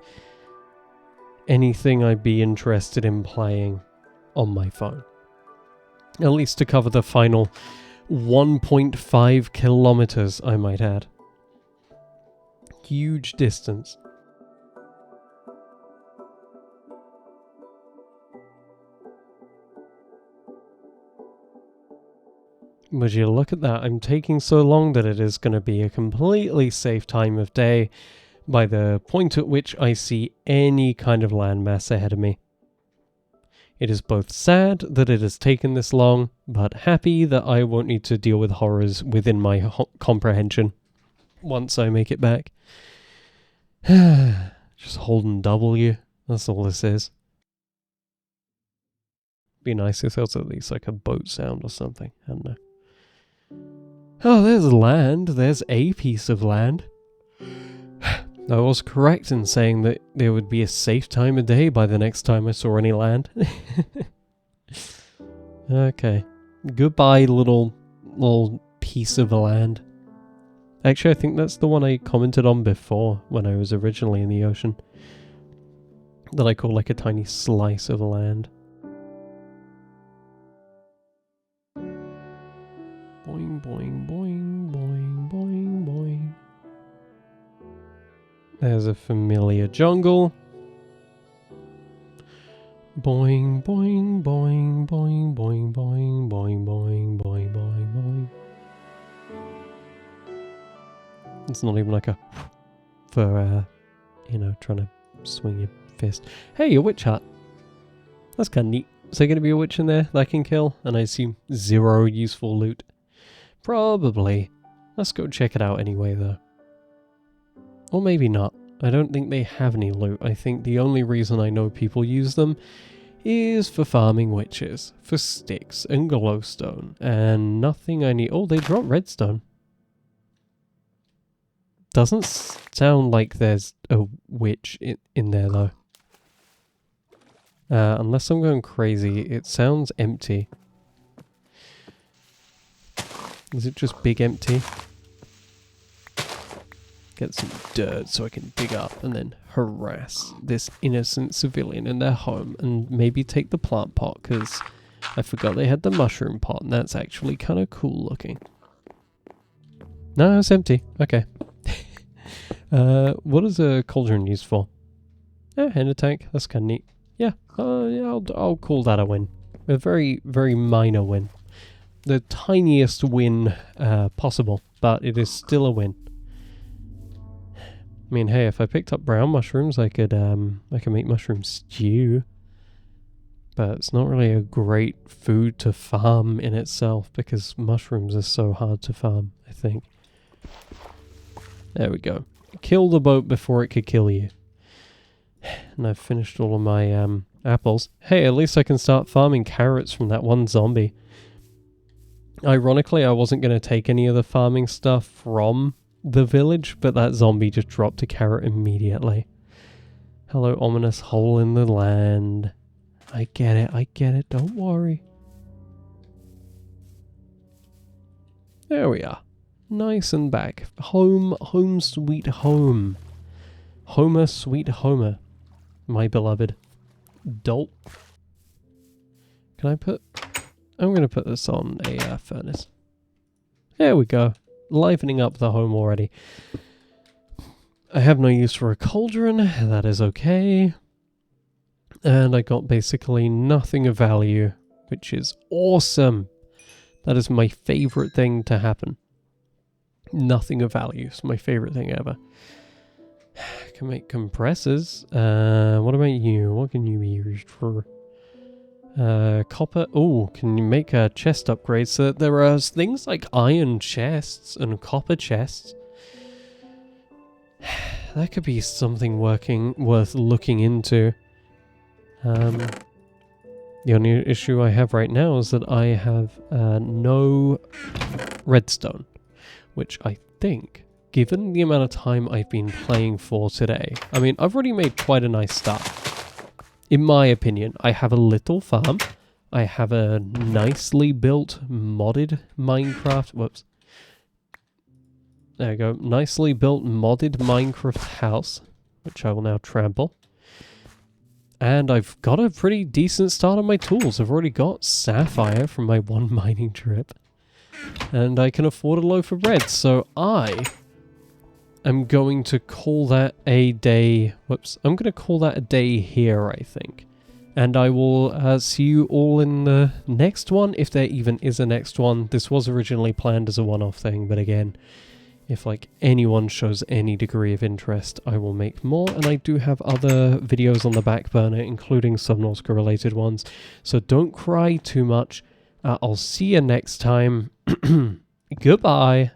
anything I'd be interested in playing on my phone. At least to cover the final 1.5 kilometers, I might add. Huge distance. Would you look at that? I'm taking so long that it is going to be a completely safe time of day by the point at which I see any kind of landmass ahead of me. It is both sad that it has taken this long, but happy that I won't need to deal with horrors within my comprehension once I make it back. Just holding W, that's all this is. Be nice if there was at least like a boat sound or something, I don't know. Oh, there's land, there's a piece of land. I was correct in saying that there would be a safe time of day by the next time I saw any land. Okay. Goodbye, little piece of land. Actually, I think that's the one I commented on before when I was originally in the ocean. That I call like a tiny slice of land. Boing, boing, boing, boing, boing, boing. There's a familiar jungle. Boing, boing, boing, boing, boing, boing, boing, boing, boing, boing, boing. It's not even like a for, you know, trying to swing your fist. Hey, a witch hut. That's kind of neat. Is there going to be a witch in there that I can kill? And I assume 0 useful loot. Probably. Let's go check it out anyway, though. Or maybe not. I don't think they have any loot. I think the only reason I know people use them is for farming witches, for sticks and glowstone, and nothing I need. Oh, they drop redstone. Doesn't sound like there's a witch in there, though. Unless I'm going crazy, it sounds empty. Is it just big empty? Get some dirt so I can dig up and then harass this innocent civilian in their home and maybe take the plant pot, because I forgot they had the mushroom pot and that's actually kind of cool looking. No, it's empty. Okay. What is a cauldron used for? Hand attack. That's kind of neat. Yeah, I'll call that a win. A very, very minor win. The tiniest win possible, but it is still a win. I mean, hey, if I picked up brown mushrooms, I could make mushroom stew. But it's not really a great food to farm in itself, because mushrooms are so hard to farm, I think. There we go. Kill the boat before it could kill you. And I've finished all of my apples. Hey, at least I can start farming carrots from that one zombie. Ironically, I wasn't going to take any of the farming stuff from the village, but that zombie just dropped a carrot immediately. Hello, ominous hole in the land. I get it, don't worry. There we are. Nice and back. Home sweet home. Homer sweet Homer. My beloved. Dolt. Can I put... I'm going to put this on a furnace. There we go. Livening up the home already. I have no use for a cauldron. That is okay. And I got basically nothing of value, which is awesome. That is my favorite thing to happen. Nothing of value. It's my favorite thing ever. I can make compressors. What about you? What can you be used for? Copper. Oh, can you make a chest upgrade? So that there are things like iron chests and copper chests. That could be something worth looking into. The only issue I have right now is that I have no redstone, which I think, given the amount of time I've been playing for today, I mean, I've already made quite a nice start. In my opinion, I have a little farm. I have a nicely built, modded Minecraft... Whoops. There we go. Nicely built, modded Minecraft house, which I will now trample. And I've got a pretty decent start on my tools. I've already got sapphire from my one mining trip. And I can afford a loaf of bread, so I'm going to call that a day... Whoops. I'm going to call that a day here, I think. And I will see you all in the next one, if there even is a next one. This was originally planned as a one-off thing, but again, If like anyone shows any degree of interest, I will make more, and I do have other videos on the back burner, including Subnautica related ones, so don't cry too much. I'll see you next time. Goodbye.